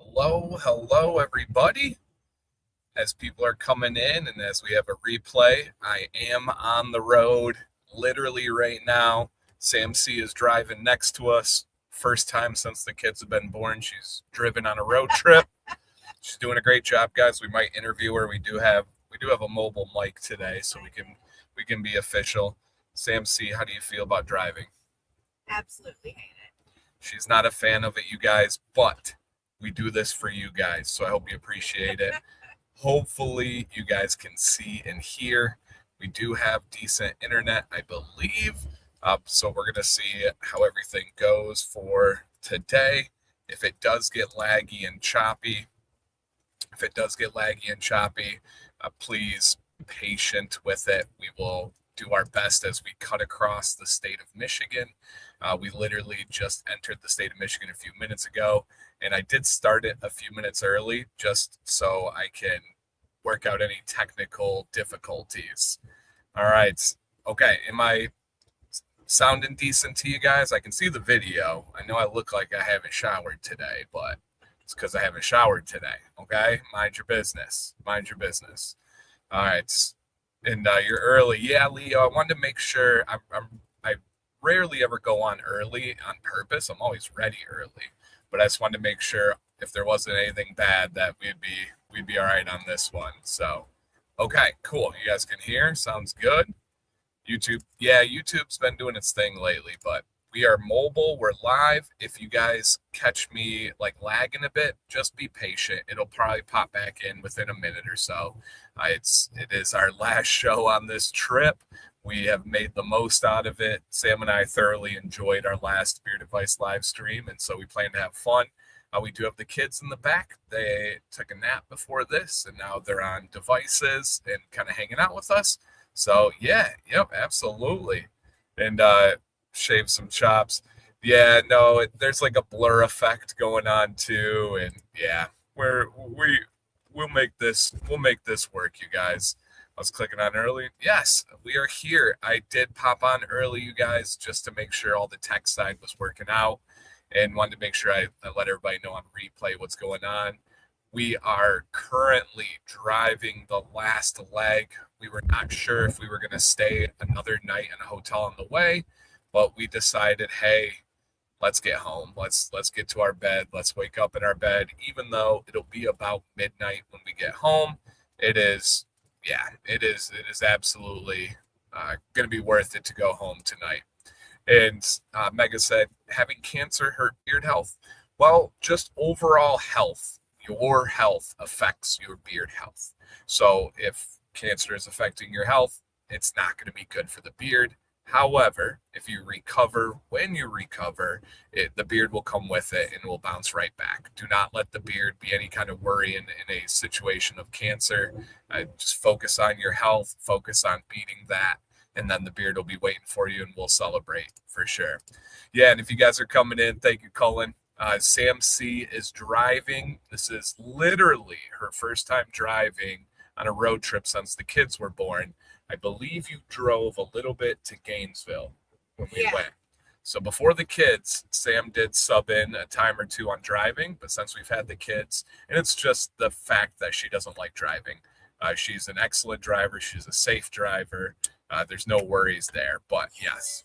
Hello, everybody. As people are coming in and as we have a replay, I am on the road literally right now. Sam C is driving next to us. First time since the kids have been born, she's driven on a road trip. She's doing a great job, guys. We might interview her. We do have a mobile mic today, so we can be official. Sam C, how do you feel about driving? Absolutely hate it. She's not a fan of it, you guys, but we do this for you guys, so I hope you appreciate it. Hopefully, you guys can see and hear. We do have decent internet, I believe. So we're going to see how everything goes for today. If it does get laggy and choppy, please patient with it. We will do our best as we cut across the state of Michigan. We literally just entered the state of Michigan a few minutes ago, and I did start it a few minutes early just so I can work out any technical difficulties. All right. Okay. Am I sounding decent to you guys? I can see the video. I know I look like I haven't showered today, but it's because I haven't showered today. Okay. Mind your business. Mind your business. All right. And you're early. Yeah, Leo, I wanted to make sure I rarely ever go on early on purpose. I'm always ready early, but I just wanted to make sure if there wasn't anything bad that we'd be all right on this one. So, okay, cool. You guys can hear. Sounds good. YouTube, yeah, YouTube's been doing its thing lately, but we are mobile. We're live. If you guys catch me like lagging a bit, just be patient. It'll probably pop back in within a minute or so. It is our last show on this trip. We have made the most out of it. Sam and I thoroughly enjoyed our last Beer Device live stream, and so we plan to have fun. We do have the kids in the back. They took a nap before this, and now they're on devices and kind of hanging out with us. So yeah, yep, absolutely. And shave some chops. Yeah, no, there's like a blur effect going on too, and yeah, we'll make this work, you guys. I was clicking on early. Yes, we are here. I did pop on early, you guys, just to make sure all the tech side was working out, and wanted to make sure I let everybody know on replay what's going on. We are currently driving the last leg. We were not sure if we were going to stay another night in a hotel on the way, but we decided, hey, let's get home. Let's get to our bed. Let's wake up in our bed, even though it'll be about midnight when we get home. It is, yeah, it is absolutely going to be worth it to go home tonight. And Mega said, having cancer hurt beard health. Well, just overall health. Your health affects your beard health. So if cancer is affecting your health, it's not going to be good for the beard. However, if you recover, when you recover, the beard will come with it and will bounce right back. Do not let the beard be any kind of worry in a situation of cancer. Just focus on your health, focus on beating that, and then the beard will be waiting for you and we'll celebrate for sure. Yeah, and if you guys are coming in, thank you, Cullen. Sam C is driving. This is literally her first time driving on a road trip since the kids were born. I believe you drove a little bit to Gainesville when we went. So before the kids, Sam did sub in a time or two on driving, but since we've had the kids, and it's just the fact that she doesn't like driving. She's an excellent driver. She's a safe driver. There's no worries there. But yes,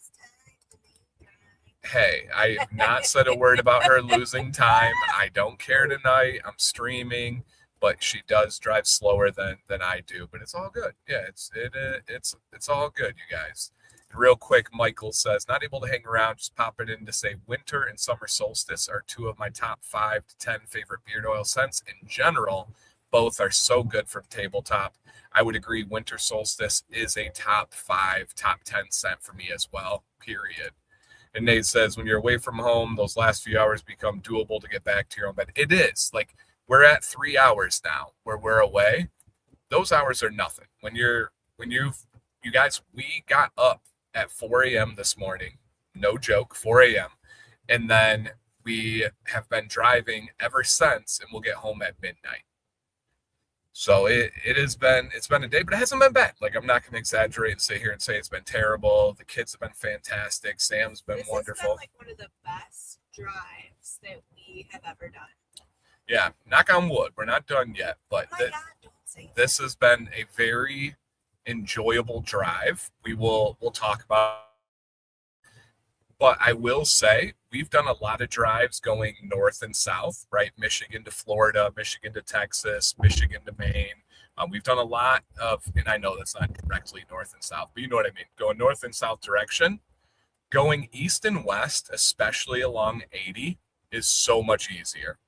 hey, I have not said a word about her losing time. I don't care tonight. I'm streaming, but she does drive slower than I do. But it's all good. Yeah, it's all good, you guys. And real quick, Michael says not able to hang around. Just pop it in to say winter and summer solstice are two of my top 5 to 10 favorite beard oil scents in general. Both are so good from Tabletop. I would agree. Winter solstice is a top 5, top 10 scent for me as well. Period. And Nate says, when you're away from home, those last few hours become doable to get back to your own bed. It is. Like, we're at 3 hours now where we're away. Those hours are nothing. You guys, we got up at 4 a.m. this morning. No joke, 4 a.m. And then we have been driving ever since, and we'll get home at midnight. So it's been a day, but it hasn't been bad. Like, I'm not going to exaggerate and sit here and say it's been terrible. The kids have been fantastic. Sam's been wonderful. This has been like one of the best drives that we have ever done. Yeah, knock on wood. We're not done yet, but Oh my God, don't say that. this has been a very enjoyable drive. We'll talk about, but I will say we've done a lot of drives going north and south, right? Michigan to Florida, Michigan to Texas, Michigan to Maine. We've done a lot of, and I know that's not directly north and south, but you know what I mean. Going north and south direction, going east and west, especially along 80, is so much easier.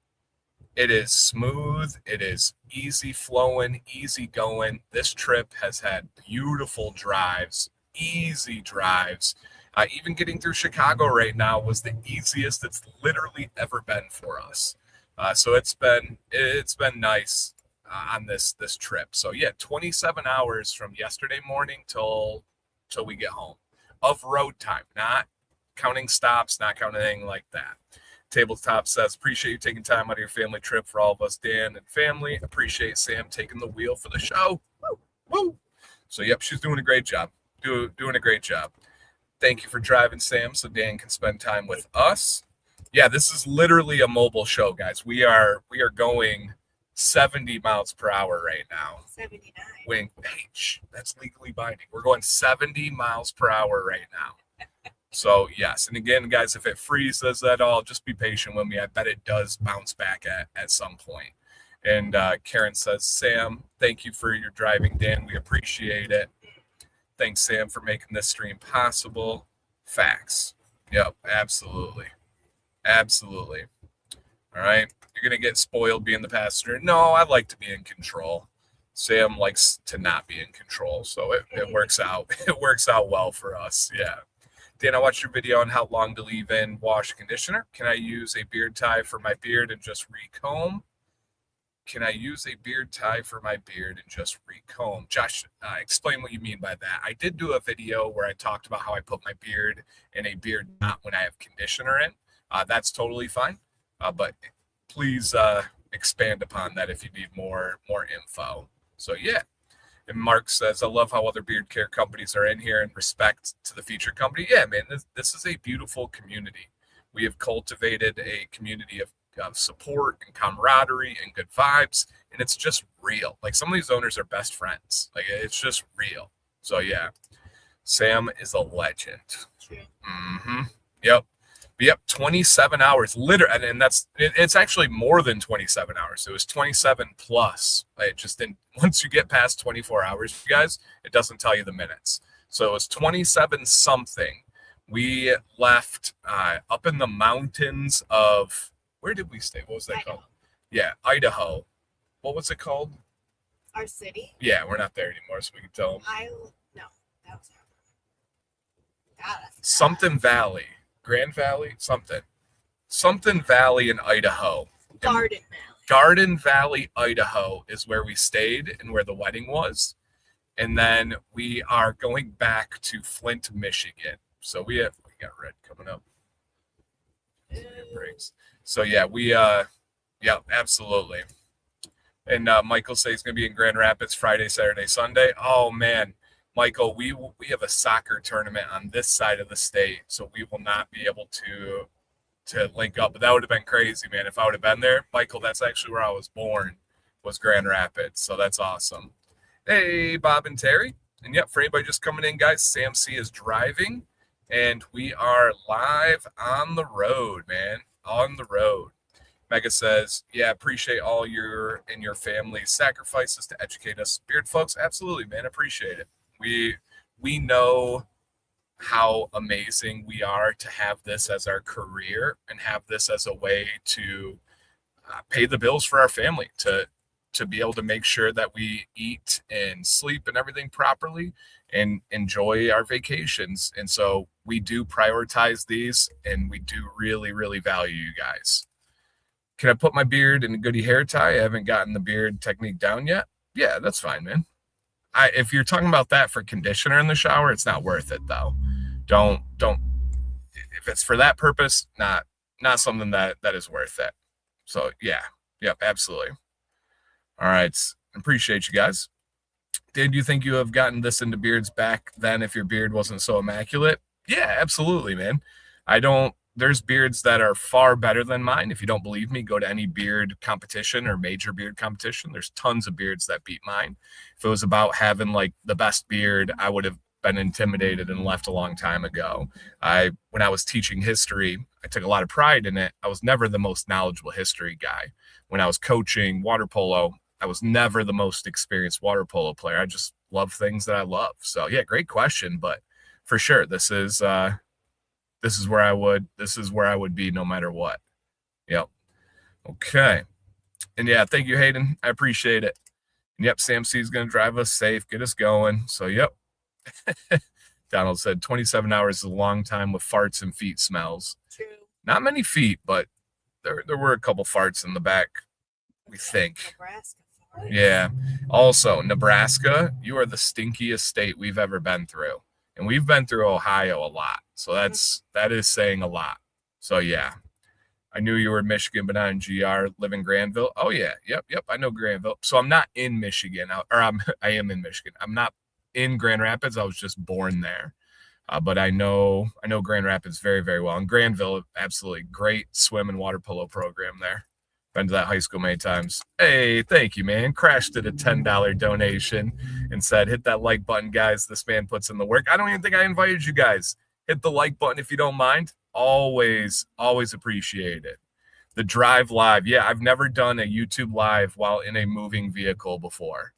It is smooth. It is easy flowing, easy going. This trip has had beautiful drives, easy drives. Even getting through Chicago right now was the easiest it's literally ever been for us. So it's been nice on this trip. So yeah, 27 hours from yesterday morning till we get home of road time, not counting stops, not counting anything like that. Tabletop says, appreciate you taking time out of your family trip for all of us, Dan and family. Appreciate Sam taking the wheel for the show. Woo, woo. So, yep, she's doing a great job. Doing a great job. Thank you for driving, Sam, so Dan can spend time with us. Yeah, this is literally a mobile show, guys. We are going 70 miles per hour right now. 79. Wing, H, that's legally binding. We're going 70 miles per hour right now. So, yes. And again, guys, if it freezes at all, just be patient with me. I bet it does bounce back at some point. And Karen says, Sam, thank you for your driving, Dan. We appreciate it. Thanks, Sam, for making this stream possible. Facts. Yep, absolutely. Absolutely. All right. You're going to get spoiled being the passenger. No, I like to be in control. Sam likes to not be in control. So it works out. It works out well for us. Yeah. Dan, I watched your video on how long to leave in wash conditioner. Can I use a beard tie for my beard and just recomb? Can I use a beard tie for my beard and just recomb? Josh, explain what you mean by that. I did do a video where I talked about how I put my beard in a beard knot when I have conditioner in. That's totally fine. But please expand upon that if you need more info. So yeah. And Mark says, I love how other beard care companies are in here and respect to the feature company. Yeah, man, this is a beautiful community. We have cultivated a community of support and camaraderie and good vibes. And it's just real. Like some of these owners are best friends. Like it's just real. So yeah, Sam is a legend. True. Mm-hmm. Yep. Yep, 27 hours, literally, and it's actually more than 27 hours. It was 27 plus. It just didn't. Once you get past 24 hours, you guys, it doesn't tell you the minutes. So it was 27 something. We left up in the mountains of, where did we stay? What was that called? Yeah, Idaho. What was it called? Our city? Yeah, we're not there anymore, so we can tell them. No, that was God, something Valley. Grand Valley, something Valley in Idaho. Garden Valley. Garden Valley, Idaho is where we stayed and where the wedding was. And then we are going back to Flint, Michigan. So we got red coming up. Breaks. So yeah, yeah, absolutely. And Michael says he's going to be in Grand Rapids Friday, Saturday, Sunday. Oh man. Michael, we have a soccer tournament on this side of the state, so we will not be able to link up. But that would have been crazy, man. If I would have been there, Michael, that's actually where I was born, was Grand Rapids. So that's awesome. Hey, Bob and Terry. And yep, for anybody just coming in, guys, Sam C is driving, and we are live on the road, man. On the road. Mega says, yeah, appreciate all your and your family's sacrifices to educate us beard folks. Absolutely, man. Appreciate it. We know how amazing we are to have this as our career and have this as a way to pay the bills for our family, to be able to make sure that we eat and sleep and everything properly and enjoy our vacations. And so we do prioritize these, and we do really, really value you guys. Can I put my beard in a goodie hair tie? I haven't gotten the beard technique down yet. Yeah, that's fine, man. If you're talking about that for conditioner in the shower, it's not worth it though. Don't. If it's for that purpose, not something that is worth it. So yeah, yep, absolutely. All right, appreciate you guys. Did you think you have gotten this into beards back then if your beard wasn't so immaculate? Yeah, absolutely, man. I don't there's beards that are far better than mine. If you don't believe me, go to any beard competition or major beard competition. There's tons of beards that beat mine. If it was about having like the best beard, I would have been intimidated and left a long time ago. When I was teaching history, I took a lot of pride in it. I was never the most knowledgeable history guy. When I was coaching water polo, I was never the most experienced water polo player. I just love things that I love. So yeah, great question, but for sure, this is where I would be no matter what. Yep. Okay. And yeah, thank you, Hayden. I appreciate it. And yep, Sam C is going to drive us safe, get us going. So yep. Donald said 27 hours is a long time with farts and feet smells. True. Not many feet, but there were a couple farts in the back, we think. Nebraska farts. Yeah. Also, Nebraska, you are the stinkiest state we've ever been through. And we've been through Ohio a lot. So that is saying a lot. So yeah. I knew you were in Michigan, but not in GR. Live in Granville. Oh yeah. Yep. I know Granville. So I'm not in Michigan. I am in Michigan. I'm not in Grand Rapids. I was just born there. But I know Grand Rapids very, very well. And Granville, absolutely great swim and water polo program there. Been to that high school many times. Hey, thank you, man. Crash did a $10 donation and said, hit that like button, guys. This man puts in the work. I don't even think I invited you guys. Hit the like button if you don't mind. Always appreciate it. The drive live. Yeah, I've never done a YouTube live while in a moving vehicle before.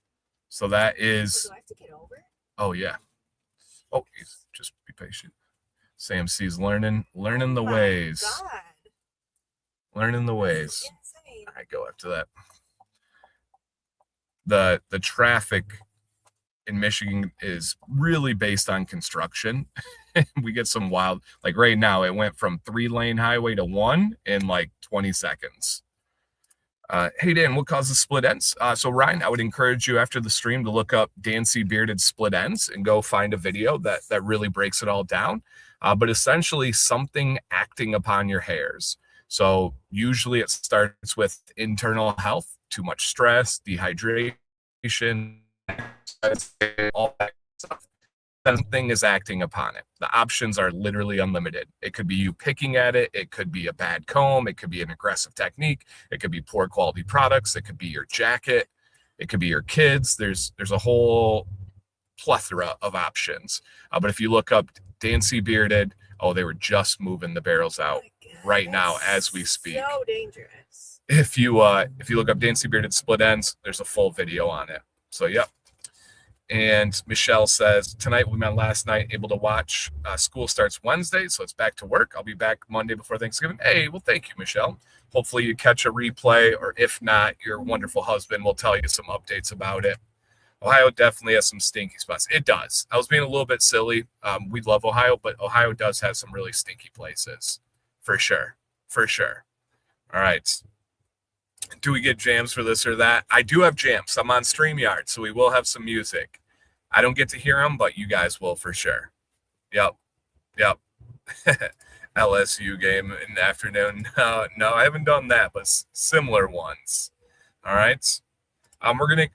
So that is. Do I have to get over? Oh, yeah. Oh, just be patient. Sam C's learning the ways. God. Learning the ways. Insane. I go after that. The traffic in Michigan is really based on construction. We get some wild, like right now, it went from 3-lane highway to 1 in like 20 seconds. Hey, Dan, what causes split ends? So Ryan, I would encourage you after the stream to look up Dancy Bearded split ends and go find a video that really breaks it all down. But essentially something acting upon your hairs. So usually it starts with internal health, too much stress, dehydration, all that stuff. Something is acting upon it. The options are literally unlimited. It could be you picking at it. It could be a bad comb. It could be an aggressive technique. It could be poor quality products. It could be your jacket. It could be your kids. There's a whole plethora of options. But if you look up Dancy Bearded, they were just moving the barrels out right now as we speak. So dangerous. If you look up Dancy Bearded split ends, there's a full video on it. So yep. And Michelle says, tonight we met last night, able to watch. School starts Wednesday, so it's back to work. I'll be back Monday before Thanksgiving. Hey, well, thank you, Michelle. Hopefully you catch a replay, or if not, your wonderful husband will tell you some updates about it. Ohio definitely has some stinky spots. It does. I was being a little bit silly. We love Ohio, but Ohio does have some really stinky places. For sure. All right. Do we get jams for this or that? I do have jams. I'm on StreamYard, so we will have some music. I don't get to hear them, but you guys will for sure. Yep. LSU game in the afternoon. No, I haven't done that, but similar ones. All right. We're gonna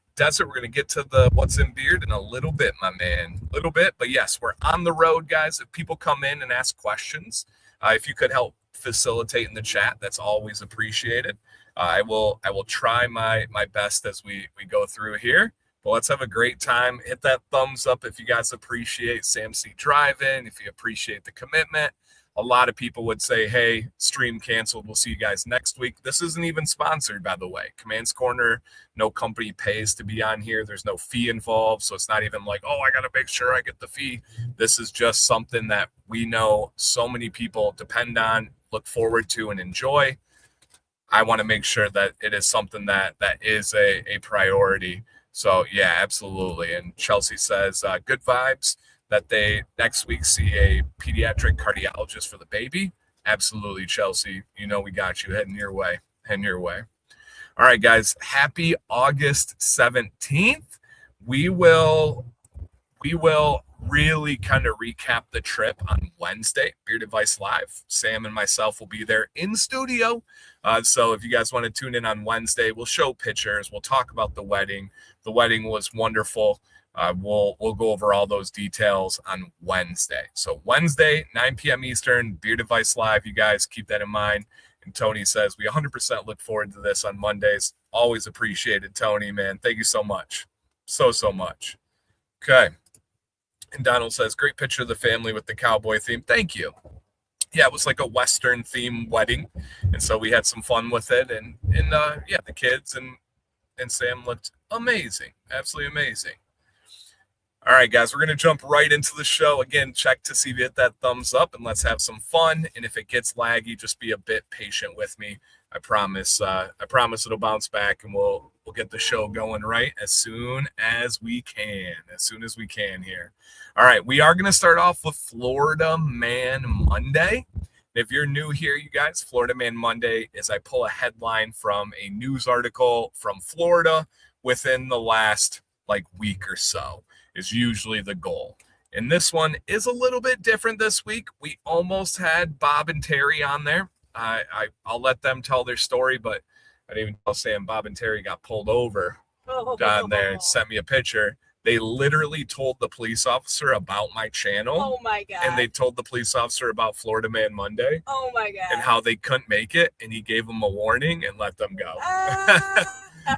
get to the what's in beard in a little bit, my man. A little bit, but yes, we're on the road, guys. If people come in and ask questions, if you could help facilitate in the chat, that's always appreciated. I will try my best as we go through here. But let's have a great time. Hit that thumbs up if you guys appreciate Sam C driving, if you appreciate the commitment. A lot of people would say, hey, stream canceled. We'll see you guys next week. This isn't even sponsored, by the way. Command's Corner, no company pays to be on here. There's no fee involved. So it's not even like, I got to make sure I get the fee. This is just something that we know so many people depend on, look forward to, and enjoy. I want to make sure that it is something that is a priority. So, yeah, absolutely. And Chelsea says, good vibes that they next week see a pediatric cardiologist for the baby. Absolutely, Chelsea. We got you. Heading your way. All right, guys. Happy August 17th. We will really kind of recap the trip on Wednesday, Beard Advice Live. Sam and myself will be there in studio. So if you guys want to tune in on Wednesday, we'll show pictures. We'll talk about the wedding. The wedding was wonderful. We'll go over all those details on Wednesday. So Wednesday, 9 p.m. Eastern, Beard Advice Live. You guys keep that in mind. And Tony says we 100% look forward to this on Mondays. Always appreciated, Tony, man. Thank you so much. So much. Okay. And Donald says, great picture of the family with the cowboy theme. Thank you. Yeah, it was like a Western theme wedding. And so we had some fun with it. And yeah, the kids and Sam looked amazing. Absolutely amazing. All right, guys, we're going to jump right into the show. Again, check to see if you hit that thumbs up, and let's have some fun. And if it gets laggy, just be a bit patient with me. I promise it'll bounce back, and we'll get the show going right as soon as we can. Here. All right, we are going to start off with Florida Man Monday. If you're new here, you guys, Florida Man Monday is I pull a headline from a news article from Florida within the last week or so. Is usually the goal. And this one is a little bit different this week. We almost had Bob and Terry on there. I'll let them tell their story, but I didn't even tell Sam Bob and Terry got pulled over down there and sent me a picture. They literally told the police officer about my channel. Oh my God. And they told the police officer about Florida Man Monday. Oh my God. And how they couldn't make it. And he gave them a warning and let them go.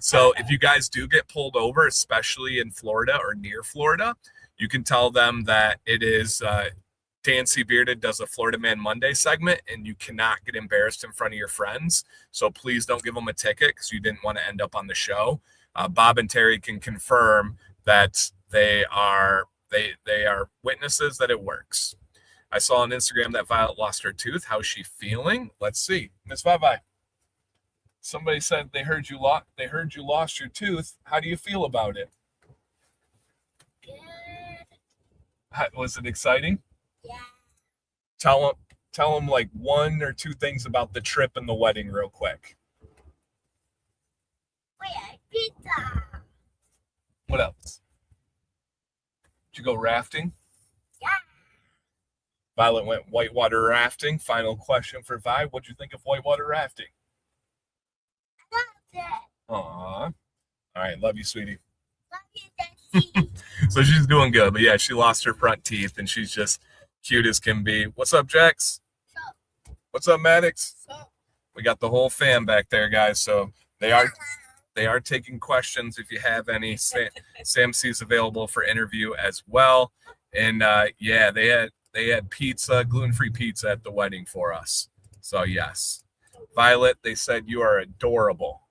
So if you guys do get pulled over, especially in Florida or near Florida, you can tell them that it is Dan C. Bearded does a Florida Man Monday segment, and you cannot get embarrassed in front of your friends. So please don't give them a ticket because you didn't want to end up on the show. Bob and Terry can confirm that they are witnesses that it works. I saw on Instagram that Violet lost her tooth. How's she feeling? Let's see. Miss Vivi. Somebody said they heard you lost your tooth. How do you feel about it? Good. Was it exciting? Yeah. Tell them like one or two things about the trip and the wedding real quick. We had pizza. What else? Did you go rafting? Yeah. Violet went whitewater rafting. Final question for Vi. What'd you think of whitewater rafting? Loved it. Aww. All right. Love you, sweetie. Love you, Dexy. So she's doing good. But yeah, she lost her front teeth and she's just cute as can be. What's up, Jax? What's up, Maddox? We got the whole fam back there, guys. So they are taking questions if you have any. Sam C's available for interview as well. And yeah, they had pizza, gluten-free pizza at the wedding for us. So yes. Violet, they said you are adorable.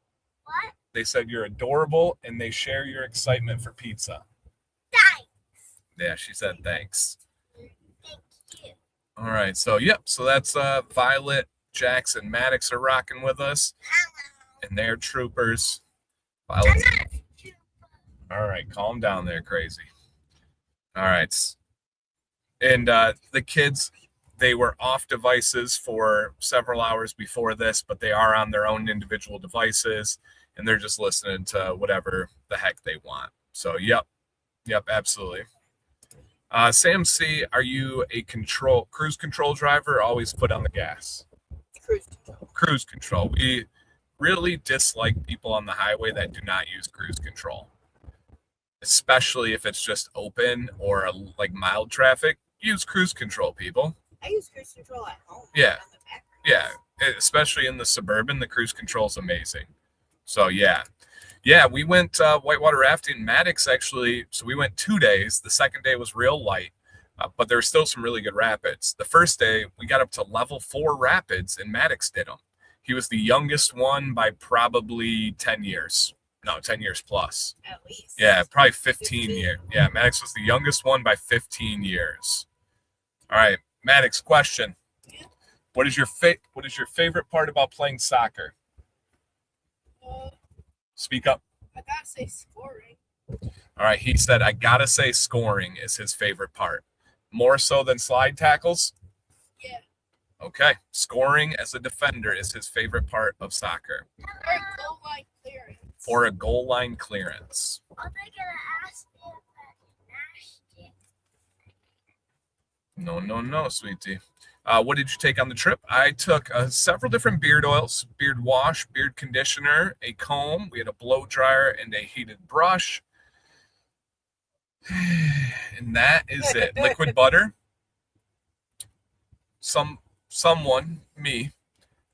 What? They said you're adorable and they share your excitement for pizza. Thanks. Yeah, she said thanks. Thank you. All right. So yep. So that's Violet, Jax, and Maddox are rocking with us. Hello. And they're troopers. I'm Violet's not a trooper. all right, calm down there, crazy. All right. And the kids, they were off devices for several hours before this, but they are on their own individual devices, and they're just listening to whatever the heck they want. So, yep, absolutely. Sam C., are you a cruise control driver or always foot on the gas? Cruise control. Cruise control. We really dislike people on the highway that do not use cruise control, especially if it's just open or like mild traffic. Use cruise control, people. I use cruise control at home. Yeah. On the back Yeah, especially in the suburban, the cruise control is amazing. So yeah, we went whitewater rafting. Maddox actually, so we went 2 days. The second day was real light, but there were still some really good rapids. The first day we got up to level 4 rapids, and Maddox did them. He was the youngest one by probably 10 years. No, 10 years plus. At least. Yeah, probably 15 years. Yeah, Maddox was the youngest one by 15 years. All right, Maddox, question. What is your favorite part about playing soccer? Speak up. I gotta say scoring. All right, he said, I gotta say scoring is his favorite part. More so than slide tackles? Yeah. Okay, scoring as a defender is his favorite part of soccer. Or goal line clearance. For a goal line clearance. Are they gonna ask me if I smashed it? No, sweetie. What did you take on the trip? I took several different beard oils, beard wash, beard conditioner, a comb. We had a blow dryer and a heated brush. And that is it. Liquid butter. Someone, me,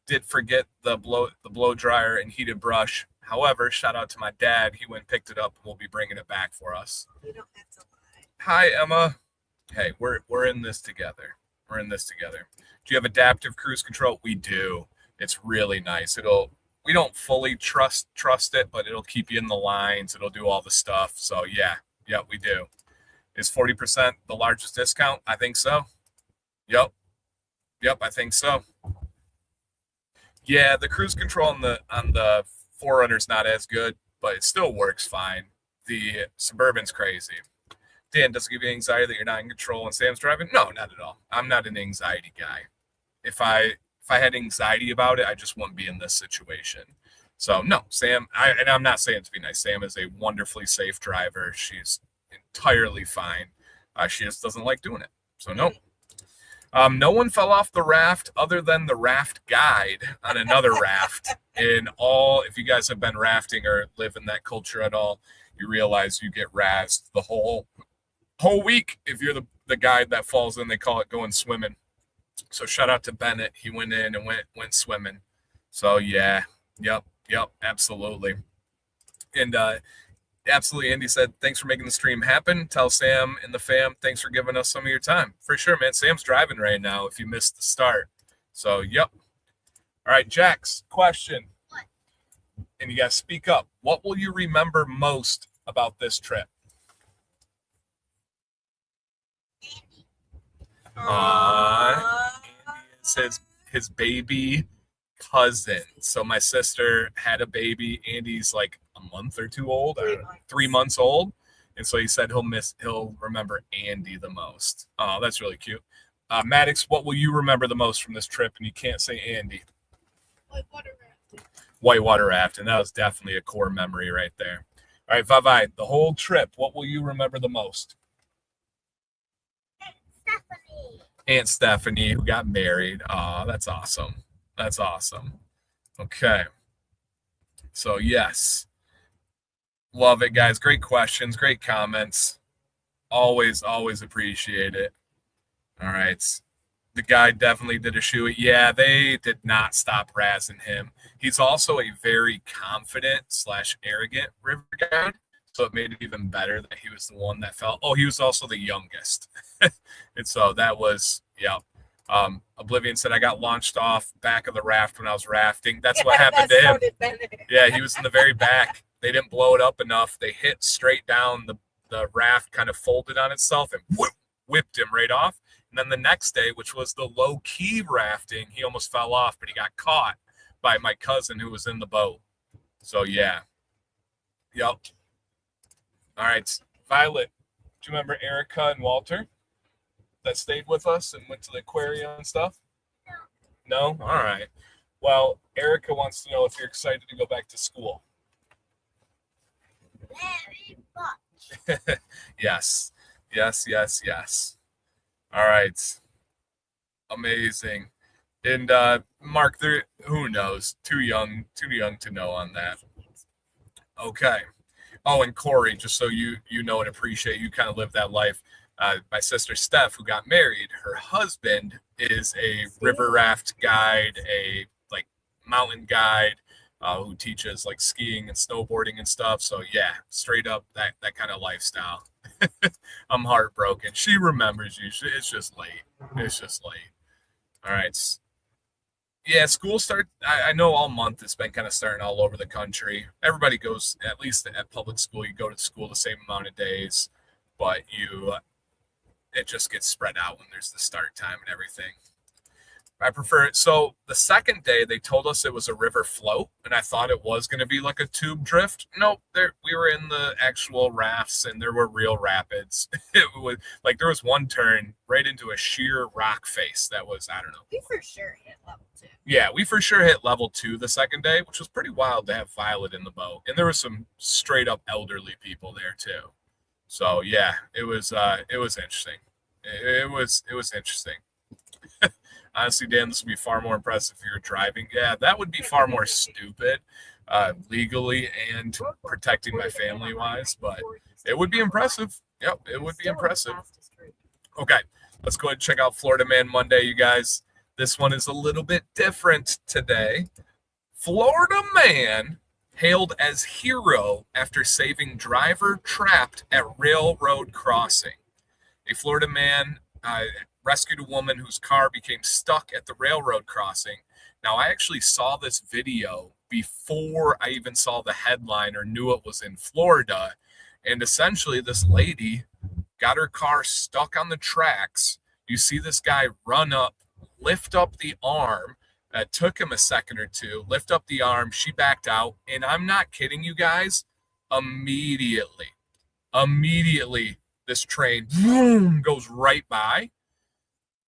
did forget the blow dryer and heated brush. However, shout out to my dad. He went and picked it up and will be bringing it back for us. You don't have to lie. Hi, Emma. Hey, we're in this together. We're in this together. Do you have adaptive cruise control? We do. It's really nice. We don't fully trust it, but it'll keep you in the lines. It'll do all the stuff. So yeah, we do. Is 40% the largest discount? I think so. Yep, I think so. Yeah, the cruise control on the Forerunner's not as good, but it still works fine. The Suburban's crazy. Dan, does it give you anxiety that you're not in control when Sam's driving? No, not at all. I'm not an anxiety guy. If I had anxiety about it, I just wouldn't be in this situation. So no, Sam, and I'm not saying to be nice. Sam is a wonderfully safe driver. She's entirely fine. She just doesn't like doing it. So no. No one fell off the raft other than the raft guide on another raft. If you guys have been rafting or live in that culture at all, you realize you get razzed the whole week if you're the guide that falls in. They call it going swimming. So shout out to Bennett. He went in and went swimming. So yeah, yep, absolutely. And absolutely, Andy said, thanks for making the stream happen. Tell Sam and the fam, thanks for giving us some of your time. For sure, man. Sam's driving right now if you missed the start. So, yep. All right, Jax, question. What? And you got to speak up. What will you remember most about this trip? Andy is his baby cousin. So my sister had a baby. Andy's like a month or two old, 3 months old. And so he said he'll remember Andy the most. Oh, that's really cute. Maddox, what will you remember the most from this trip? And you can't say Andy. Whitewater rafting. That was definitely a core memory right there. All right, Vavai, the whole trip, what will you remember the most? Aunt Stephanie, who got married. Oh, that's awesome. That's awesome. Okay. So, yes. Love it, guys. Great questions. Great comments. Always appreciate it. All right. The guy definitely did a shoe. Yeah, they did not stop razzing him. He's also a very confident / arrogant river guide. So it made it even better that he was the one that fell. Oh, he was also the youngest. And so that was, yeah. Oblivion said, I got launched off back of the raft when I was rafting. That's what happened to him. Yeah, he was in the very back. They didn't blow it up enough. They hit straight down. The raft kind of folded on itself and whipped him right off. And then the next day, which was the low-key rafting, he almost fell off, but he got caught by my cousin who was in the boat. So, yeah. Yep. All right. Violet, do you remember Erica and Walter that stayed with us and went to the aquarium and stuff? No? All right. Well, Erica wants to know if you're excited to go back to school. Very much. Yes. All right. Amazing. And Mark, who knows? Too young to know on that. Okay. Oh, and Corey, just so you know and appreciate, you kind of live that life. My sister Steph, who got married, her husband is a river raft guide, a like mountain guide, who teaches like skiing and snowboarding and stuff. So yeah, straight up that kind of lifestyle. I'm heartbroken. She remembers you. It's just late. All right. Yeah, school start. I know all month it's been kind of starting all over the country. Everybody goes, at least at public school, you go to school the same amount of days, but it just gets spread out when there's the start time and everything. I prefer it. So the second day, they told us it was a river float, and I thought it was going to be like a tube drift. Nope, we were in the actual rafts, and there were real rapids. It was like there was one turn right into a sheer rock face that was, I don't know. We for sure hit level 2. Yeah, we for sure hit level 2 the second day, which was pretty wild to have Violet in the boat, and there were some straight up elderly people there too. So yeah, it was interesting. It was interesting. Honestly, Dan, this would be far more impressive if you were driving. Yeah, that would be far more stupid, legally and protecting my family wise, but it would be impressive Yep, it would be Still the impressive. fastest route. Okay, let's go ahead and check out Florida Man Monday, you guys. This one is a little bit different today. Florida man hailed as hero after saving driver trapped at railroad crossing. A Florida man rescued a woman whose car became stuck at the railroad crossing. Now, I actually saw this video before I even saw the headline or knew it was in Florida. And essentially, this lady got her car stuck on the tracks. You see this guy run up, lift up the arm. It took him a second or two, lift up the arm. She backed out. And I'm not kidding you guys. Immediately, this train boom, goes right by.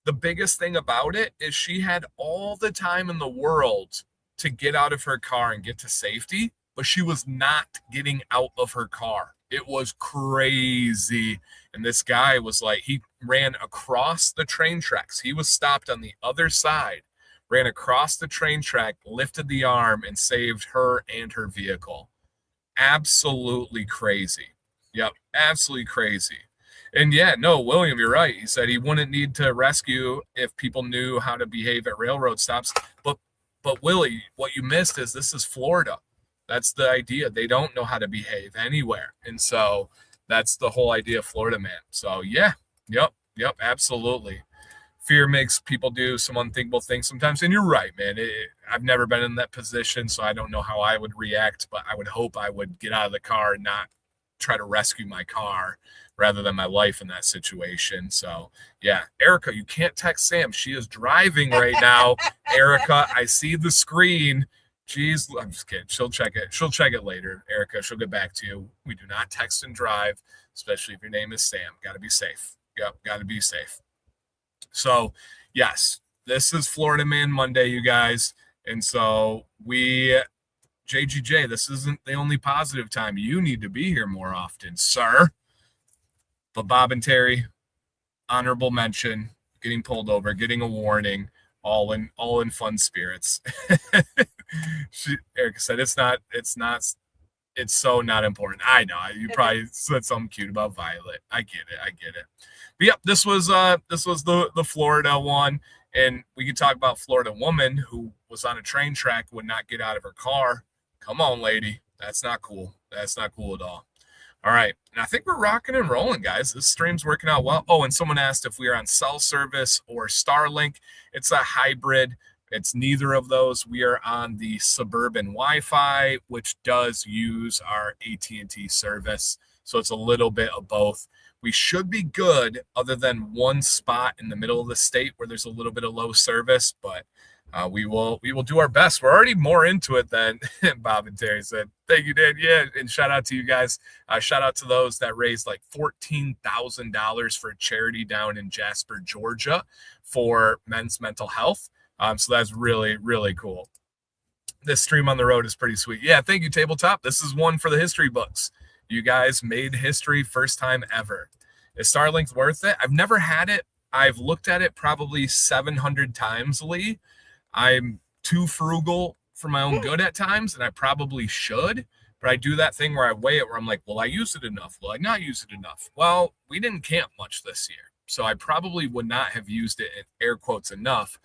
The biggest thing about it is she had all the time in the world to get out of her car and get to safety, but she was not getting out of her car. It was crazy. And this guy was like, he ran across the train tracks. He was stopped on the other side, ran across the train track, lifted the arm, and saved her and her vehicle. Absolutely crazy. Yep, absolutely crazy. And yeah, no, William, you're right. He said he wouldn't need to rescue if people knew how to behave at railroad stops. But Willie, what you missed is this is Florida. That's the idea. They don't know how to behave anywhere. And so that's the whole idea of Florida man. So yeah, yep, absolutely. Fear makes people do some unthinkable things sometimes. And you're right, man. I've never been in that position, so I don't know how I would react, but I would hope I would get out of the car and not try to rescue my car rather than my life in that situation. So yeah, Erica, you can't text Sam. She is driving right now. Erica, I see the screen. Jeez, I'm just kidding. She'll check it. She'll check it later. Erica, she'll get back to you. We do not text and drive, especially if your name is Sam. Got to be safe. Yep, got to be safe. So yes, this is Florida Man Monday, you guys. And so JGJ, this isn't the only positive time. You need to be here more often, sir. But Bob and Terry, honorable mention, getting pulled over, getting a warning, all in fun spirits. Erica said it's so not important. I know you probably said something cute about Violet. I get it. But yep, this was the Florida one. And we could talk about Florida woman who was on a train track, would not get out of her car. Come on, lady. That's not cool. That's not cool at all. All right. And I think we're rocking and rolling, guys. This stream's working out well. Oh, and someone asked if we are on cell service or Starlink. It's a hybrid. It's neither of those. We are on the suburban Wi-Fi, which does use our AT&T service. So it's a little bit of both. We should be good other than one spot in the middle of the state where there's a little bit of low service, but we will do our best. We're already more into it than Bob and Terry said. Thank you, Dan. Yeah, and shout out to you guys. Shout out to those that raised like $14,000 for a charity down in Jasper, Georgia for men's mental health. So that's really, really cool. This stream on the road is pretty sweet. Yeah, thank you, Tabletop. This is one for the history books. You guys made history first time ever. Is Starlink worth it? I've never had it. I've looked at it probably 700 times, Lee. I'm too frugal for my own good at times, and I probably should. But I do that thing where I weigh it where I'm like, will I use it enough? Will I not use it enough? Well, we didn't camp much this year, so I probably would not have used it in air quotes enough.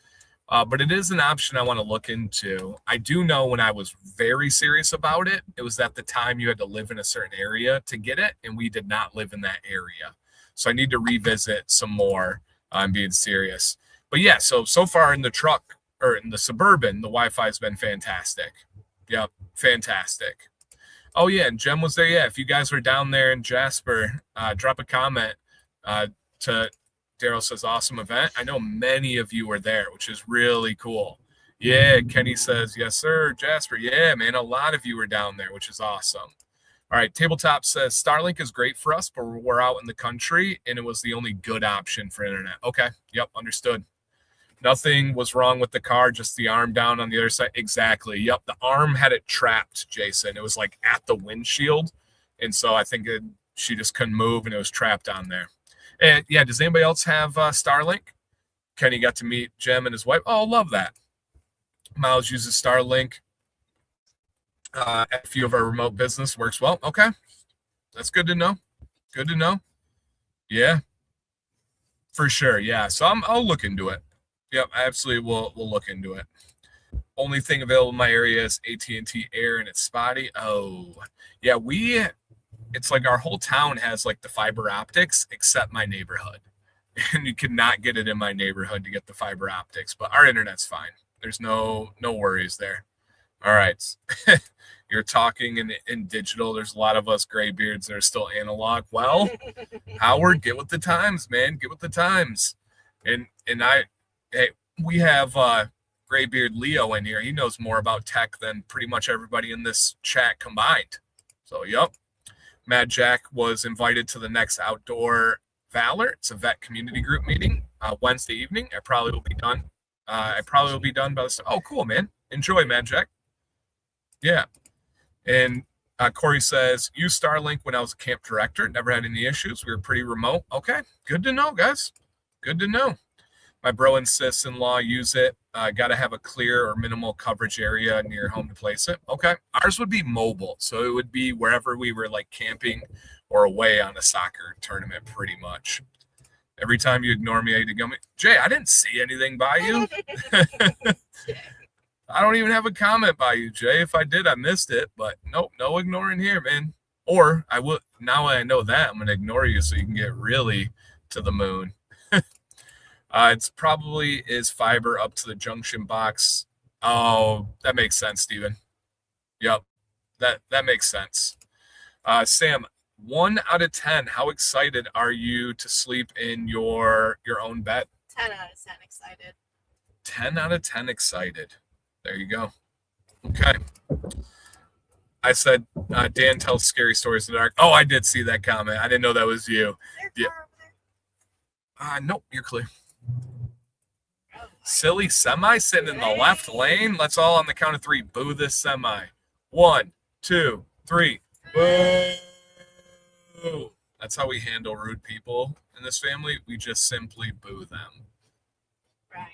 But it is an option I want to look into. I do know when I was very serious about it, it was at the time you had to live in a certain area to get it, and we did not live in that area. So I need to revisit some more. I'm being serious. But yeah, so far in the truck or in the Suburban, the Wi-Fi has been fantastic. Yep, fantastic. Oh yeah, and Jem was there. Yeah, if you guys were down there in Jasper, drop a comment to Daryl says, awesome event. I know many of you were there, which is really cool. Yeah, Kenny says, yes, sir. Jasper, yeah, man, a lot of you were down there, which is awesome. All right, Tabletop says, Starlink is great for us, but we're out in the country, and it was the only good option for internet. Okay, yep, understood. Nothing was wrong with the car, just the arm down on the other side. Exactly, yep, the arm had it trapped, Jason. It was like at the windshield, and so I think she just couldn't move, and it was trapped on there. And yeah, does anybody else have Starlink? Kenny got to meet Jem and his wife. Oh, love that. Miles uses Starlink. A few of our remote business works well. Okay, that's good to know. Good to know. Yeah, for sure. Yeah. So I'll look into it. Yep, absolutely. We'll look into it. Only thing available in my area is AT&T Air, and it's spotty. Oh, yeah. It's like our whole town has like the fiber optics except my neighborhood. And you cannot get it in my neighborhood to get the fiber optics, but our internet's fine. There's no worries there. All right. You're talking in digital. There's a lot of us graybeards that are still analog. Well, Howard, get with the times, man. Get with the times. Hey, we have graybeard Leo in here. He knows more about tech than pretty much everybody in this chat combined. So, yep. Mad Jack was invited to the next Outdoor Valor. It's a vet community group meeting Wednesday evening. I probably will be done. I probably will be done by the. Oh, cool, man. Enjoy, Mad Jack. Yeah. And Corey says, use Starlink when I was a camp director. Never had any issues. We were pretty remote. Okay. Good to know, guys. Good to know. My bro and sis-in-law use it. Got to have a clear or minimal coverage area near home to place it. Okay. Ours would be mobile. So it would be wherever we were like camping or away on a soccer tournament pretty much. Every time you ignore me, I need to go, Jay, I didn't see anything by you. I don't even have a comment by you, Jay. If I did, I missed it. But nope, no ignoring here, man. Or I would, now I know that, I'm going to ignore you so you can get really to the moon. It's probably is fiber up to the junction box. Oh, that makes sense, Steven. Yep, that makes sense. Sam, 1 out of 10, how excited are you to sleep in your own bed? 10 out of 10 excited. 10 out of 10 excited. There you go. Okay. I said Dan tells scary stories in the dark. Oh, I did see that comment. I didn't know that was you. Yeah. Nope, you're clear. Silly semi sitting in the left lane. Let's all on the count of 3 boo this semi. 1, 2, 3. Boo. That's how we handle rude people in this family. We just simply boo them. Brian.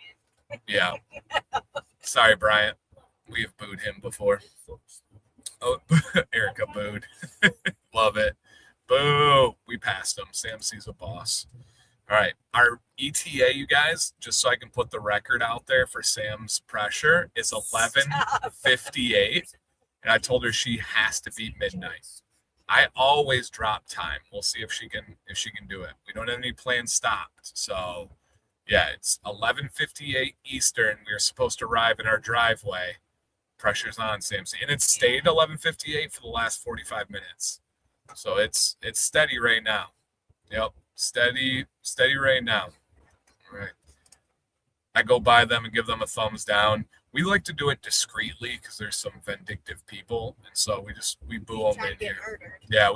Yeah. Sorry, Bryant. We have booed him before. Oh, Erica booed. Love it. Boo. We passed him. Sam sees a boss. All right. Our ETA, you guys, just so I can put the record out there for Sam's pressure, is 11:58. And I told her she has to beat midnight. I always drop time. We'll see if she can do it. We don't have any plans stopped. So yeah, it's 11:58 Eastern. We are supposed to arrive in our driveway. Pressure's on, Sam. And it's stayed 11:58 for the last 45 minutes. So it's steady right now. Yep. Steady right now. All right. I go by them and give them a thumbs down. We like to do it discreetly because there's some vindictive people, and so we boo them in here. Murdered. Yeah,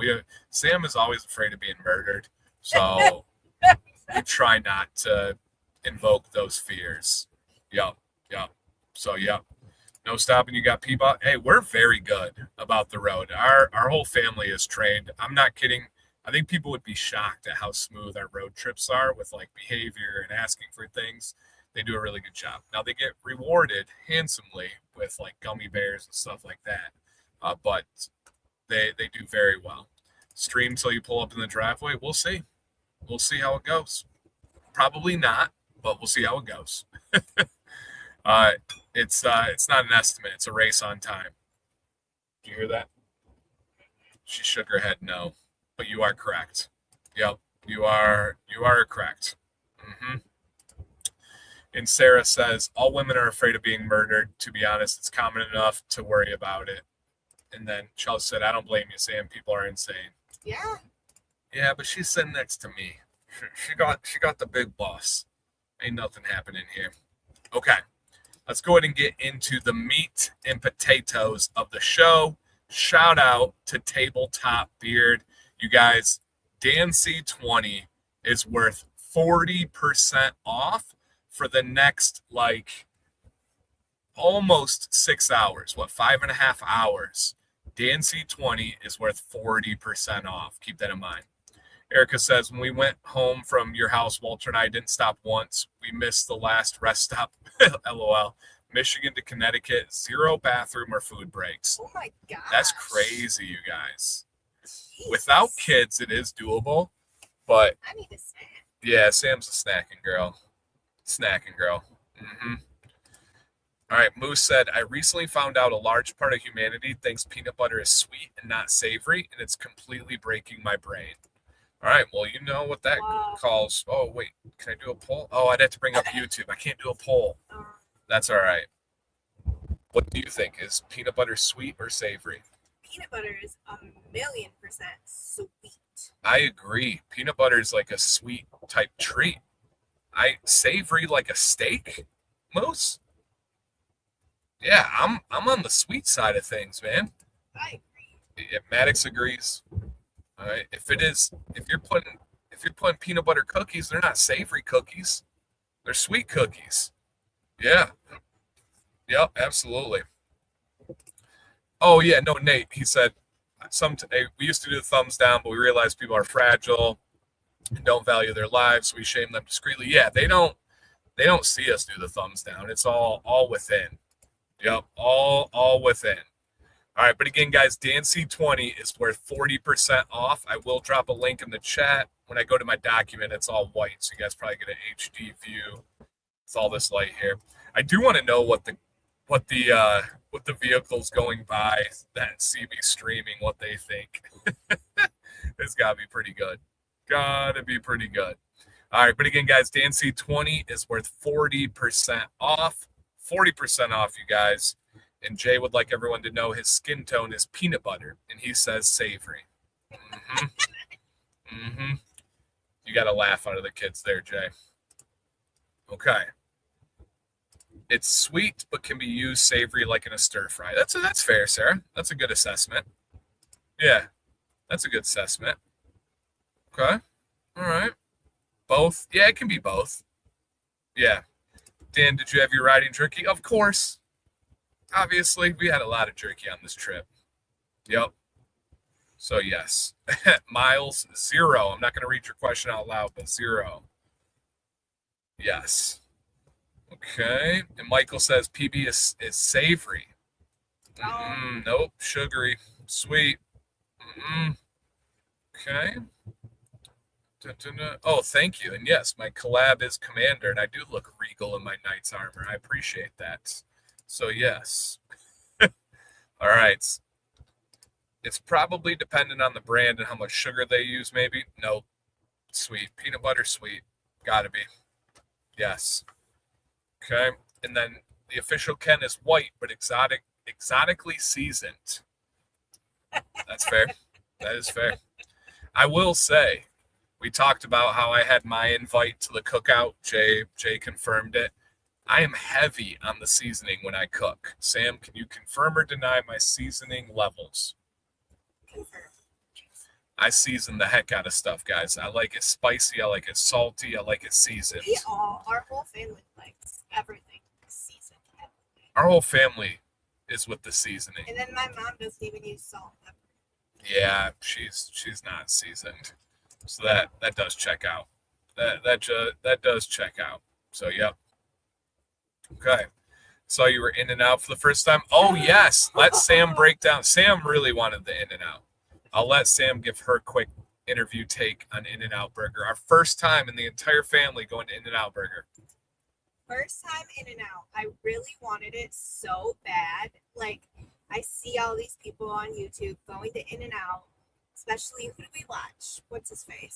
Sam is always afraid of being murdered, so we try not to invoke those fears. Yep. So yep. No stopping. You got people. Hey, we're very good about the road. Our whole family is trained. I'm not kidding. I think people would be shocked at how smooth our road trips are with like behavior and asking for things. They do a really good job. Now they get rewarded handsomely with like gummy bears and stuff like that, but they do very well. Stream till you pull up in the driveway. We'll see how it goes. Probably not, but we'll see how it goes. It's not an estimate. It's a race on time. Did you hear that? She shook her head no, but you are correct. Yep, you are correct. Mm-hmm. And Sarah says, all women are afraid of being murdered. To be honest, it's common enough to worry about it. And then Chelsea said, I don't blame you, Sam. People are insane. Yeah. Yeah, but she's sitting next to me. She got the big boss. Ain't nothing happening here. Okay. Let's go ahead and get into the meat and potatoes of the show. Shout out to Tabletop Beard. You guys, Dan C20 is worth 40% off for the next like almost 6 hours. 5.5 hours? Dan C20 is worth 40% off. Keep that in mind. Erica says, when we went home from your house, Walter and I didn't stop once. We missed the last rest stop. LOL. Michigan to Connecticut, 0 bathroom or food breaks. Oh my God. That's crazy, you guys. Jeez. Without kids, it is doable. But I need a snack. yeah, Sam's a snacking girl. Snacking girl. All right, Moose said, I recently found out a large part of humanity thinks peanut butter is sweet and not savory, and it's completely breaking my brain. All right, well, you know what that Wow. calls. Oh, wait, can I do a poll? Oh, I'd have to bring up YouTube. I can't do a poll. That's all right. What do you think? Is peanut butter sweet or savory? Peanut butter is 1,000,000% sweet. I agree. Peanut butter is like a sweet type treat. Savory like a steak, Moose? Yeah, I'm on the sweet side of things, man. I agree. If Maddox agrees. All right. If you're putting peanut butter cookies, they're not savory cookies. They're sweet cookies. Yeah. Yep, absolutely. Oh yeah, no, Nate. He said we used to do the thumbs down, but we realized people are fragile and don't value their lives, so we shame them discreetly. Yeah, they don't see us do the thumbs down. It's all within. Yep, all within. All right, but again, guys, DanC20 is worth 40% off. I will drop a link in the chat. When I go to my document, it's all white, so you guys probably get an HD view. It's all this light here. I do want to know what the vehicles going by that see me streaming, what they think. It's got to be pretty good. Gotta be pretty good. All right, but again, guys, DanC20 is worth 40% off. 40% off, you guys. And Jay would like everyone to know his skin tone is peanut butter, and he says savory. You got to laugh out of the kids there, Jay. Okay. It's sweet, but can be used savory like in a stir fry. That's fair, Sarah. That's a good assessment. Yeah, that's a good assessment. Okay. All right. Both? Yeah, it can be both. Yeah. Dan, did you have your riding jerky? Of course. Obviously, we had a lot of jerky on this trip. Yep. So, yes. Miles, 0. I'm not going to read your question out loud, but 0. Yes. Okay. And Michael says PB is savory. Nope. Sugary. Sweet. Okay. Oh, thank you. And yes, my collab is Commander, and I do look regal in my knight's armor. I appreciate that. So, yes. All right. It's probably dependent on the brand and how much sugar they use, maybe. Nope. Sweet. Peanut butter, sweet. Gotta be. Yes. Okay. And then the official Ken is white, but exotically seasoned. That's fair. That is fair. I will say, we talked about how I had my invite to the cookout. Jay confirmed it. I am heavy on the seasoning when I cook. Sam, can you confirm or deny my seasoning levels? Confirm. I season the heck out of stuff, guys. I like it spicy. I like it salty. I like it seasoned. Our whole family likes everything seasoned. Our whole family is with the seasoning. And then my mom doesn't even use salt. Yeah, she's not seasoned. So that does check out. That does check out. So, yep. Okay. Saw you were In-N-Out for the first time. Oh, yes. Let Sam break down. Sam really wanted the In-N-Out. I'll let Sam give her quick interview take on In-N-Out Burger. Our first time in the entire family going to In-N-Out Burger. First time In-N-Out. I really wanted it so bad. Like, I see all these people on YouTube going to In-N-Out. Especially, who do we watch? What's his face?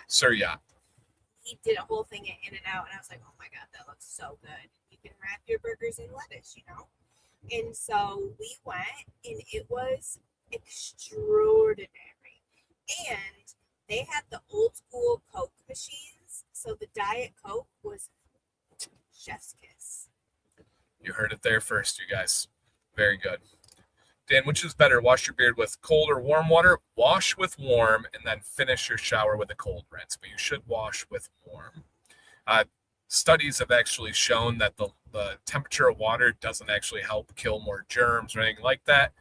Surya. He did a whole thing at In-N-Out, and I was like, oh my God, that looks so good. You can wrap your burgers in lettuce, you know? And so we went, and it was extraordinary. And they had the old school Coke machines, so the Diet Coke was chef's kiss. You heard it there first, you guys. Very good. Dan, which is better, wash your beard with cold or warm water? Wash with warm and then finish your shower with a cold rinse, but you should wash with warm. Studies have actually shown that the temperature of water doesn't actually help kill more germs or anything like that.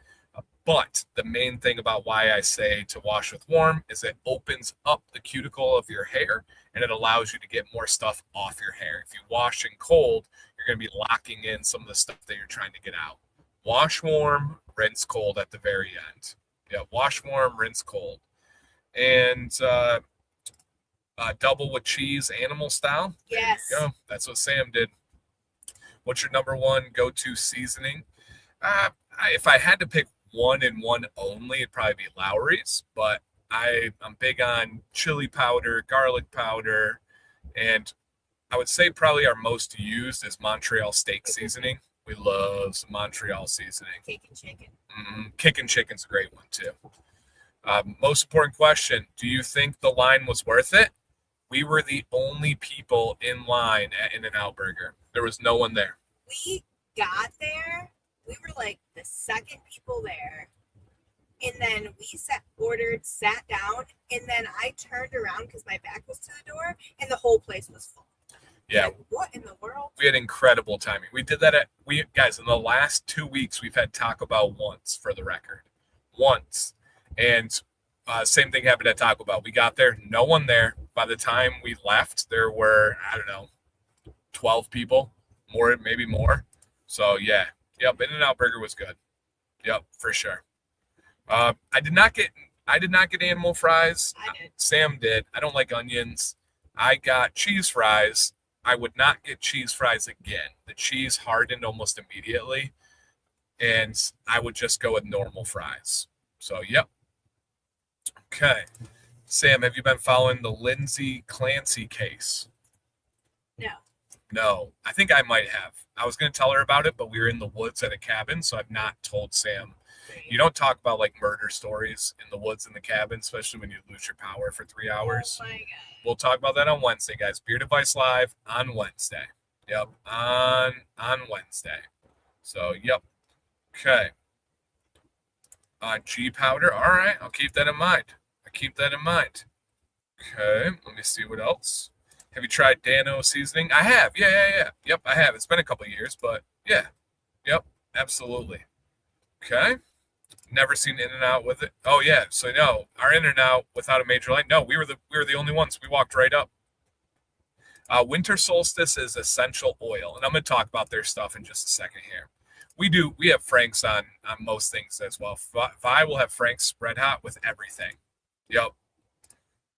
But the main thing about why I say to wash with warm is it opens up the cuticle of your hair and it allows you to get more stuff off your hair. If you wash in cold, you're going to be locking in some of the stuff that you're trying to get out. Wash warm, rinse cold at the very end. Yeah, wash warm, rinse cold. And double with cheese, animal style. Yes. There you go. That's what Sam did. What's your number one go-to seasoning? If I had to pick one and one only, it'd probably be Lowry's. But I'm big on chili powder, garlic powder, and I would say probably our most used is Montreal steak seasoning. We love some Montreal seasoning. Kicking chicken. Kicking chicken's a great one too. Most important question: do you think the line was worth it? We were the only people in line at In-N-Out Burger. There was no one there. We got there. We were like the second people there. And then we sat down, and then I turned around because my back was to the door, and the whole place was full. Yeah. Like, what in the world? We had incredible timing. We did that guys, in the last 2 weeks, we've had Taco Bell once, for the record. Once. And same thing happened at Taco Bell. We got there, no one there. By the time we left, there were, 12 people, more, maybe more. So yeah. Yep, In-N-Out Burger was good. Yep, for sure. I did not get animal fries. I did. Sam did. I don't like onions. I got cheese fries. I would not get cheese fries again. The cheese hardened almost immediately, and I would just go with normal fries. So, yep. Okay. Sam, have you been following the Lindsay Clancy case? No. No. I think I might have. I was going to tell her about it, but we were in the woods at a cabin, so I've not told Sam. You don't talk about like murder stories in the woods in the cabin, especially when you lose your power for 3 hours. Oh my God. We'll talk about that on Wednesday, guys. Beard Advice Live on Wednesday. Yep, on Wednesday. So, yep. Okay. G powder. All right, I'll keep that in mind. Okay, let me see what else. Have you tried Dano seasoning? I have. Yeah. Yep, I have. It's been a couple of years, but yeah. Yep, absolutely. Okay. Never seen In-N-Out with it. Oh yeah. So no, our In-N-Out without a major line. No, we were the only ones. We walked right up. Winter Solstice is essential oil, and I'm going to talk about their stuff in just a second here. We have Frank's on most things as well. Vi will have Frank's spread hot with everything. Yep.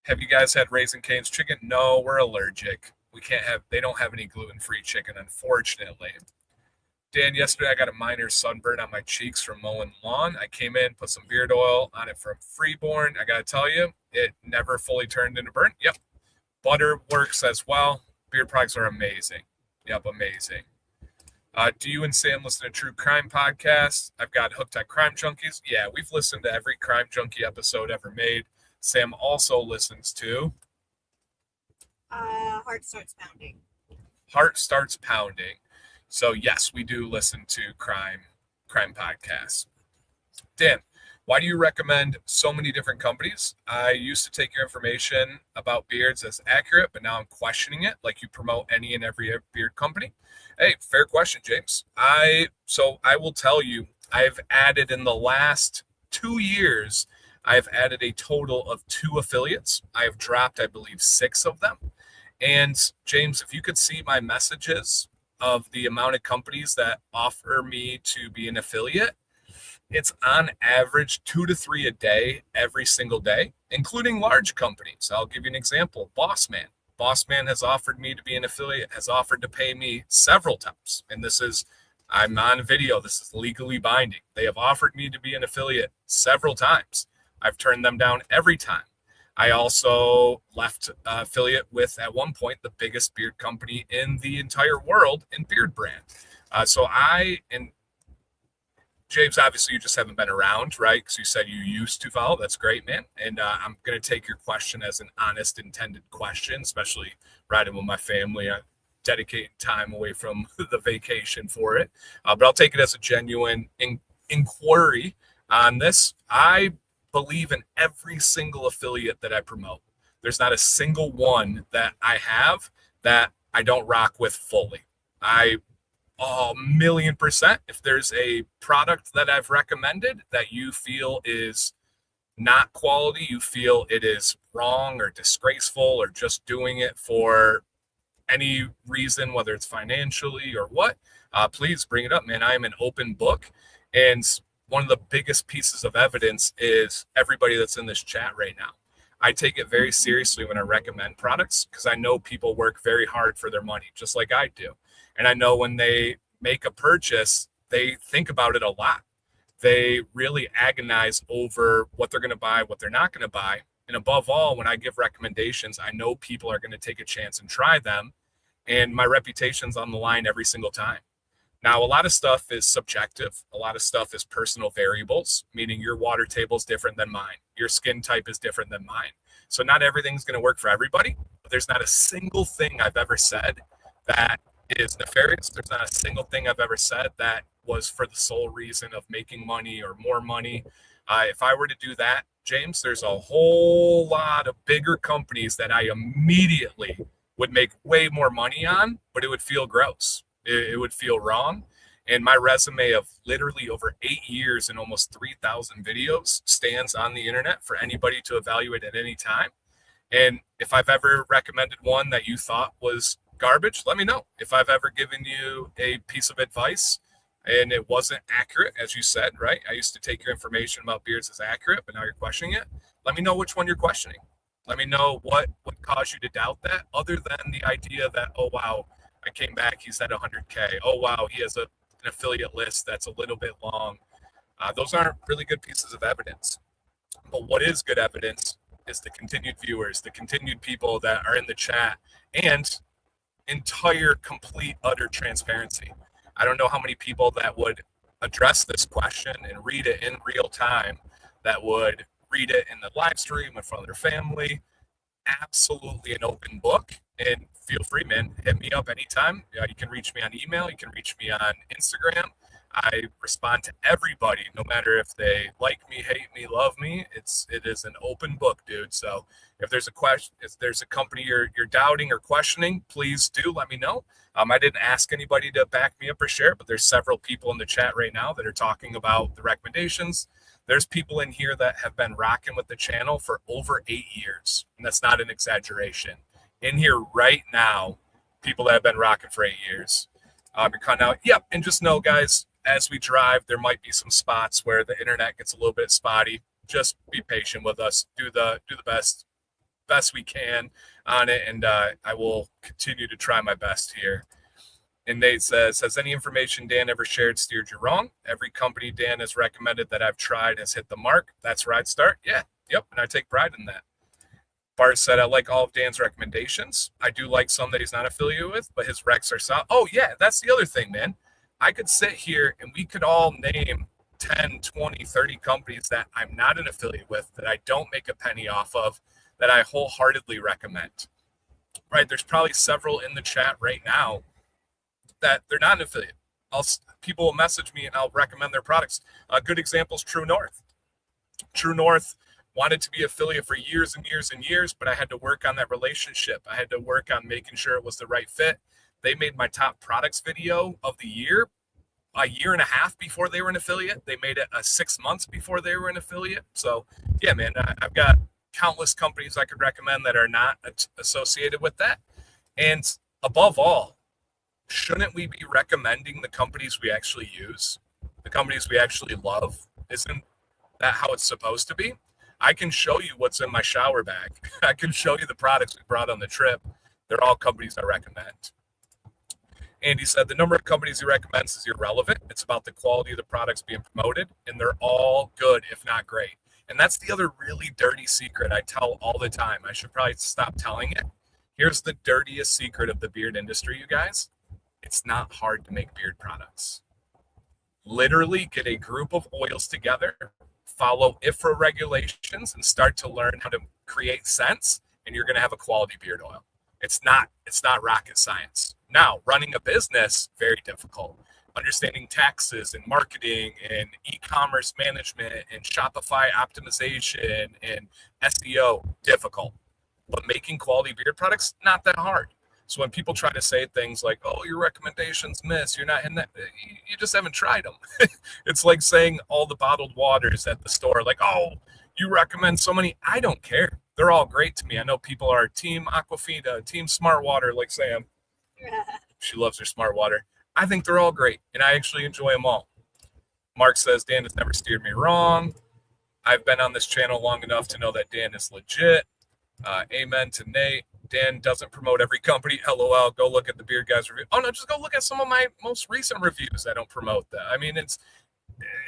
Have you guys had Raising Cane's chicken? No, we're allergic. They don't have any gluten-free chicken, unfortunately. Dan, yesterday I got a minor sunburn on my cheeks from mowing lawn. I came in, put some beard oil on it from Freeborn. I got to tell you, it never fully turned into burn. Yep. Butter works as well. Beard products are amazing. Yep, amazing. Do you and Sam listen to true crime podcasts? I've got Hooked on Crime Junkies. Yeah, we've listened to every Crime Junkie episode ever made. Sam also listens to Heart Starts Pounding. Heart Starts Pounding. So yes, we do listen to crime podcasts. Dan, why do you recommend so many different companies? I used to take your information about beards as accurate, but now I'm questioning it. Like you promote any and every beard company. Hey, fair question, James. I will tell you, I've added in the last 2 years, I've added a total of 2 affiliates. I've dropped, I believe, 6 of them. And James, if you could see my messages of the amount of companies that offer me to be an affiliate, it's on average 2 to 3 a day, every single day, including large companies. I'll give you an example. Bossman. Bossman has offered me to be an affiliate, has offered to pay me several times. And I'm on video. This is legally binding. They have offered me to be an affiliate several times. I've turned them down every time. I also left affiliate with, at one point, the biggest beard company in the entire world in Beard Brand. And James, obviously you just haven't been around, right? Because you said you used to follow. That's great, man. And I'm going to take your question as an honest, intended question, especially riding with my family. I dedicate time away from the vacation for it. But I'll take it as a genuine inquiry on this. I believe in every single affiliate that I promote. There's not a single one that I have that I don't rock with fully. A million %. If there's a product that I've recommended that you feel is not quality, you feel it is wrong or disgraceful or just doing it for any reason, whether it's financially or what, please bring it up, man. I am an open book. And one of the biggest pieces of evidence is everybody that's in this chat right now. I take it very seriously when I recommend products because I know people work very hard for their money, just like I do. And I know when they make a purchase, they think about it a lot. They really agonize over what they're going to buy, what they're not going to buy. And above all, when I give recommendations, I know people are going to take a chance and try them. And my reputation's on the line every single time. Now, a lot of stuff is subjective. A lot of stuff is personal variables, meaning your water table is different than mine. Your skin type is different than mine. So not everything's going to work for everybody. But there's not a single thing I've ever said that is nefarious. There's not a single thing I've ever said that was for the sole reason of making money or more money. If I were to do that, James, there's a whole lot of bigger companies that I immediately would make way more money on, but it would feel gross. It would feel wrong. And my resume of literally over 8 years and almost 3,000 videos stands on the internet for anybody to evaluate at any time. And if I've ever recommended one that you thought was garbage, let me know. If I've ever given you a piece of advice and it wasn't accurate, as you said, right? I used to take your information about beards as accurate, but now you're questioning it. Let me know which one you're questioning. Let me know what would cause you to doubt that, other than the idea that, oh, wow, I came back, he's at 100K. Oh, wow, he has an affiliate list that's a little bit long. Those aren't really good pieces of evidence. But what is good evidence is the continued viewers, the continued people that are in the chat, and entire, complete, utter transparency. I don't know how many people that would address this question and read it in real time, that would read it in the live stream in front of their family. Absolutely an open book. And feel free, man, hit me up anytime. You can reach me on email. You can reach me on Instagram. I respond to everybody, no matter if they like me, hate me, love me. It is an open book, dude. So if there's a question, if there's a company you're doubting or questioning, please do let me know. I didn't ask anybody to back me up or share, but there's several people in the chat right now that are talking about the recommendations. There's people in here that have been rocking with the channel for over 8 years, and that's not an exaggeration. In here right now, people that have been rocking for 8 years. You're cutting out. Yep, and just know, guys, as we drive, there might be some spots where the internet gets a little bit spotty. Just be patient with us. Do the best we can on it, and I will continue to try my best here. And Nate says, has any information Dan ever shared steered you wrong? Every company Dan has recommended that I've tried has hit the mark. That's where I'd start. Yeah, yep, and I take pride in that. Bart said, I like all of Dan's recommendations. I do like some that he's not affiliated with, but his recs are solid. Oh, yeah, that's the other thing, man. I could sit here and we could all name 10, 20, 30 companies that I'm not an affiliate with, that I don't make a penny off of, that I wholeheartedly recommend. Right? There's probably several in the chat right now that they're not an affiliate. People will message me and I'll recommend their products. A good example is True North. True North wanted to be affiliate for years and years and years, but I had to work on that relationship. I had to work on making sure it was the right fit. They made my top products video of the year a year and a half before they were an affiliate. They made it 6 months before they were an affiliate. So yeah, man, I've got countless companies I could recommend that are not associated with that. And above all, shouldn't we be recommending the companies we actually use, the companies we actually love? Isn't that how it's supposed to be? I can show you what's in my shower bag. I can show you the products we brought on the trip. They're all companies I recommend. Andy said the number of companies he recommends is irrelevant. It's about the quality of the products being promoted, and they're all good, if not great. And that's the other really dirty secret I tell all the time. I should probably stop telling it. Here's the dirtiest secret of the beard industry, you guys. It's not hard to make beard products. Literally get a group of oils together, follow IFRA regulations, and start to learn how to create scents, and you're going to have a quality beard oil. It's not rocket science. Now, running a business, very difficult. Understanding taxes and marketing and e-commerce management and Shopify optimization and SEO, difficult. But making quality beard products, not that hard. So when people try to say things like, oh, your recommendations miss, you're not in that, you just haven't tried them. It's like saying all the bottled waters at the store, like, oh, you recommend so many. I don't care. They're all great to me. I know people are Team Aquafina, Team Smart Water, like Sam. She loves her Smart Water. I think they're all great, and I actually enjoy them all. Mark says, Dan has never steered me wrong. I've been on this channel long enough to know that Dan is legit. Amen to Nate. Dan doesn't promote every company. LOL. Go look at the Beard Guys review. Oh no, just go look at some of my most recent reviews. I don't promote that. I mean, it's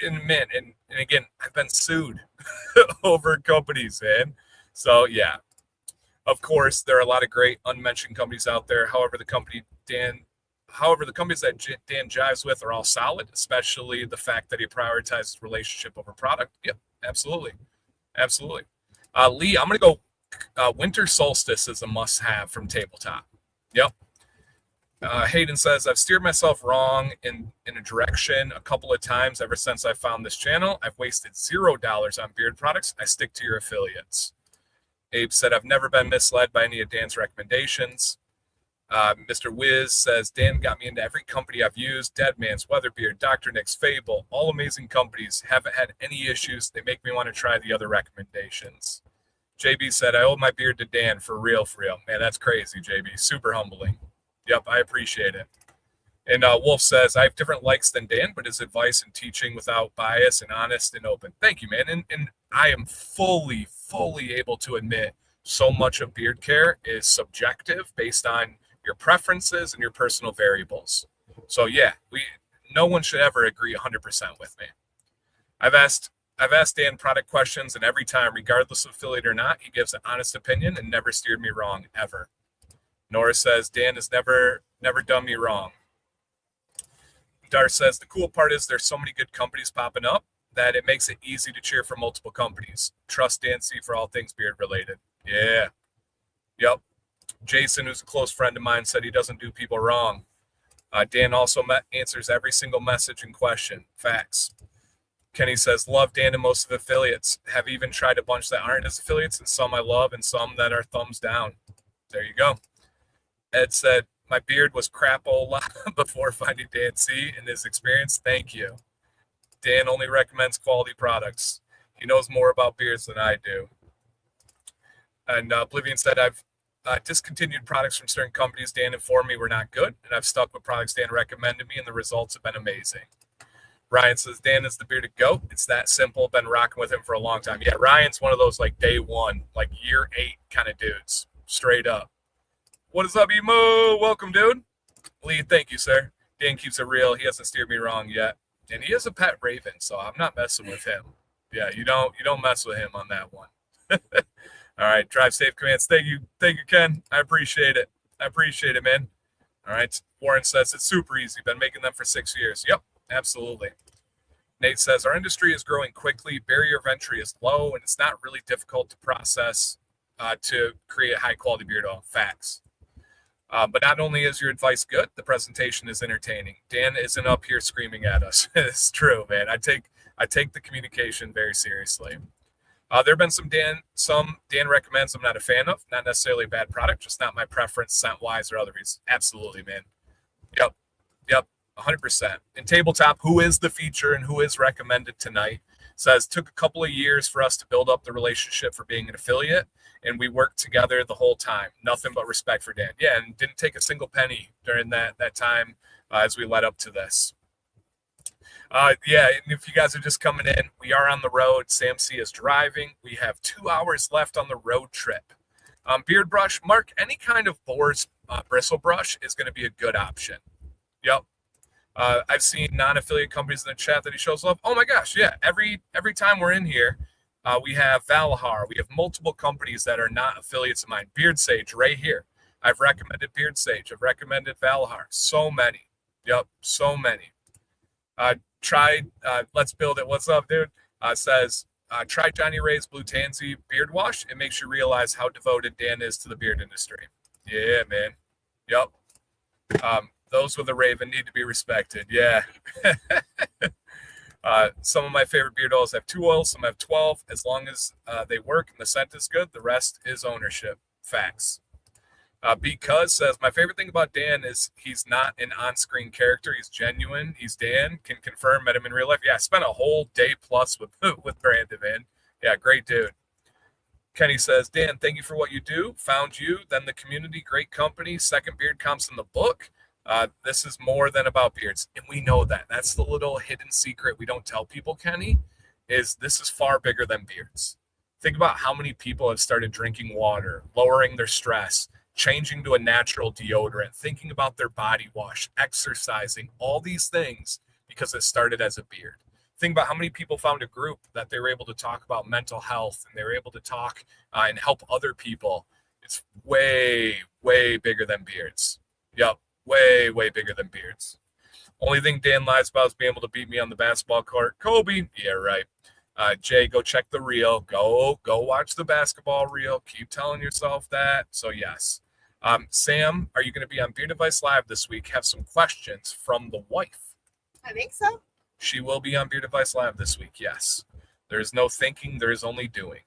and again, I've been sued over companies, man. So yeah, of course, there are a lot of great unmentioned companies out there. However, the companies that Dan jives with are all solid, especially the fact that he prioritizes relationship over product. Yep, absolutely. Absolutely. Lee, I'm going to go Winter Solstice is a must-have from Tabletop. Yep. Hayden says, I've steered myself wrong in a direction a couple of times ever since I found this channel. I've wasted $0 on beard products. I stick to your affiliates. Abe said, I've never been misled by any of Dan's recommendations. Mr. Wiz says, Dan got me into every company I've used. Deadman's, Weatherbeard, Dr. Nick's, Fable, all amazing companies. Haven't had any issues. They make me want to try the other recommendations. JB said, I owe my beard to Dan for real, for real. Man, that's crazy, JB. Super humbling. Yep, I appreciate it. And Wolf says, I have different likes than Dan, but his advice and teaching without bias and honest and open. Thank you, man. And I am fully able to admit so much of beard care is subjective based on your preferences and your personal variables. So yeah, no one should ever agree 100% with me. I've asked Dan product questions, and every time, regardless of affiliate or not, he gives an honest opinion and never steered me wrong ever. Nora says, Dan has never done me wrong. Dar says, the cool part is there's so many good companies popping up that it makes it easy to cheer for multiple companies. Trust Dan C for all things beard related. Yeah. Yep. Jason, who's a close friend of mine, said he doesn't do people wrong. Dan also answers every single message and question. Facts. Kenny says, love Dan and most of the affiliates. Have even tried a bunch that aren't his affiliates, and some I love and some that are thumbs down. There you go. Ed said, my beard was crapola before finding Dan C and his experience. Thank you. Dan only recommends quality products. He knows more about beards than I do. And Oblivion said, I've discontinued products from certain companies Dan informed me were not good, and I've stuck with products Dan recommended me, and the results have been amazing. Ryan says, Dan is the bearded goat. It's that simple. Been rocking with him for a long time. Yeah, Ryan's one of those like day one, like year 8 kind of dudes. Straight up. What is up, Emo? Welcome, dude. Lee, thank you, sir. Dan keeps it real. He hasn't steered me wrong yet. And he is a pet raven, so I'm not messing with him. Yeah, you don't mess with him on that one. All right, drive safe commands. Thank you, Ken. I appreciate it. Man. All right. Warren says it's super easy. Been making them for 6 years. Yep, absolutely. Nate says our industry is growing quickly. Barrier of entry is low, and it's not really difficult to process to create high quality beard oil. Facts. But not only is your advice good, the presentation is entertaining. Dan isn't up here screaming at us. It's true, man. I take the communication very seriously. There have been some Dan recommends I'm not a fan of. Not necessarily a bad product, just not my preference, scent-wise or other reasons. Absolutely, man. Yep, 100%. In Tabletop, who is the feature and who is recommended tonight, says took a couple of years for us to build up the relationship for being an affiliate, and we worked together the whole time. Nothing but respect for Dan. Yeah, and didn't take a single penny during that time as we led up to this. Yeah, and if you guys are just coming in, we are on the road. Sam C is driving. We have 2 hours left on the road trip. Beard brush, Mark, any kind of boar's bristle brush is going to be a good option. Yep. I've seen non-affiliate companies in the chat that he shows love. Oh my gosh, yeah. Every time we're in here, we have Valahar. We have multiple companies that are not affiliates of mine. Beard Sage right here. I've recommended Beard Sage. I've recommended Valahar. So many. Yep, so many. Tried, let's build it. What's up, dude? Says, try Johnny Ray's Blue Tansy beard wash. It makes you realize how devoted Dan is to the beard industry. Yeah, man. Yep. Those with a raven need to be respected. Yeah. Some of my favorite beard oils have 2 oils. Some have 12. As long as they work and the scent is good, the rest is ownership. Facts. Because says, my favorite thing about Dan is he's not an on-screen character. He's genuine. He's Dan. Can confirm. Met him in real life. Yeah, I spent a whole day plus with Brandon, man. Yeah, great dude. Kenny says, Dan, thank you for what you do. Found you, then the community, great company. Second beard comps in the book. This is more than about beards. And we know that. That's the little hidden secret we don't tell people, Kenny, is this is far bigger than beards. Think about how many people have started drinking water, lowering their stress, changing to a natural deodorant, thinking about their body wash, exercising, all these things because it started as a beard. Think about how many people found a group that they were able to talk about mental health and they were able to talk and help other people. It's way, way bigger than beards. Yep, way, way bigger than beards. Only thing Dan lies about is being able to beat me on the basketball court. Kobe, yeah, right. Jay, go check the reel. Go watch the basketball reel. Keep telling yourself that. So yes. Sam, are you going to be on Beard Advice Live this week? Have some questions from the wife. I think so. She will be on Beard Advice Live this week, yes. There is no thinking, there is only doing.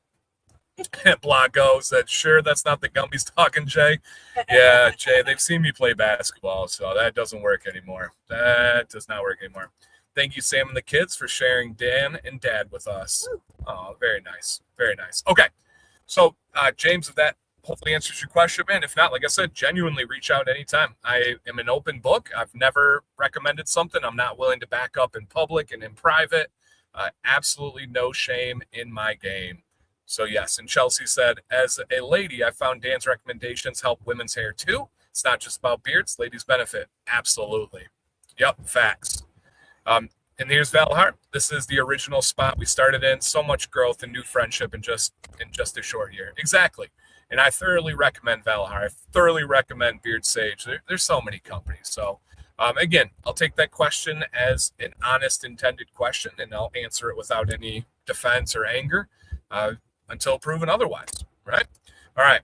Blanco said, sure, that's not the gummies talking, Jay. Yeah, Jay, they've seen me play basketball, so that doesn't work anymore. That does not work anymore. Thank you, Sam and the kids, for sharing Dan and Dad with us. Oh, very nice. Very nice. Okay, so James, if that hopefully answers your question, man. If not, like I said, genuinely reach out anytime. I am an open book. I've never recommended something I'm not willing to back up in public and in private. Absolutely no shame in my game. So yes, and Chelsea said, as a lady, I found Dan's recommendations help women's hair too. It's not just about beards. Ladies benefit. Absolutely. Yep, facts. And here's Valhar. This is the original spot we started in. So much growth and new friendship in just a short year. Exactly. And I thoroughly recommend Valhar. I thoroughly recommend Beard Sage. There's so many companies. So again, I'll take that question as an honest, intended question, and I'll answer it without any defense or anger until proven otherwise. Right? All right.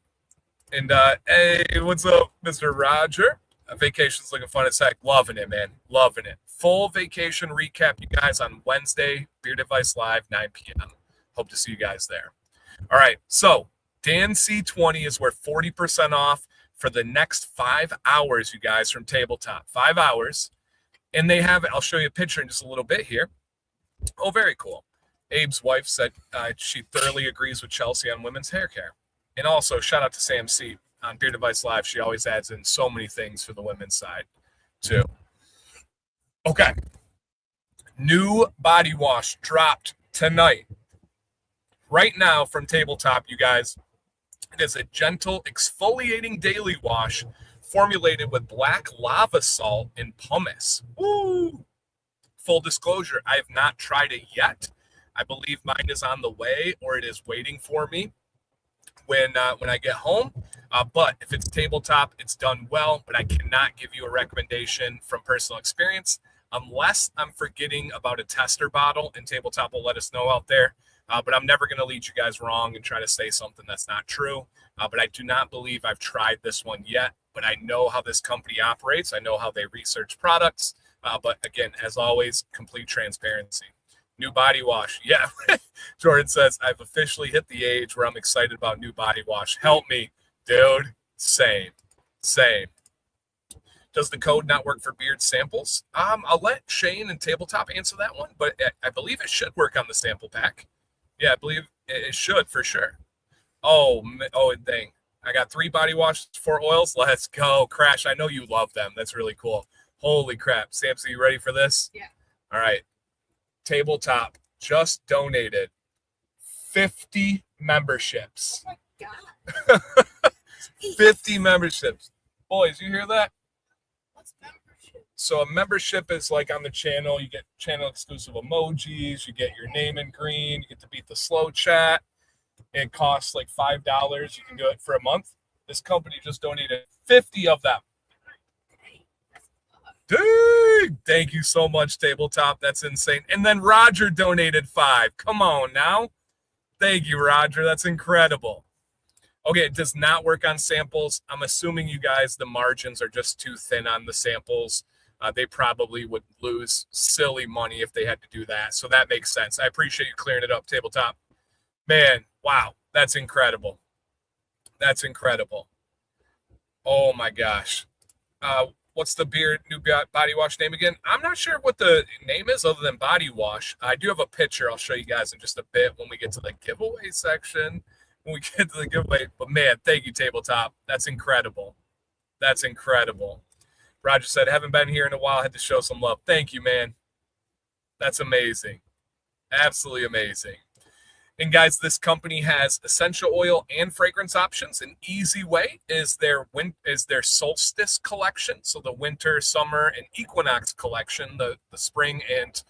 And hey, what's up, Mr. Roger? Vacation's looking fun as heck. Loving it, man. Loving it. Full vacation recap, you guys, on Wednesday, Beard Advice Live, 9 p.m. Hope to see you guys there. All right, so Dan C20 is worth 40% off for the next 5 hours, you guys, from Tabletop. 5 hours. And they have, I'll show you a picture in just a little bit here. Oh, very cool. Abe's wife said she thoroughly agrees with Chelsea on women's hair care. And also, shout out to Sam C. on Beard Advice Live. She always adds in so many things for the women's side, too. Okay. New body wash dropped tonight. Right now from Tabletop, you guys. It is a gentle exfoliating daily wash formulated with black lava salt and pumice. Woo! Full disclosure, I have not tried it yet. I believe mine is on the way or it is waiting for me when I get home. But if it's Tabletop, it's done well. But I cannot give you a recommendation from personal experience unless I'm forgetting about a tester bottle, and Tabletop will let us know out there. But I'm never going to lead you guys wrong and try to say something that's not true. But I do not believe I've tried this one yet. But I know how this company operates. I know how they research products. But again, as always, complete transparency. New body wash. Yeah. Jordan says, I've officially hit the age where I'm excited about new body wash. Help me, dude. Same. Does the code not work for beard samples? I'll let Shane and Tabletop answer that one, but I believe it should work on the sample pack. Yeah, I believe it should for sure. Oh, dang. I got 3 body washes, 4 oils. Let's go. Crash, I know you love them. That's really cool. Holy crap. Samson, you ready for this? Yeah. All right. Tabletop just donated 50 memberships. Oh my God. 50 memberships. Boys, you hear that? What's membership? So a membership is like on the channel. You get channel exclusive emojis. You get your name in green. You get to beat the slow chat. It costs like $5. You can do it for a month. This company just donated 50 of them. Dude, thank you so much, Tabletop. That's insane. And then Roger donated 5. Come on now. Thank you, Roger. That's incredible. Okay, it does not work on samples. I'm assuming you guys, the margins are just too thin on the samples. They probably would lose silly money if they had to do that. So that makes sense. I appreciate you clearing it up, Tabletop. Man, wow, that's incredible. That's incredible. Oh, my gosh. What's the new body wash name again? I'm not sure what the name is other than body wash. I do have a picture I'll show you guys in just a bit when we get to the giveaway section. When we get to the giveaway. But, man, thank you, Tabletop. That's incredible. That's incredible. Roger said, haven't been here in a while. Had to show some love. Thank you, man. That's amazing. Absolutely amazing. And guys, this company has essential oil and fragrance options. An easy way is their solstice collection. So the winter, summer, and equinox collection, the spring and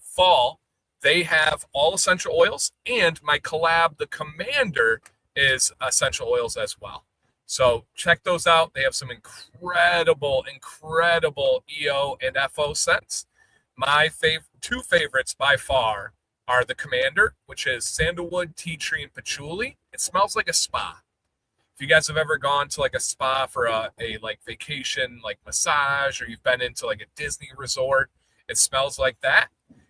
fall, they have all essential oils. And my collab, the Commander, is essential oils as well. So check those out. They have some incredible EO and FO scents. My two favorites by far are the Commander, which is sandalwood, tea tree, and patchouli. It smells like a spa. If you guys have ever gone to like a spa for a like vacation, like massage, or you've been into like a Disney resort, it smells like that.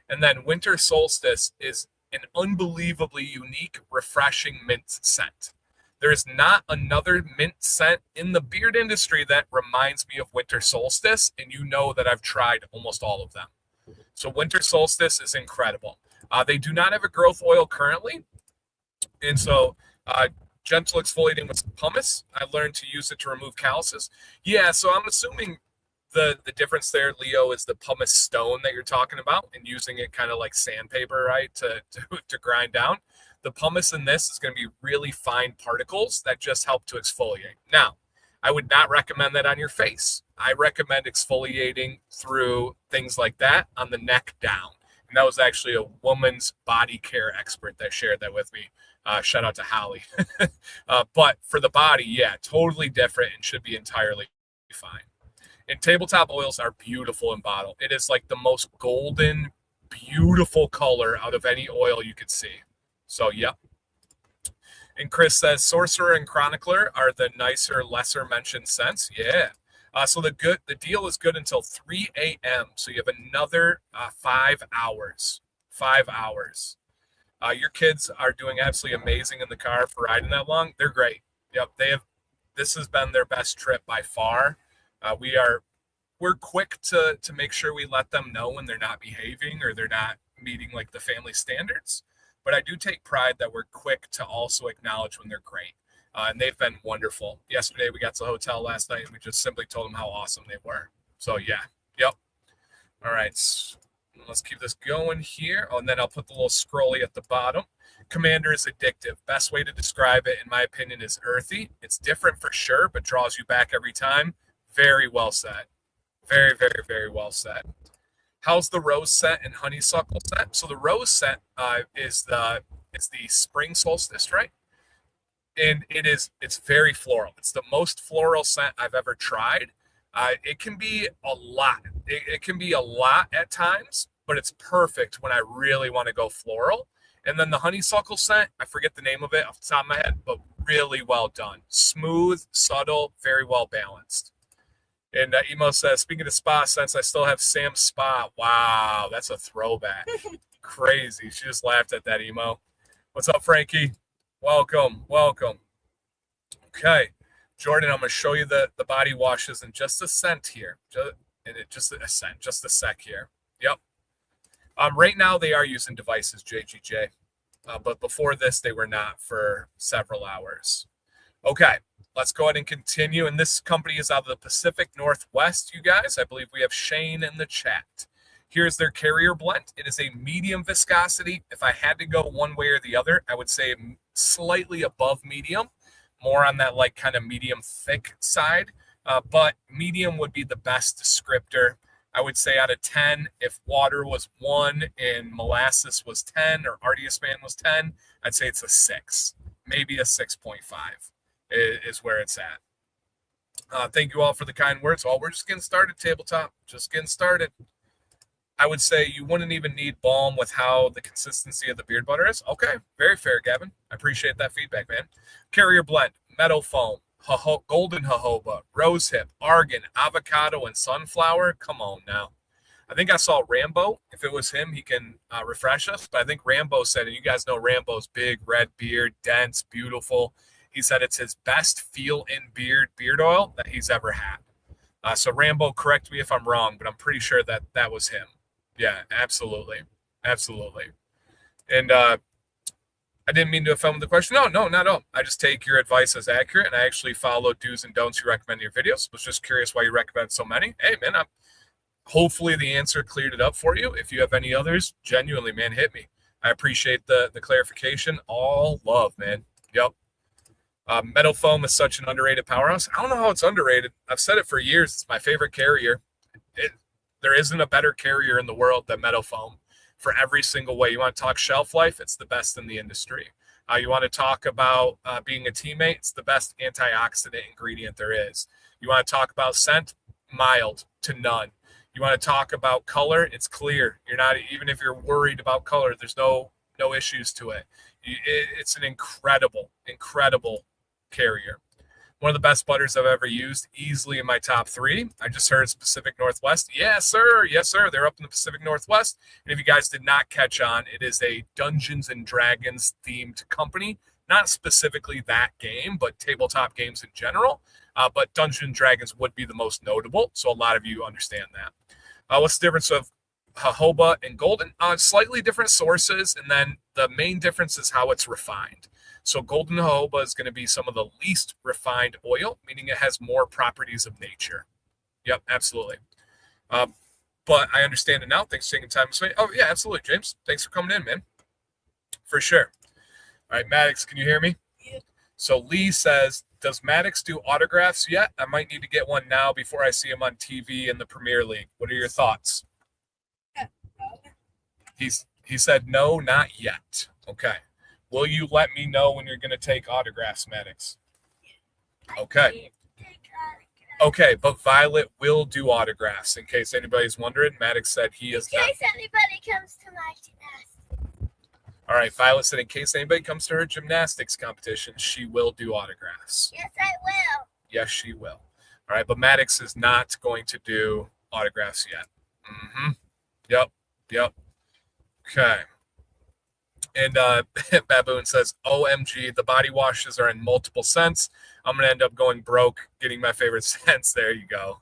And then Winter Solstice is an unbelievably unique, refreshing mint scent. There's not another mint scent in the beard industry that reminds me of Winter Solstice, and you know that I've tried almost all of them. So Winter Solstice is incredible. They do not have a growth oil currently. And so gentle exfoliating with pumice. I learned to use it to remove calluses. Yeah, so I'm assuming the difference there, Leo, is the pumice stone that you're talking about and using it kind of like sandpaper, right, to grind down. The pumice in this is going to be really fine particles that just help to exfoliate. Now, I would not recommend that on your face. I recommend exfoliating through things like that on the neck down. And that was actually a woman's body care expert that shared that with me. Shout out to Holly. But for the body, yeah, totally different and should be entirely fine. And tabletop oils are beautiful in bottle. It is like the most golden, beautiful color out of any oil you could see. So, yep. And Chris says Sorcerer and Chronicler are the nicer, lesser mentioned scents. Yeah. So the deal is good until 3 a.m. So you have another 5 hours. 5 hours. Your kids are doing absolutely amazing in the car for riding that long. They're great. Yep, this has been their best trip by far. We're quick to make sure we let them know when they're not behaving or they're not meeting like the family standards. But I do take pride that we're quick to also acknowledge when they're great. And they've been wonderful. Yesterday, we got to the hotel last night, and we just simply told them how awesome they were. So, yeah. Yep. All right. Let's keep this going here. Oh, and then I'll put the little scrolly at the bottom. Commander is addictive. Best way to describe it, in my opinion, is earthy. It's different for sure, but draws you back every time. Very well said. Very, very, very well said. How's the rose scent and honeysuckle scent? So the rose scent is the spring solstice, right? And it's very floral. It's the most floral scent I've ever tried. It can be a lot. It can be a lot at times, but it's perfect when I really want to go floral. And then the honeysuckle scent, I forget the name of it off the top of my head, but really well done. Smooth, subtle, very well balanced. And Emo says, speaking of spa scents, I still have Sam's Spa. Wow, that's a throwback. Crazy. She just laughed at that, Emo. What's up, Frankie? Welcome. Okay. Jordan, I'm going to show you the body washes in just a scent here. Just a sec here. Yep. Right now, they are using devices, JGJ. But before this, they were not for several hours. Okay. Let's go ahead and continue. And this company is out of the Pacific Northwest, you guys. I believe we have Shane in the chat. Here's their carrier blend. It is a medium viscosity. If I had to go one way or the other, I would say slightly above medium, more on that like kind of medium thick side. But medium would be the best descriptor. I would say out of 10, if water was 1 and molasses was 10 or Artius Man was 10, I'd say it's a 6, maybe a 6.5 is where it's at. Thank you all for the kind words. Oh, we're just getting started, Tabletop. Just getting started. I would say you wouldn't even need balm with how the consistency of the beard butter is. Okay, very fair, Gavin. I appreciate that feedback, man. Carrier blend, meadow foam, golden jojoba, rosehip, argan, avocado, and sunflower. Come on now. I think I saw Rambo. If it was him, he can refresh us. But I think Rambo said, and you guys know Rambo's big red beard, dense, beautiful. He said it's his best feel-in beard oil that he's ever had. So Rambo, correct me if I'm wrong, but I'm pretty sure that was him. Yeah, absolutely. And I didn't mean to offend with the question. No, not at all. I just take your advice as accurate, and I actually follow do's and don'ts you recommend in your videos. Was just curious why you recommend so many. Hey, man, hopefully the answer cleared it up for you. If you have any others, genuinely, man, hit me. I appreciate the clarification. All love, man. Yep. Metal foam is such an underrated powerhouse. I don't know how it's underrated. I've said it for years. It's my favorite carrier. There isn't a better carrier in the world than metal foam for every single way. You want to talk shelf life? It's the best in the industry. You want to talk about being a teammate? It's the best antioxidant ingredient there is. You want to talk about scent? Mild to none. You want to talk about color? It's clear. You're not, even if you're worried about color, there's no issues to it. It's an incredible carrier. One of the best butters I've ever used, easily in my top 3. I just heard Pacific Northwest. Yes, sir. Yes, sir. They're up in the Pacific Northwest. And if you guys did not catch on, it is a Dungeons and Dragons themed company. Not specifically that game, but tabletop games in general. But Dungeons and Dragons would be the most notable. So a lot of you understand that. What's the difference of jojoba and golden? Slightly different sources. And then the main difference is how it's refined. So golden jojoba is going to be some of the least refined oil, meaning it has more properties of nature. Yep, absolutely. But I understand it now. Thanks for taking time to say. Oh, yeah, absolutely, James. Thanks for coming in, man. For sure. All right, Maddox, can you hear me? Yeah. So Lee says, does Maddox do autographs yet? I might need to get one now before I see him on TV in the Premier League. What are your thoughts? He said, no, not yet. Okay. Will you let me know when you're going to take autographs, Maddox? Okay. Okay, but Violet will do autographs. In case anybody's wondering, Maddox said he is not. In case anybody comes to my gymnastics. All right, Violet said in case anybody comes to her gymnastics competition, she will do autographs. Yes, I will. Yes, she will. All right, but Maddox is not going to do autographs yet. Yep. Okay. And Baboon says, OMG, the body washes are in multiple scents. I'm going to end up going broke getting my favorite scents. There you go.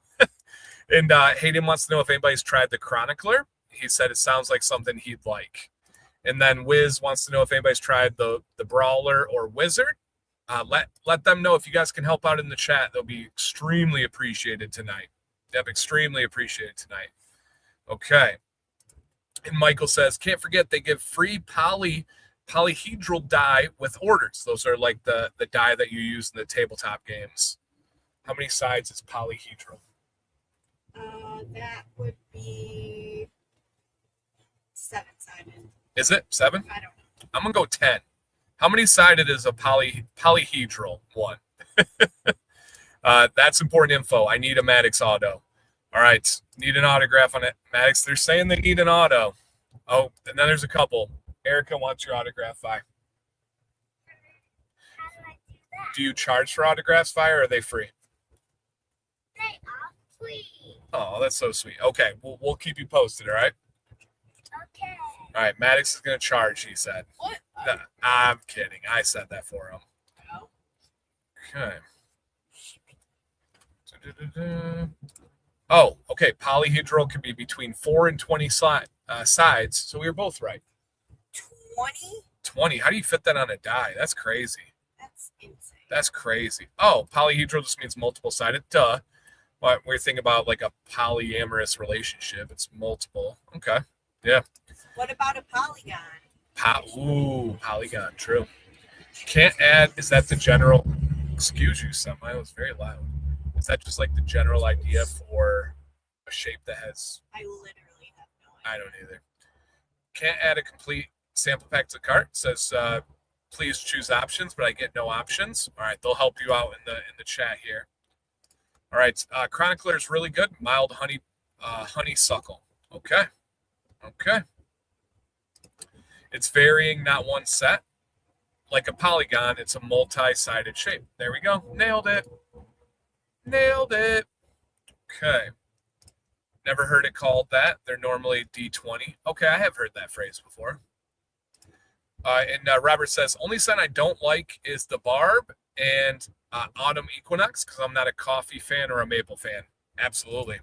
And Hayden wants to know if anybody's tried the Chronicler. He said it sounds like something he'd like. And then Wiz wants to know if anybody's tried the Brawler or Wizard. Let them know if you guys can help out in the chat. They'll be extremely appreciated tonight. Yep, extremely appreciated tonight. Okay. And Michael says, can't forget they give free polyhedral dye with orders. Those are like the dye that you use in the tabletop games. How many sides is polyhedral? That would be 7-sided. Is it 7? I don't know. I'm gonna go 10. How many sided is a polyhedral one? That's important info. I need a Maddox auto. All right, need an autograph on it. Maddox, they're saying they need an auto. Oh, and then there's a couple. Erica wants your autograph, Vi. How do I do that? Do you charge for autographs, Vi, or are they free? They are free. Oh, that's so sweet. Okay, we'll keep you posted, all right? Okay. All right, Maddox is going to charge, he said. What? I'm kidding. I said that for him. Oh. Okay. Oh, okay. Polyhedral can be between 4 and 20 sides. So we were both right. 20? 20. How do you fit that on a die? That's crazy. That's insane. That's crazy. Oh, polyhedral just means multiple sided. Duh. But we're thinking about like a polyamorous relationship. It's multiple. Okay. Yeah. What about a polygon? Polygon. True. Can't add. Is that the general? Excuse you, somebody. That was very loud. Is that just like the general idea for a shape that has? I literally have no idea. I don't either. Can't add a complete sample pack to the cart. It says please choose options, but I get no options. All right, they'll help you out in the chat here. All right, Chronicler is really good. Mild honeysuckle. Okay. It's varying, not one set. Like a polygon, it's a multi-sided shape. There we go. Nailed it. Okay. Never heard it called that. They're normally D20. Okay, I have heard that phrase before. And Robert says, only sign I don't like is the Barb and Autumn Equinox because I'm not a coffee fan or a maple fan. Absolutely.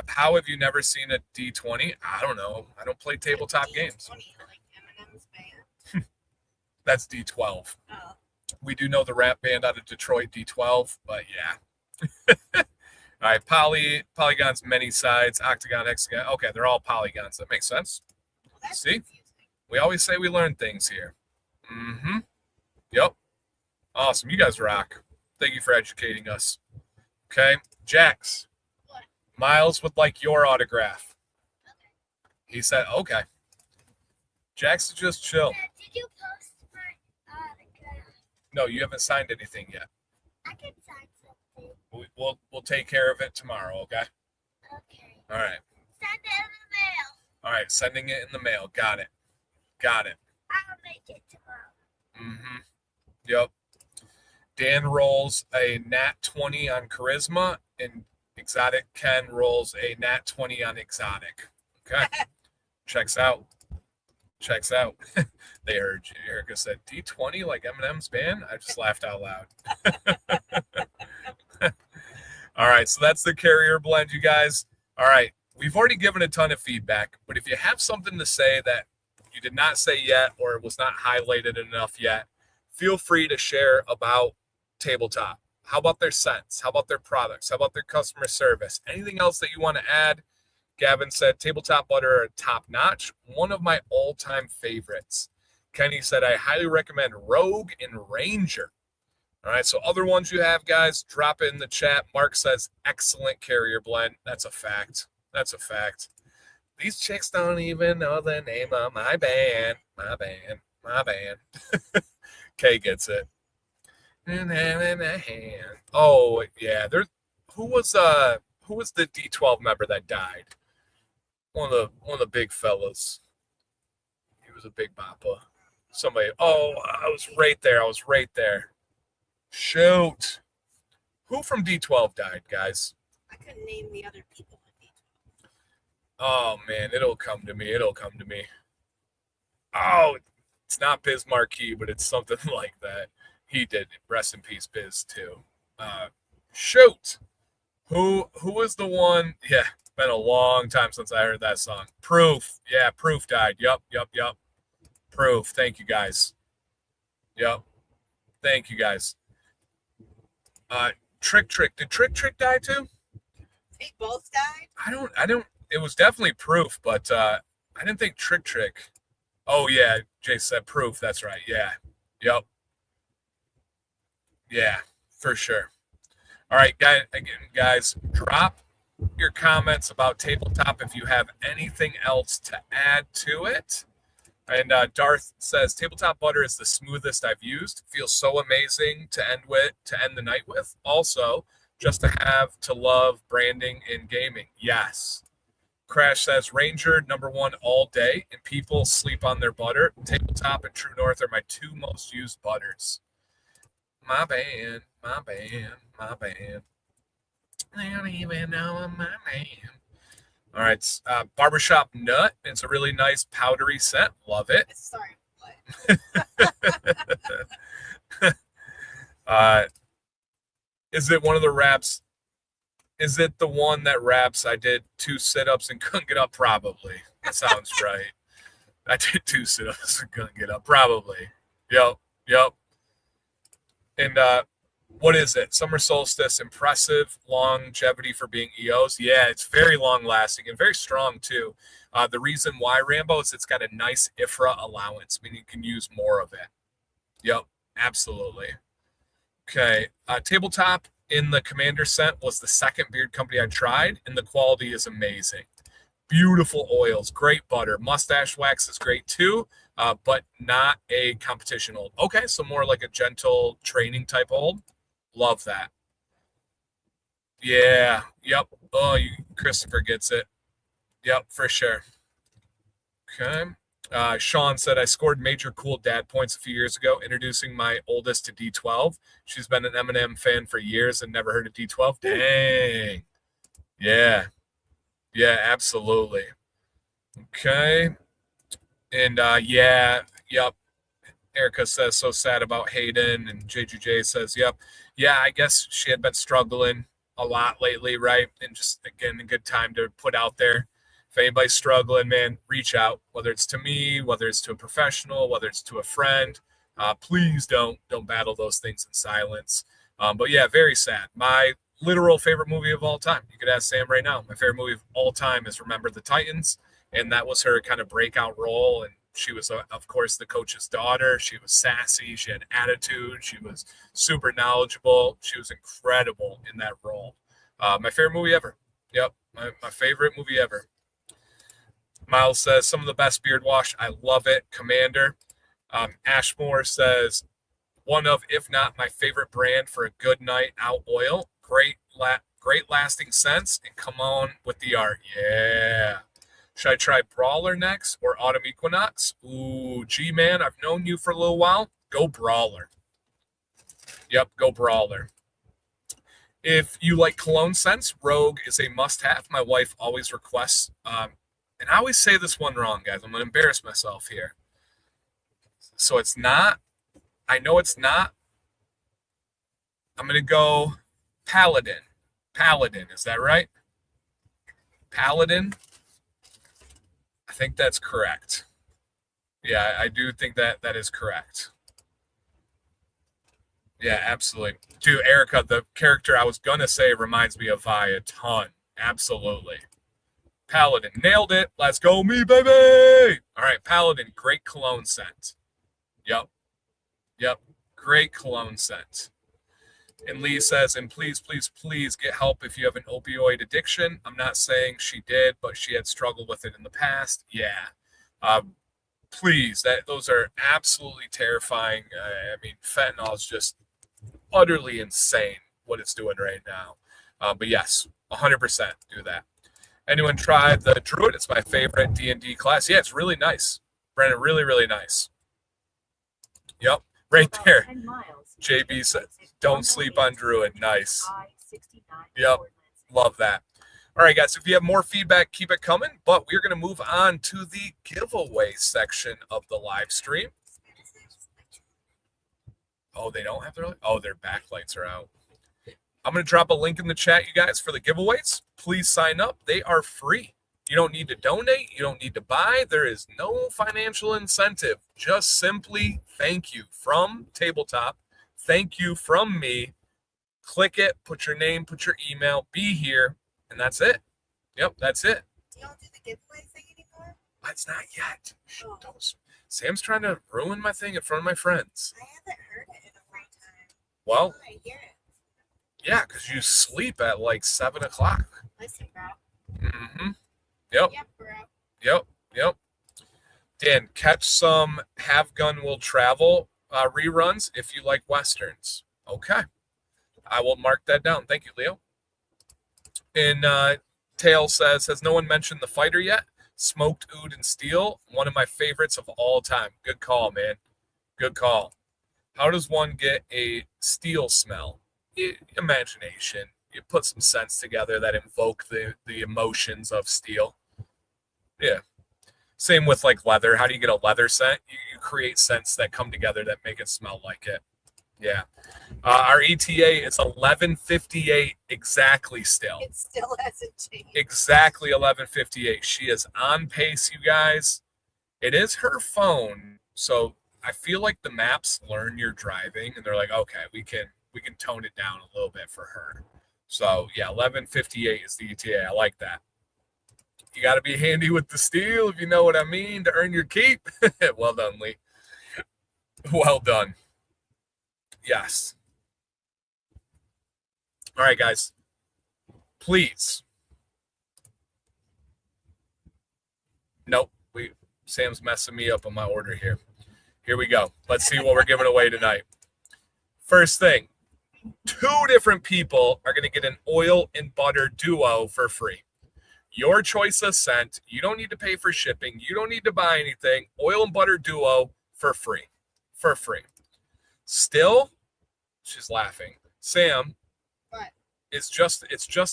How have you never seen a D20? I don't know. I don't play tabletop games. Like Eminem's band. That's D12. Oh. We do know the rap band out of Detroit, D12, but yeah. All right, polygons, many sides, octagon, hexagon. Okay, they're all polygons. That makes sense. Well, that's See? confusing. We always say we learn things here. Mm-hmm. Yep. Awesome. You guys rock. Thank you for educating us. Okay. Jax. What? Miles would like your autograph. Okay. He said, okay. Jax is just chill. Dad, did you post my autograph? No, you haven't signed anything yet. I can sign something. We'll take care of it tomorrow, okay? Okay. All right. Send it in the mail. All right, sending it in the mail. Got it. Got it. I'll make it tomorrow. Mm-hmm. Yep. Dan rolls a nat 20 on charisma, and Exotic Ken rolls a nat 20 on exotic. Okay. Checks out. Checks out. They heard you. Erica said D20 like Eminem's band. I just laughed out loud. All right, so that's the carrier blend, you guys. All right, we've already given a ton of feedback, but if you have something to say that you did not say yet or was not highlighted enough yet, feel free to share about Tabletop. How about their scents? How about their products? How about their customer service? Anything else that you want to add? Gavin said Tabletop butter are top notch. One of my all-time favorites. Kenny said I highly recommend Rogue and Ranger. All right, so other ones you have, guys, drop it in the chat. Mark says excellent carrier blend. That's a fact. That's a fact. These chicks don't even know the name of my band. My band. My band. Kay gets it. Oh yeah, who was the D12 member that died? One of the big fellas. He was a big boppa. Somebody. Oh, I was right there. I was right there. Shoot. Who from D12 died, guys? I couldn't name the other people in D12. Oh man, it'll come to me. It'll come to me. Oh, it's not Biz Marquee, but it's something like that. He did. Rest in peace, Biz, too. Shoot. Who was the one? Yeah, been a long time since I heard that song. Proof. Yeah, Proof died. Yup. Proof. Thank you, guys. Yup. Thank you, guys. Trick. Did Trick die too? They both died? I don't. It was definitely Proof, but I didn't think Trick. Oh, yeah. Jay said Proof. That's right. Yeah. Yup. Yeah, for sure. All right, guys, drop your comments about Tabletop if you have anything else to add to it. And Darth says Tabletop butter is the smoothest I've used. Feels so amazing to end the night with. Also, just to have to love branding in gaming. Yes. Crash says Ranger #1 all day, and people sleep on their butter. Tabletop and True North are my two most used butters. My band. I don't even know my man. All right, Barbershop Nut. It's a really nice powdery scent. Love it. Sorry, what? Is it one of the raps? Is it the one that raps? I did 2 sit-ups and couldn't get up. Probably. That sounds right. I did 2 sit-ups and couldn't get up. Probably. Yep. And what is it? Summer Solstice, impressive longevity for being EOS. Yeah, it's very long lasting and very strong too. The reason why, Rambo, is it's got a nice IFRA allowance, meaning you can use more of it. Yep, absolutely. Okay, Tabletop in the Commander scent was the second beard company I tried, and the quality is amazing. Beautiful oils, great butter. Mustache wax is great too, but not a competition hold. Okay, so more like a gentle training type hold. Love that. Yeah. Yep. Oh, Christopher gets it. Yep, for sure. Okay. Sean said, I scored major cool dad points a few years ago, introducing my oldest to D12. She's been an Eminem fan for years and never heard of D12. Dang. Yeah. Yeah, absolutely. Okay. And yep. Erica says, so sad about Hayden. And JJJ says, yep. Yeah, I guess she had been struggling a lot lately, right? And just, again, a good time to put out there. If anybody's struggling, man, reach out, whether it's to me, whether it's to a professional, whether it's to a friend. Please don't battle those things in silence. But yeah, very sad. My literal favorite movie of all time. You could ask Sam right now. My favorite movie of all time is Remember the Titans. And that was her kind of breakout role. And She was, of course, the coach's daughter. She was sassy. She had attitude. She was super knowledgeable. She was incredible in that role. My favorite movie ever. Yep, my favorite movie ever. Miles says, some of the best beard wash. I love it. Commander. Ashmore says, one of, if not my favorite brand for a good night out oil. Great lasting scents, and come on with the art. Yeah. Should I try Brawler next or Autumn Equinox? Ooh, G-Man, I've known you for a little while. Go Brawler. Yep, go Brawler. If you like cologne scents, Rogue is a must-have. My wife always requests, and I always say this one wrong, guys. I'm going to embarrass myself here. So it's not, I know it's not. I'm going to go Paladin. Paladin, is that right? Paladin? I think that's correct. Yeah, I do think that is correct. Yeah, absolutely. Dude, Erica, the character I was going to say reminds me of Vi a ton. Absolutely. Paladin, nailed it. Let's go, me, baby. All right, Paladin, great cologne scent. Yep. Great cologne scent. And Lee says, and please, please, please get help if you have an opioid addiction. I'm not saying she did, but she had struggled with it in the past. Yeah. Please, those are absolutely terrifying. I mean, fentanyl is just utterly insane what it's doing right now. But yes, 100% do that. Anyone tried the Druid? It's my favorite D&D class. Yeah, it's really nice. Brandon, really, really nice. Yep, right there. JB said, don't sleep on Druid. Nice. Yep, love that. All right, guys, if you have more feedback, keep it coming. But we're going to move on to the giveaway section of the live stream. Oh, they don't have their, oh, their backlights are out. I'm going to drop a link in the chat, you guys, for the giveaways. Please sign up. They are free. You don't need to donate. You don't need to buy. There is no financial incentive. Just simply thank you from Tabletop. Thank you from me. Click it, put your name, put your email, be here, and that's it. Yep, that's it. You don't do the giveaway thing anymore? It's not yet. Oh. Sam's trying to ruin my thing in front of my friends. I haven't heard it in a long time. Well, I hear it. yeah, because you sleep at like 7 o'clock. Listen, bro. Mm-hmm. Yep. Yep, bro. Yep. Dan, catch some Have Gun Will Travel reruns if you like Westerns. Okay. I will mark that down. Thank you, Leo. And Tail says, has no one mentioned The Fighter yet? Smoked Oud and Steel, one of my favorites of all time. Good call, man. Good call. How does one get a steel smell? Imagination. You put some scents together that invoke the emotions of steel. Yeah. Same with like leather. How do you get a leather scent? You create scents that come together that make it smell like it. Yeah. Our ETA is 11:58 exactly still. It still hasn't changed. Exactly 11:58. She is on pace, you guys. It is her phone, so I feel like the maps learn you're driving, and they're like, okay, we can tone it down a little bit for her. So yeah, 11:58 is the ETA. I like that. You got to be handy with the steel, if you know what I mean, to earn your keep. Well done, Lee. Well done. Yes. All right, guys. Please. Nope. Sam's messing me up on my order here. Here we go. Let's see what we're giving away tonight. First thing, 2 different people are going to get an oil and butter duo for free. Your choice of scent. You don't need to pay for shipping. You don't need to buy anything. Oil and butter duo for free. For free. Still, she's laughing. Sam, What? it's just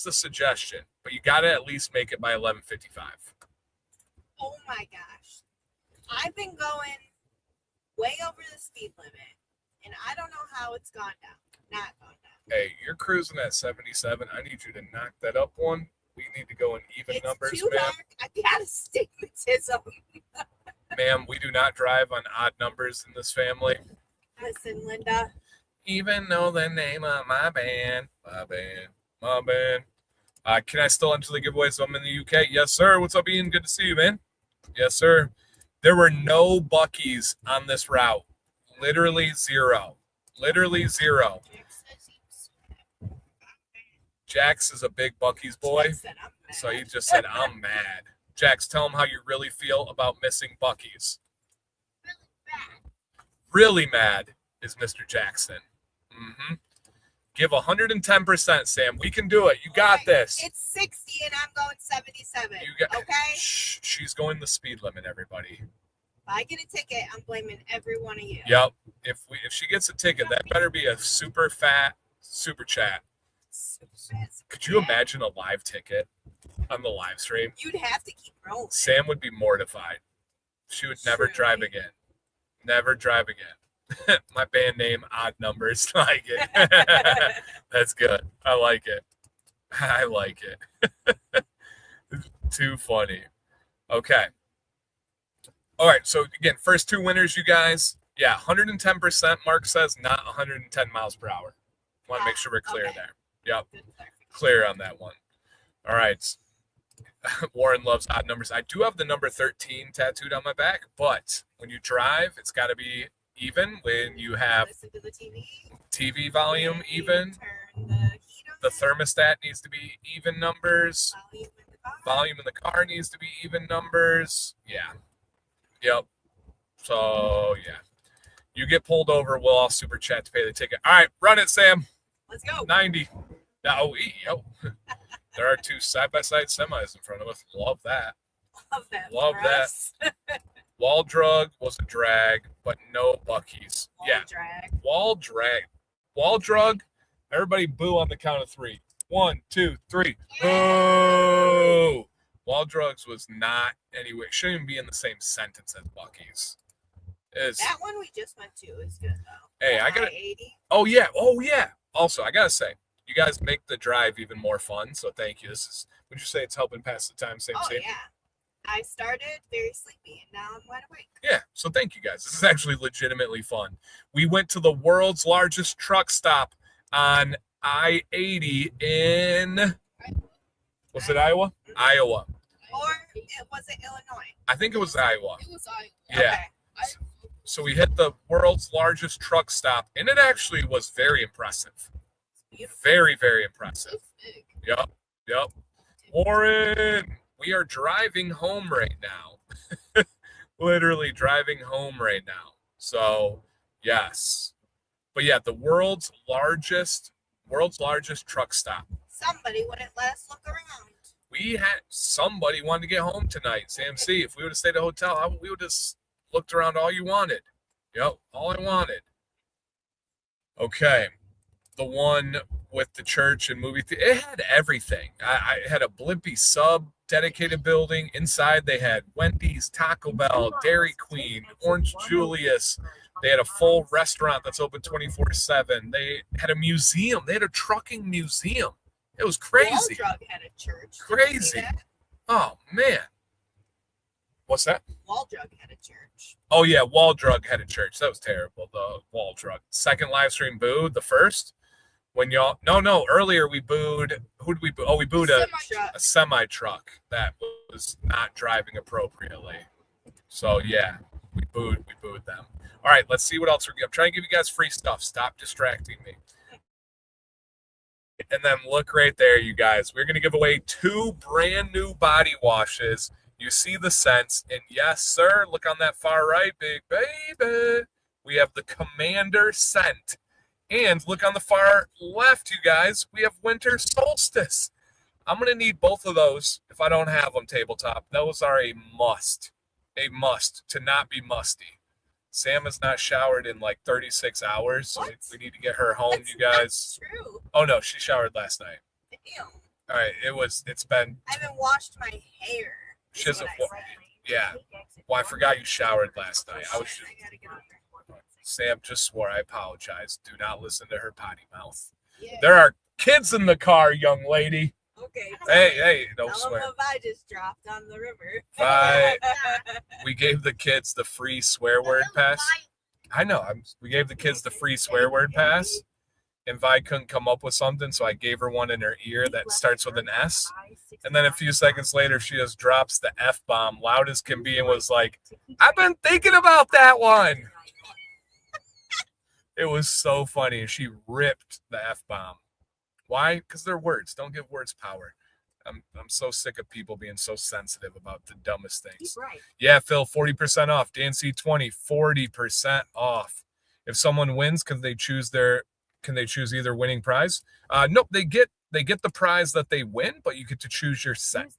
a suggestion, but you got to at least make it by 11:55. Oh my gosh. I've been going way over the speed limit, and I don't know how it's gone down. Not gone down. Hey, you're cruising at 77. I need you to knock that up one. We need to go in even It's numbers, too ma'am. dark. I got astigmatism. Ma'am, we do not drive on odd numbers in this family. Listen, Linda. Even know the name of my band. Can I still enter the giveaway so I'm in the UK? Yes, sir. What's up, Ian? Good to see you, man. Yes, sir. There were no Buc-ee's on this route. Literally zero. Literally zero. Jax is a big Buc-ee's boy, Jack said, "I'm mad." so he just said, I'm mad. Jax, tell him how you really feel about missing Buc-ee's. Really bad. Really mad is Mr. Jackson. Mm-hmm. Give 110%, Sam. We can do it. You got Alright, this. It's 60 and I'm going 77. You got, okay? Shh, she's going the speed limit, everybody. If I get a ticket, I'm blaming every one of you. Yep. If she gets a ticket, that better be a super fat super chat. Could you imagine a live ticket on the live stream? You'd have to keep rolling. Sam would be mortified. She would never drive Truly. again. Never drive again. My band name, Odd Numbers. Like it. That's good. I like it. I like it. Too funny. Okay. All right. So again, first two winners, you guys. Yeah, 110%. Mark says not 110 miles per hour. Want to make sure we're clear Okay. there. Yep. Good clarification. Clear on that one. All right. Warren loves odd numbers. I do have the number 13 tattooed on my back, but when you drive, it's got to be even. When you have Listen to the TV. TV volume When you even, turn the heat on. the thermostat needs to be even numbers. Volume in the car. Volume in the car needs to be even numbers. Yeah. Yep. So, yeah. You get pulled over, we'll all super chat to pay the ticket. All right, run it, Sam. Let's go. 90. Oh, yo. There are two side-by-side semis in front of us. Love that. Love that. Love for that. us. Wall drug was a drag, but no Buc-ee's. Wall Yeah, drag. wall drag. Wall drug. Everybody boo on the count of three. 1, 2, 3. Boo! Wall drugs was not anywhere. Shouldn't even be in the same sentence as Buc-ee's. Is That one we just went to is good though. Hey, I gotta- I-80. Oh yeah. Also, I gotta say, you guys make the drive even more fun. So thank you. This is. Would you say it's helping pass the time? Same. Oh yeah. I started very sleepy and now I'm wide awake. Yeah. So thank you guys. This is actually legitimately fun. We went to the world's largest truck stop on I-80 in. Was it Iowa? Iowa. Or was it Illinois? I think it was Iowa. It was I. Yeah. Okay. So we hit the world's largest truck stop, and it actually was very impressive. Beautiful. Very, very impressive. big. Yep. Warren, we are driving home right now. Literally driving home right now. So, yes. But yeah, the world's largest truck stop. Somebody wouldn't let us look around. We had somebody wanted to get home tonight. Sam C. If we would have stayed at a hotel, we would have looked around all you wanted. Yep, all I wanted. Okay. The one with the church and movie theater, it had everything. I had a Blimpie sub dedicated building. Inside they had Wendy's, Taco Bell, Dairy Queen, Orange Julius. They had a full restaurant that's open 24/7. They had a museum. They had a trucking museum. It was crazy. Wall Drug had a church. Did you see Crazy. that? Oh man. What's that? Wall Drug had a church. Oh yeah, Wall Drug had a church. That was terrible. The Wall Drug. Second live stream booed. The first. When y'all no, earlier we booed. Who did we boo? Oh, we booed a semi truck that was not driving appropriately. So yeah, we booed them. All right, let's see what else we're. I'm trying to give you guys free stuff. Stop distracting me. And then look right there, you guys. We're gonna give away 2 brand new body washes. You see the scents, and yes, sir. Look on that far right, big baby. We have the Commander scent. And look on the far left, you guys, we have Winter Solstice. I'm going to need both of those if I don't have them, Tabletop. Those are a must to not be musty. Sam has not showered in like 36 hours, so What? we need to get her home, That's you guys. not true. Oh, no, she showered last night. Damn. All right, it's been, I haven't washed my hair. is She hasn't what I wa- said. yeah. Well, I forgot you showered last night. I gotta get over it. Sam just swore. I apologize. Do not listen to her potty mouth. Yeah. There are kids in the car, young lady. Okay. Hey, don't Tell swear. them what I just dropped on the river. Bye. We gave the kids the free swear word pass. I know. We gave the kids the free swear word pass. and Vi couldn't come up with something, so I gave her one in her ear that starts with an S. And then a few seconds later, she just drops the F-bomb, loud as can be, and was like, I've been thinking about that one. It was so funny. She ripped the F-bomb. Why? Because they're words. Don't give words power. I'm so sick of people being so sensitive about the dumbest things. Right. Yeah, Phil, 40% off. Dan C20, 40% off. If someone wins, can they choose either winning prize? Nope, they get the prize that they win, but you get to choose your scent.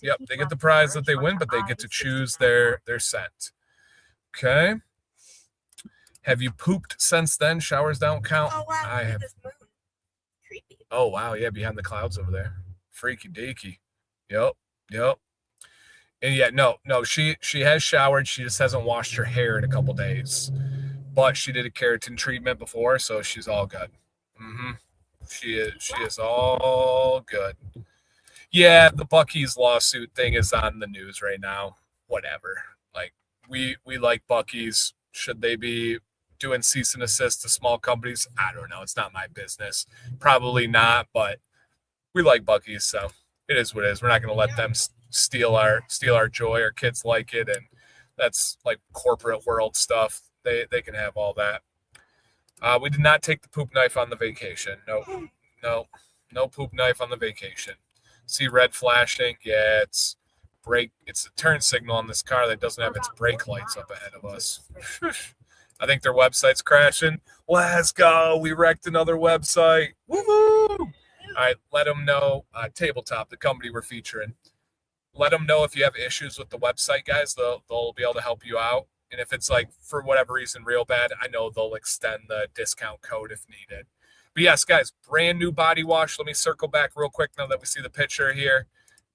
Yep, they get the prize that they win, but they get to choose their scent. Okay. Have you pooped since then? Showers don't count. Oh wow, I have. this moon. Creepy. Oh wow, yeah, behind the clouds over there. Freaky deaky. Yep. And yeah, no, she has showered. She just hasn't washed her hair in a couple days. But she did a keratin treatment before, so she's all good. She is all good. Yeah, the Buc-ee's lawsuit thing is on the news right now. Whatever. Like we like Buc-ee's. Should they be doing cease and assist to small companies? I don't know. It's not my business. Probably not, but we like Buc-ee's, so it is what it is. We're not going to let them steal our joy. Our kids like it, and that's like corporate world stuff. They can have all that. We did not take the poop knife on the vacation. No poop knife on the vacation. See red flashing? Yeah, it's a turn signal on this car that doesn't have its brake lights up ahead of us. I think their website's crashing. Let's go. We wrecked another website. Woohoo! All right, let them know. Tabletop, the company we're featuring. Let them know if you have issues with the website, guys. They'll be able to help you out. And if it's like, for whatever reason, real bad, I know they'll extend the discount code if needed. But yes, guys, brand new body wash. Let me circle back real quick now that we see the picture here.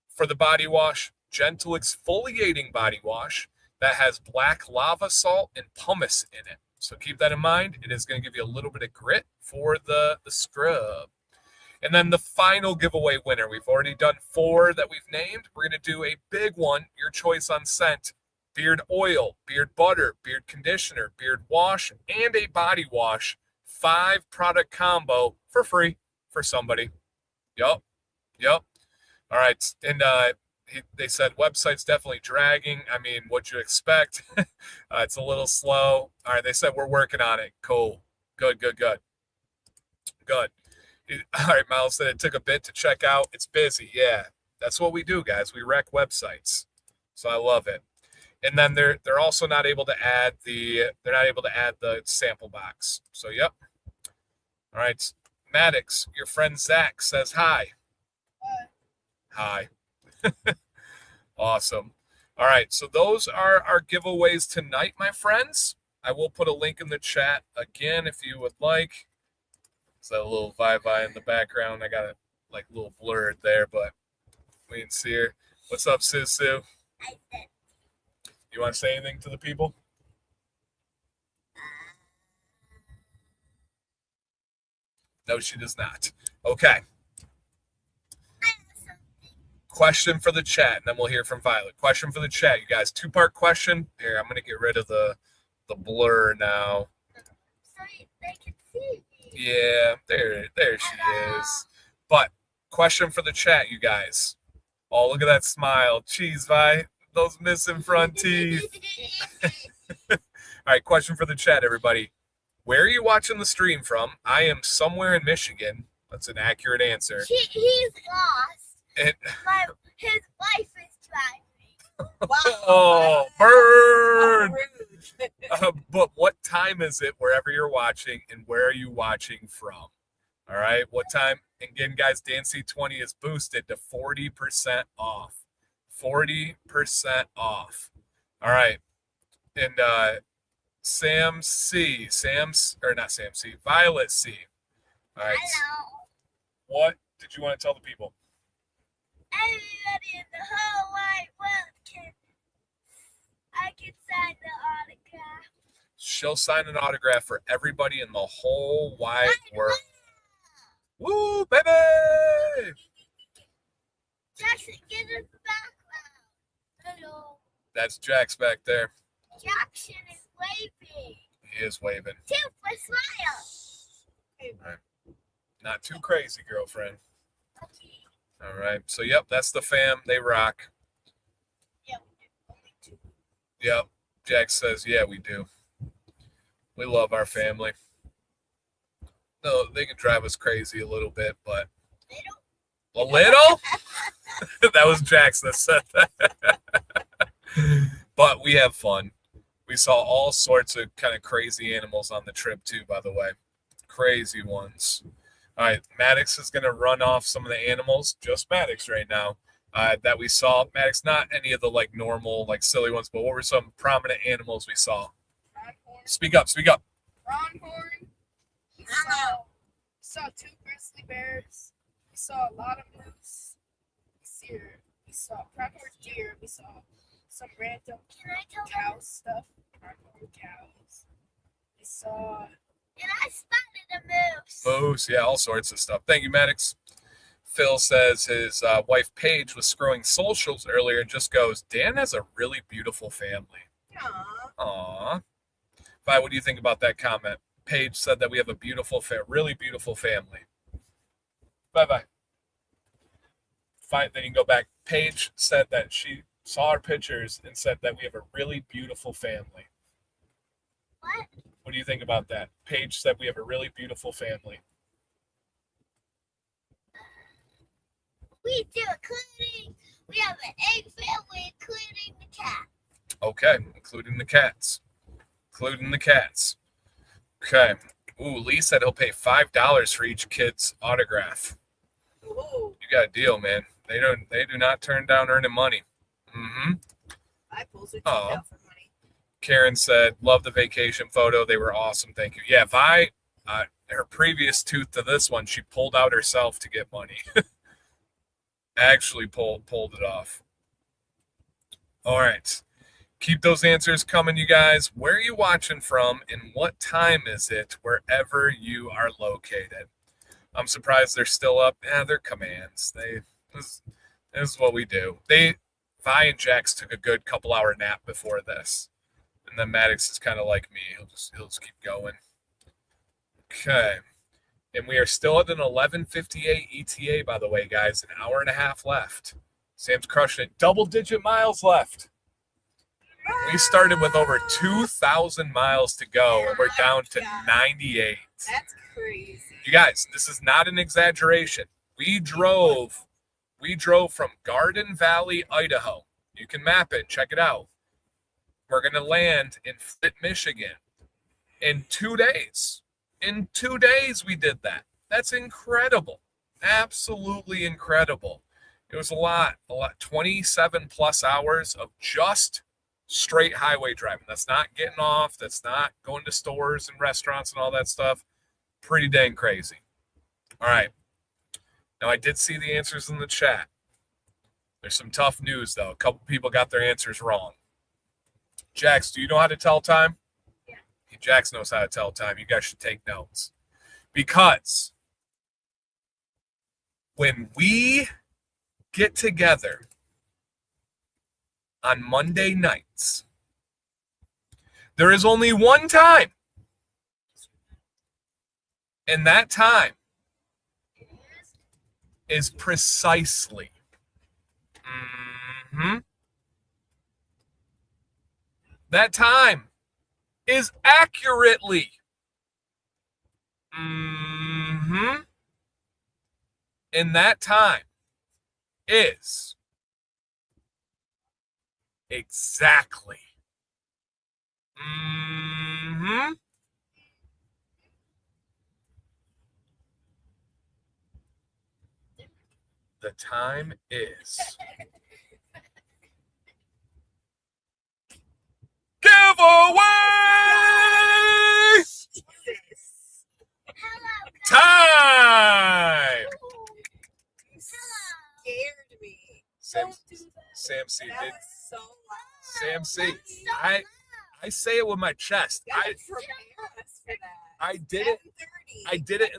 For the body wash, gentle exfoliating body wash that has black lava salt and pumice in it. So keep that in mind. It is going to give you a little bit of grit for the scrub. And then the final giveaway winner. We've already done 4 that we've named. We're going to do a big one, your choice on scent. Beard oil, beard butter, beard conditioner, beard wash, and a body wash. 5 product combo for free for somebody. Yup. All right. And they said website's definitely dragging. I mean, what'd you expect? It's a little slow. All right. They said we're working on it. Cool. Good. All right. Miles said it took a bit to check out. It's busy. Yeah. That's what we do, guys. We wreck websites. So I love it. And then they're also not able to add the sample box. So yep. All right. Maddox, your friend Zach says hi. Hi. Awesome. All right. So those are our giveaways tonight, my friends. I will put a link in the chat again if you would like. It's that little vibe in the background. I got it like a little blurred there, but we can see her. What's up, Susu? You want to say anything to the people? No, she does not. Okay. Question for the chat, and then we'll hear from Violet. Question for the chat, you guys. 2-part question. Here, I'm going to get rid of the blur now. So they can see me. Yeah, there she is. But question for the chat, you guys. Oh, look at that smile. Jeez, Vi. Those missing front teeth. All right, question for the chat, everybody. Where are you watching the stream from? I am somewhere in Michigan. That's an accurate answer. He's lost. And, His wife is driving. oh, burn! But what time is it wherever you're watching, and where are you watching from? All right, what time? Again, guys, Dan C20 is boosted to 40% off. 40% off. All right. And Violet C. All right. Hello. What did you want to tell the people? Everybody in the whole wide world I can sign the autograph. She'll sign an autograph for everybody in the whole wide world. Woo, baby! Jackson, get in the background. Hello. That's Jax back there. Jackson is waving. He is waving. Super smile. Hey, Okay. Not too crazy, girlfriend. Okay. All right. So, yep, that's the fam. They rock. Yeah, we did. Only 2. Yep. Jack says, yeah, we do. We love our family. No, they can drive us crazy a little bit, but They don't. a little? That was Jax that said that. But we have fun. We saw all sorts of kind of crazy animals on the trip too, by the way. Crazy ones. All right, Maddox is going to run off some of the animals, just Maddox right now, that we saw. Maddox, not any of the like normal, like silly ones, but what were some prominent animals we saw? Pronghorn. Speak up, speak up. Pronghorn. We saw 2 grizzly bears. We saw a lot of moose. We saw pronghorn deer. We saw some random Can I tell cow them? stuff. Pronghorn cows. We saw And I spotted a moose. Moose, yeah, all sorts of stuff. Thank you, Maddox. Phil says his wife Paige was scrolling socials earlier and just goes, Dan has a really beautiful family. Aww. Aw. Vi, what do you think about that comment? Paige said that we have a beautiful, really beautiful family. Bye-bye. Fine, then you can go back. Paige said that she saw our pictures and said that we have a really beautiful family. What? What do you think about that? Paige said we have a really beautiful family. We do, including, we have an egg family, including the cat. Okay, including the cats. Including the cats. Okay. Ooh, Lee said he'll pay $5 for each kid's autograph. Ooh. You got a deal, man. They do not turn down earning money. Mm-hmm. I pulls her teeth Aw. out for money. Karen said, love the vacation photo. They were awesome. Thank you. Yeah, Vi, her previous tooth to this one, she pulled out herself to get money. Actually pulled it off. All right. Keep those answers coming, you guys. Where are you watching from and what time is it wherever you are located? I'm surprised they're still up. Yeah, they're commands. This is what we do. Vi and Jax took a good couple-hour nap before this. And then Maddox is kind of like me. He'll just keep going. Okay. And we are still at an 11:58 ETA, by the way, guys. An hour and a half left. Sam's crushing it. Double-digit miles left. We started with over 2,000 miles to go, and we're down to 98. That's crazy. You guys, this is not an exaggeration. We drove from Garden Valley, Idaho. You can map it. Check it out. We're going to land in Flint, Michigan in 2 days. In 2 days, we did that. That's incredible. Absolutely incredible. It was a lot, 27 plus hours of just straight highway driving. That's not getting off. That's not going to stores and restaurants and all that stuff. Pretty dang crazy. All right. Now, I did see the answers in the chat. There's some tough news, though. A couple people got their answers wrong. Jax, do you know how to tell time? Yeah. Jax knows how to tell time. You guys should take notes. Because when we get together on Monday nights, there is only one time. And that time is precisely. That time is accurately. And that time is exactly. The time is. Giveaway time. You scared me. Sam, Don't do that. Sam C. That Did, was so loud. Sam C. I say it with my chest. You gotta prepare us for that. I did it. 7:30. I did it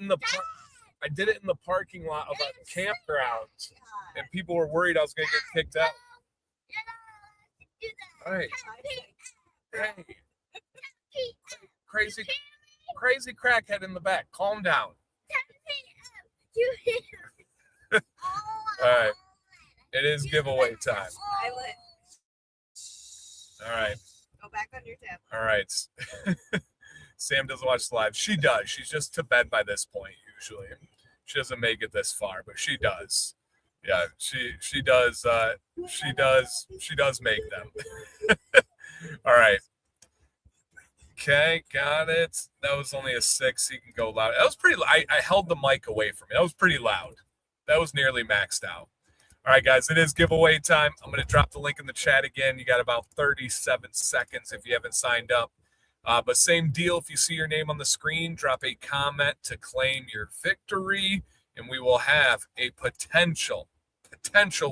in the parking lot of a campground, and people were worried I was going to get kicked out. All right. Hey, crazy crackhead in the back. Calm down. You All right. It is giveaway time. Violet, All right. go back on your tablet. All right. Sam doesn't watch the live. She does. She's just to bed by this point usually. She doesn't make it this far, but she does. Yeah, she does. She does make them. All right. Okay, got it. That was only a 6. He can go loud. That was pretty. I held the mic away from me. That was pretty loud. That was nearly maxed out. All right, guys, it is giveaway time. I'm going to drop the link in the chat again. You got about 37 seconds if you haven't signed up. But same deal. If you see your name on the screen, drop a comment to claim your victory, and we will have a potential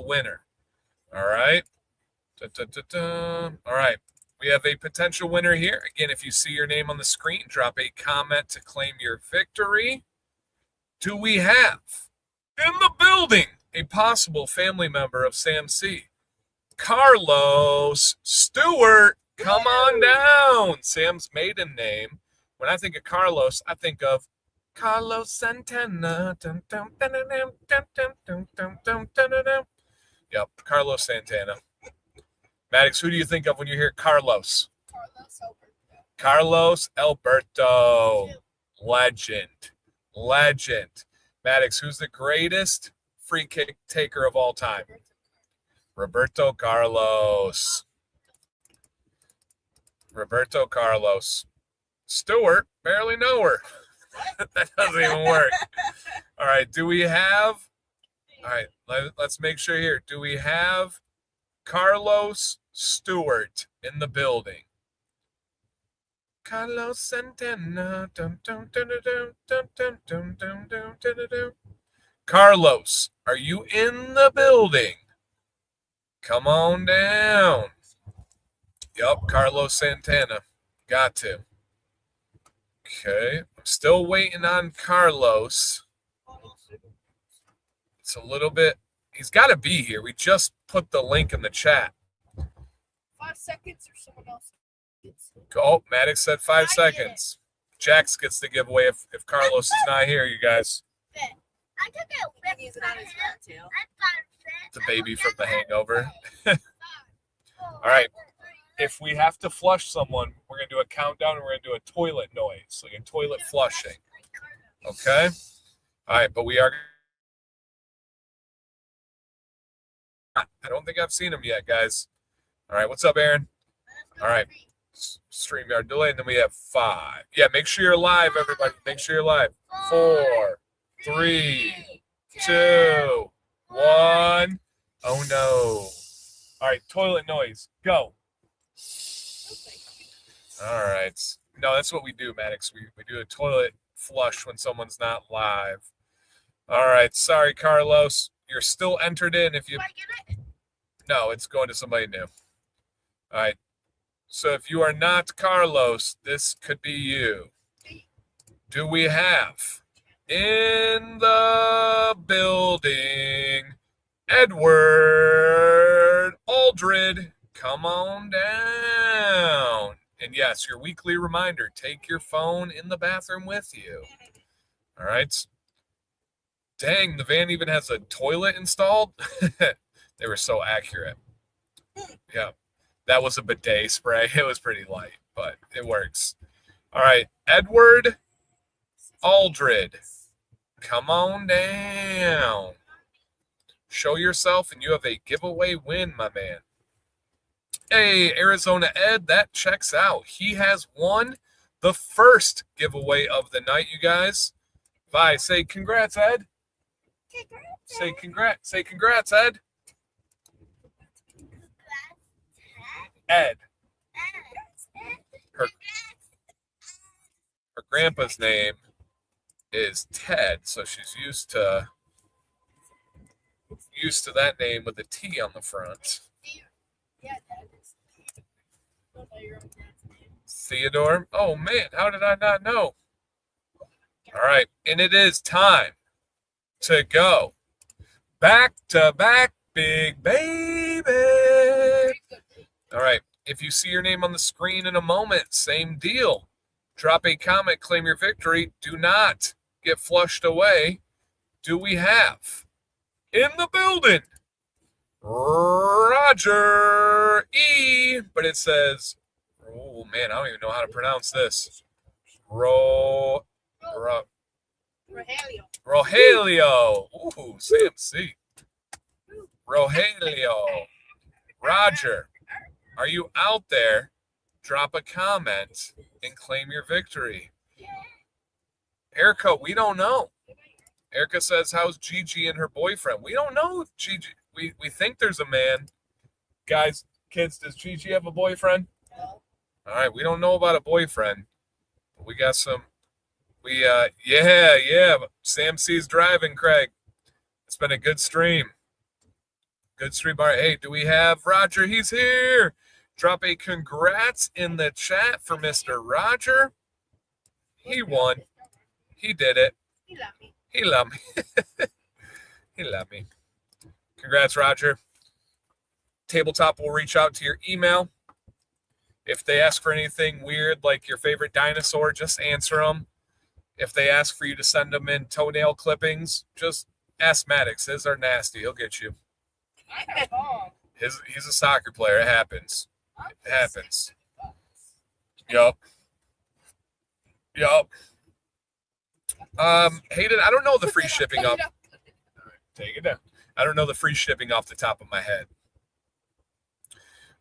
winner. All right. All right. We have a potential winner here. Again, if you see your name on the screen, drop a comment to claim your victory. Do we have in the building a possible family member of Sam C? Carlos Stewart, come on down. Sam's maiden name. When I think of Carlos, I think of Carlos Santana. Yep, Carlos Santana. Maddox, who do you think of when you hear Carlos? Carlos Alberto. Legend. Maddox, who's the greatest free kick taker of all time? Roberto Carlos. Stewart, barely know her. That doesn't even work. All right, do we have... All right, let's make sure here. Do we have Carlos Stewart in the building? Carlos Santana. Carlos, are you in the building? Come on down. Yup, Carlos Santana. Got to. Okay, I'm still waiting on Carlos. It's a little bit. He's got to be here. We just put the link in the chat. 5 seconds or someone else. Oh, Maddox said 5 seconds. Jax gets the giveaway if Carlos is not here, you guys. I took a You can use it on his phone too. The baby from The Hangover. All right. If we have to flush someone, we're going to do a countdown and we're going to do a toilet noise, like a toilet flushing. Okay? All right, but we are... I don't think I've seen him yet, guys. All right, what's up, Aaron? All right. StreamYard delay, and then we have 5. Yeah, make sure you're live, everybody. Make sure you're live. 4, 3, 2, 1. Oh, no. All right, toilet noise. Go. All right. No, that's what we do, Maddox. We do a toilet flush when someone's not live. All right. Sorry, Carlos. You're still entered in if you... No, it's going to somebody new. All right. So if you are not Carlos, this could be you. Do we have in the building Edward Aldred? Come on down. And yes, your weekly reminder, take your phone in the bathroom with you. All right. Dang, the van even has a toilet installed. They were so accurate. Yeah. That was a bidet spray. It was pretty light, but it works. All right. Edward Aldred. Come on down. Show yourself, and you have a giveaway win, my man. Hey, Arizona Ed, that checks out. He has won the first giveaway of the night, you guys. Vi, say congrats, Ed. Say congrats. Say congrats, Ed. Ed. Her grandpa's name is Ted, so she's used to that name with a T on the front. Yeah, that is. Don't know your own dad's name. Theodore. Oh man, how did I not know? All right, and it is time to go back to back, big baby. All right, if you see your name on the screen in a moment, same deal. Drop a comment, claim your victory. Do not get flushed away. do we have in the building? Roger E. But it says, oh man, I don't even know how to pronounce this. Rogelio. Ooh, Sam C. Rogelio. Roger, are you out there? Drop a comment and claim your victory. Erica, we don't know. Erica says, how's Gigi and her boyfriend? We don't know if Gigi, we think there's a man. Guys, kids, does Gigi have a boyfriend? No. All right, we don't know about a boyfriend. But we got some, yeah. Sam C's driving, Craig. It's been a good stream. Good stream. All right, hey, do we have Roger? He's here. Drop a congrats in the chat for Mr. Roger. He won. He did it. He loved me. He loved me. He loved me. Congrats, Roger. Tabletop will reach out to your email. If they ask for anything weird, like your favorite dinosaur, just answer them. If they ask for you to send them in toenail clippings, just ask Maddox. His are nasty. He'll get you. He's a soccer player. It happens. It happens. Yup. Hayden, I don't know the free shipping off. Take it down. I don't know the free shipping off the top of my head.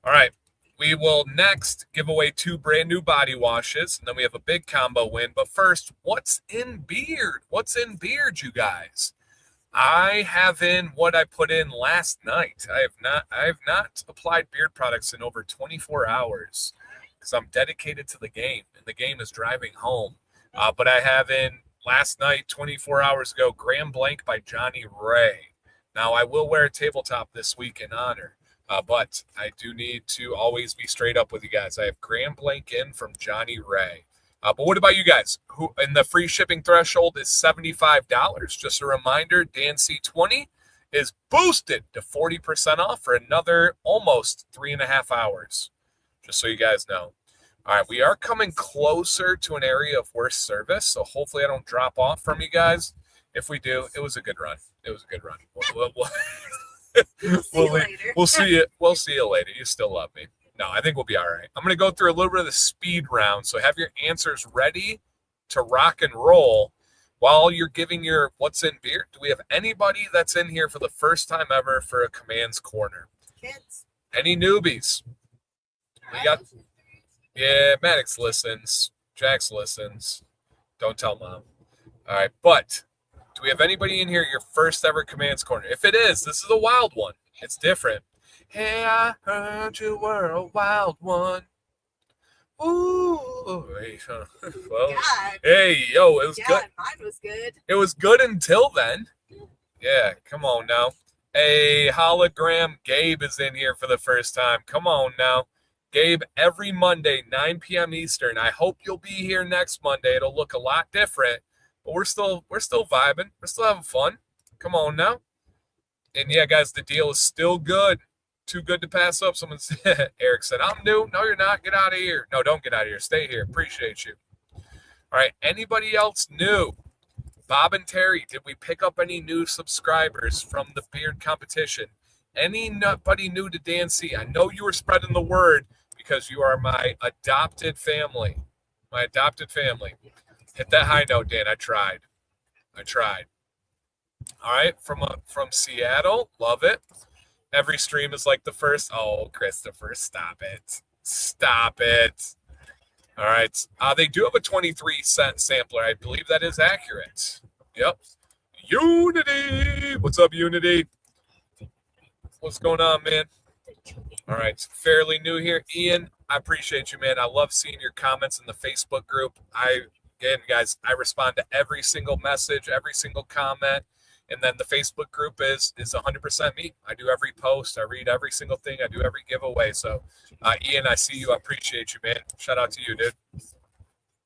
All right. We will next give away 2 brand new body washes, and then we have a big combo win. But first, what's in beard? What's in beard, you guys? I have in what I put in last night. I have not applied beard products in over 24 hours because I'm dedicated to the game, and the game is driving home. But I have in last night, 24 hours ago, Grand Blank by Johnny Ray. Now, I will wear a tabletop this week in honor, but I do need to always be straight up with you guys. I have Grand Blank in from Johnny Ray. But what about you guys? Who and the free shipping threshold is $75. Just a reminder, Dan C20 is boosted to 40% off for another almost 3.5 hours. Just so you guys know. All right, we are coming closer to an area of worst service, so hopefully I don't drop off from you guys. If we do, it was a good run. It was a good run. We'll see you. We'll see you later. You still love me. No, I think we'll be all right. I'm going to go through a little bit of the speed round, so have your answers ready to rock and roll while you're giving your what's in beer. Do we have anybody that's in here for the first time ever for a Commands Corner? Kids. Any newbies? We got. Yeah, Maddox listens. Jax listens. Don't tell Mom. All right, but do we have anybody in here your first ever Commands Corner? If it is, this is a wild one. It's different. Hey, I heard you were a wild one. Ooh. Well, God. hey, yo, it was Yeah, good. mine was good. It was good until then. Yeah, come on now. Hey, hologram Gabe is in here for the first time. Come on now. Gabe, every Monday, 9 p.m. Eastern. I hope you'll be here next Monday. It'll look a lot different, but we're still vibing. We're still having fun. Come on now. And yeah, guys, the deal is still good. Too good to pass up. Someone said, Eric said, I'm new. No, you're not. Get out of here. No, don't get out of here. Stay here. Appreciate you. All right. Anybody else new? Bob and Terry, did we pick up any new subscribers from the beard competition? Anybody new to Dan C? I know you were spreading the word because you are my adopted family. My adopted family. Hit that high note, Dan. I tried. All right. From Seattle. Love it. Every stream is like the first. Oh, Christopher, stop it. Stop it. All right. They do have a 23-cent sampler. I believe that is accurate. Yep. Unity. What's up, Unity? What's going on, man? All right. Fairly new here. Ian, I appreciate you, man. I love seeing your comments in the Facebook group. Again, guys, I respond to every single message, every single comment. And then the Facebook group is 100% me. I do every post. I read every single thing. I do every giveaway. So, Ian, I see you. I appreciate you, man. Shout out to you, dude.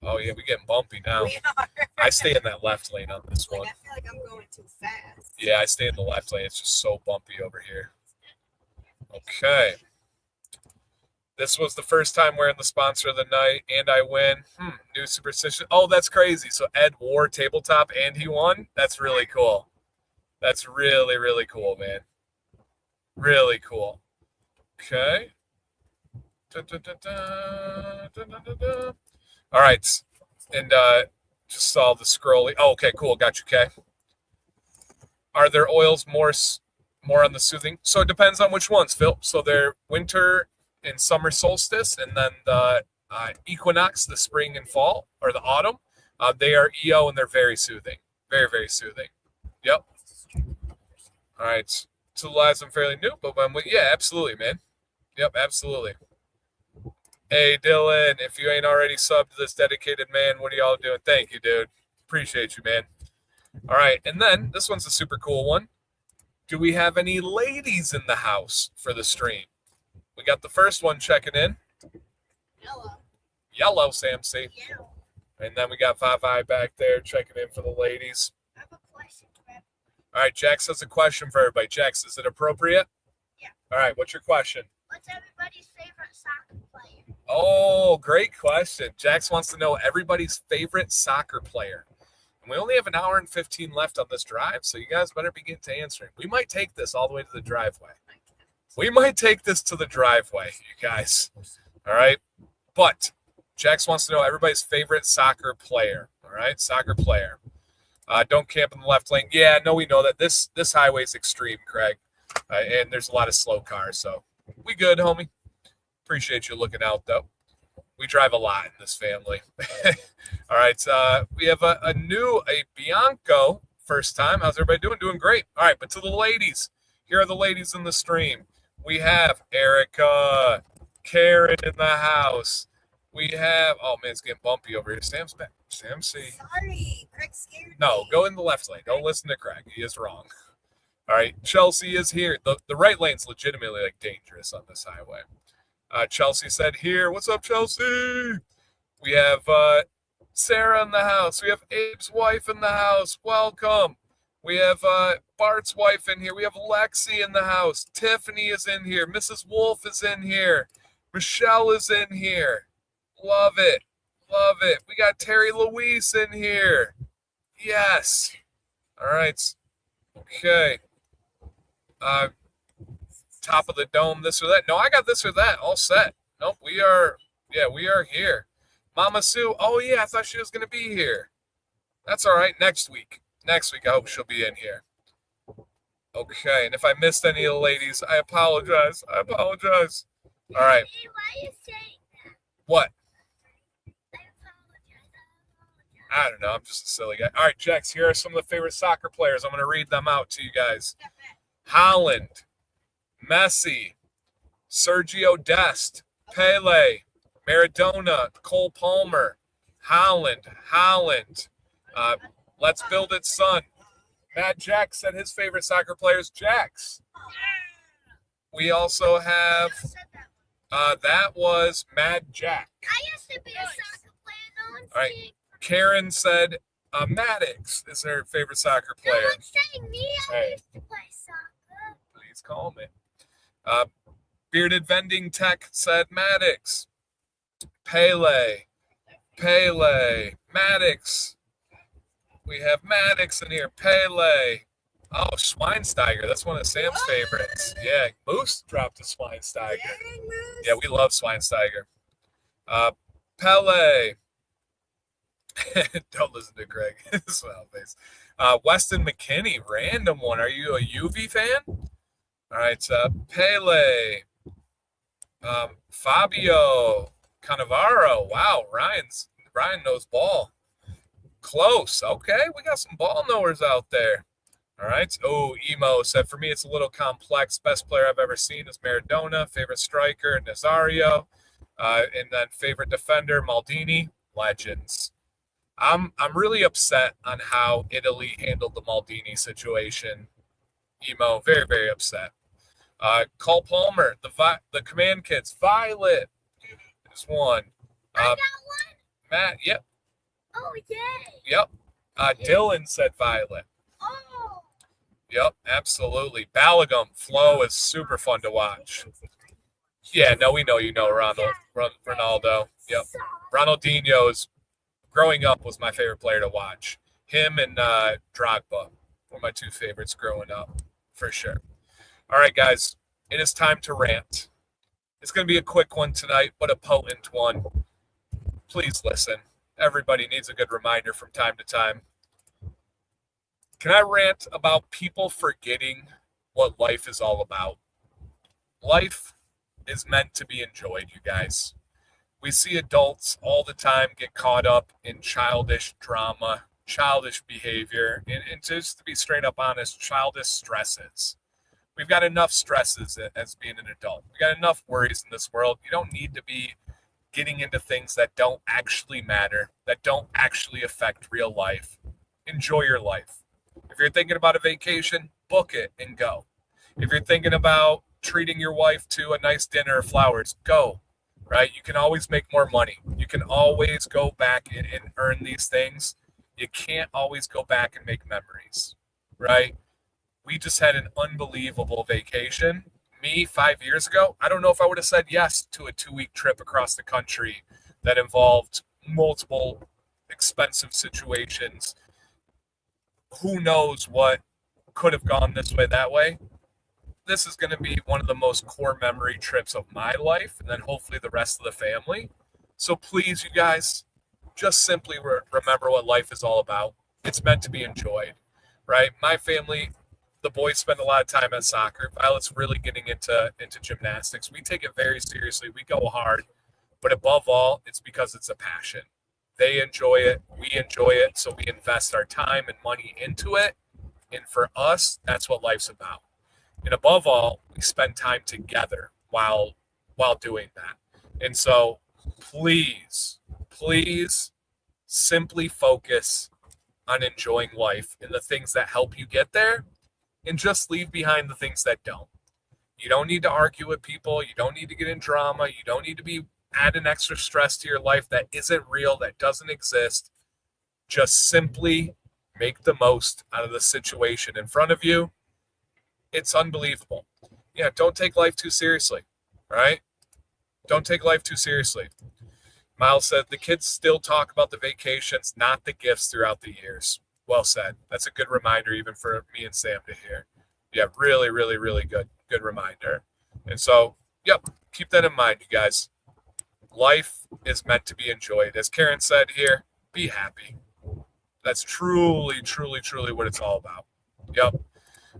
Oh, yeah, we're getting bumpy now. We are. I stay in that left lane on this one. I feel like I'm going too fast. Yeah, I stay in the left lane. It's just so bumpy over here. Okay. This was the first time wearing the sponsor of the night, and I win. New superstition. Oh, that's crazy. So Ed wore tabletop, and he won? That's really cool. That's really, really cool, man. Really cool. Okay. All right. And just saw the scrolling. Oh, okay, cool. Got you, okay. Are there oils more on the soothing? So it depends on which ones, Phil. So they're winter and summer solstice, and then the equinox, the spring and fall, or the autumn. They are EO, and they're very soothing. Very, very soothing. Yep. All right. To the lives, I'm fairly new, but yeah, absolutely, man. Yep, absolutely. Hey, Dylan, if you ain't already subbed to this dedicated man, what are y'all doing? Thank you, dude. Appreciate you, man. All right, and then this one's a super cool one. Do we have any ladies in the house for the stream? We got the first one checking in. Yellow, Sam C. Yellow. And then we got 5i back there checking in for the ladies. I have a question for everyone. All right, Jax has a question for everybody. Jax, is it appropriate? Yeah. All right, what's your question? What's everybody's favorite soccer player? Oh, great question. Jax wants to know everybody's favorite soccer player. And we only have an hour and 15 left on this drive, so you guys better begin to answer. We might take this all the way to the driveway. We might take this to the driveway, you guys. All right? But Jax wants to know everybody's favorite soccer player. All right? Soccer player. Don't camp in the left lane. Yeah, no, we know that. This highway's extreme, Craig. And there's a lot of slow cars, so we good, homie. Appreciate you looking out, though. We drive a lot in this family. All right, we have a Bianco first time. How's everybody doing? Doing great. All right, but to the ladies. Here are the ladies in the stream. We have Erica, Karen in the house. We have, oh man, it's getting bumpy over here. Sam's back. Sam C. Sorry, Craig scared No, me. go in the left lane. Don't listen to Craig. He is wrong. All right, Chelsea is here. The right lane's legitimately like dangerous on this highway. Chelsea said here. What's up, Chelsea? We have Sarah in the house. We have Abe's wife in the house. Welcome. We have Bart's wife in here. We have Lexi in the house. Tiffany is in here. Mrs. Wolf is in here. Michelle is in here. Love it. Love it. We got Terry Louise in here. Yes. All right. Okay. Top of the dome, this or that. No, I got this or that. All set. Nope, we are here. Mama Sue, oh yeah, I thought she was going to be here. That's all right. Next week, I hope she'll be in here. Okay, and if I missed any of the ladies, I apologize. All right. Hey, why are you saying that? What? I apologize. I don't know. I'm just a silly guy. All right, Jax, here are some of the favorite soccer players. I'm going to read them out to you guys. Holland, Messi, Sergio Dest, Pele, Maradona, Cole Palmer, Holland. Let's build it, son. Matt Jax said his favorite soccer player is Jax. We also have, that was Mad Jack. I used to be a soccer player. No one's All right. saying. Karen said Maddox is her favorite soccer No player. one's saying me. I Hey. used to play soccer. Please call me. Bearded Vending Tech said Maddox. Pele, Maddox. We have Maddox in here. Pele. Oh, Schweinsteiger. That's one of Sam's favorites. Yeah, Moose dropped a Schweinsteiger. Dang, Moose. Yeah, we love Schweinsteiger. Pele. Don't listen to Craig. Smile face. Weston McKinney, random one. Are you a UV fan? All right, Pele. Fabio Cannavaro. Wow, Ryan knows ball. Close. Okay, we got some ball knowers out there. All right. Oh, Emo said, for me, it's a little complex. Best player I've ever seen is Maradona. Favorite striker, Nazario. And then favorite defender, Maldini. Legends. I'm really upset on how Italy handled the Maldini situation. Emo, very, very upset. Cole Palmer, the Command Kids. Violet is one. I got one. Matt, yep. Oh, yay. Yep. Dylan said Violet. Oh. Yep, absolutely. Balagum, Flo is super fun to watch. Yeah, no, we know you know Ronaldo. Yep. Ronaldinho is, growing up, was my favorite player to watch. Him and Drogba. One of my two favorites growing up, for sure. All right, guys, it is time to rant. It's going to be a quick one tonight, but a potent one. Please listen. Everybody needs a good reminder from time to time. Can I rant about people forgetting what life is all about? Life is meant to be enjoyed, you guys. We see adults all the time get caught up in childish drama, childish behavior, and just to be straight up honest, childish stresses. We've got enough stresses as being an adult. We've got enough worries in this world. You don't need to be getting into things that don't actually matter, that don't actually affect real life. Enjoy your life. If you're thinking about a vacation, book it and go. If you're thinking about treating your wife to a nice dinner or flowers, go. Right? You can always make more money. You can always go back and earn these things. You can't always go back and make memories. Right? We just had an unbelievable vacation. Me, 5 years ago, I don't know if I would have said yes to a 2-week trip across the country that involved multiple expensive situations. Who knows what could have gone this way, that way. This is going to be one of the most core memory trips of my life, and then hopefully the rest of the family. So please, you guys, just simply remember what life is all about. It's meant to be enjoyed, right? My family, the boys spend a lot of time at soccer. Violet's really getting into gymnastics. We take it very seriously. We go hard, but above all, it's because it's a passion. They enjoy it. We enjoy it. So we invest our time and money into it. And for us, that's what life's about. And above all, we spend time together while doing that. And so please simply focus on enjoying life and the things that help you get there, and just leave behind the things that don't. You don't need to argue with people. You don't need to get in drama. You don't need to be adding extra stress to your life that isn't real, that doesn't exist. Just simply make the most out of the situation in front of you. It's unbelievable. Yeah, don't take life too seriously, right? Don't take life too seriously. Miles said, the kids still talk about the vacations, not the gifts throughout the years. Well said. That's a good reminder even for me and Sam to hear. Yeah, really, really, really good reminder. And so, yep, keep that in mind, you guys. Life is meant to be enjoyed. As Karen said here, be happy. That's truly, truly, truly what it's all about. Yep.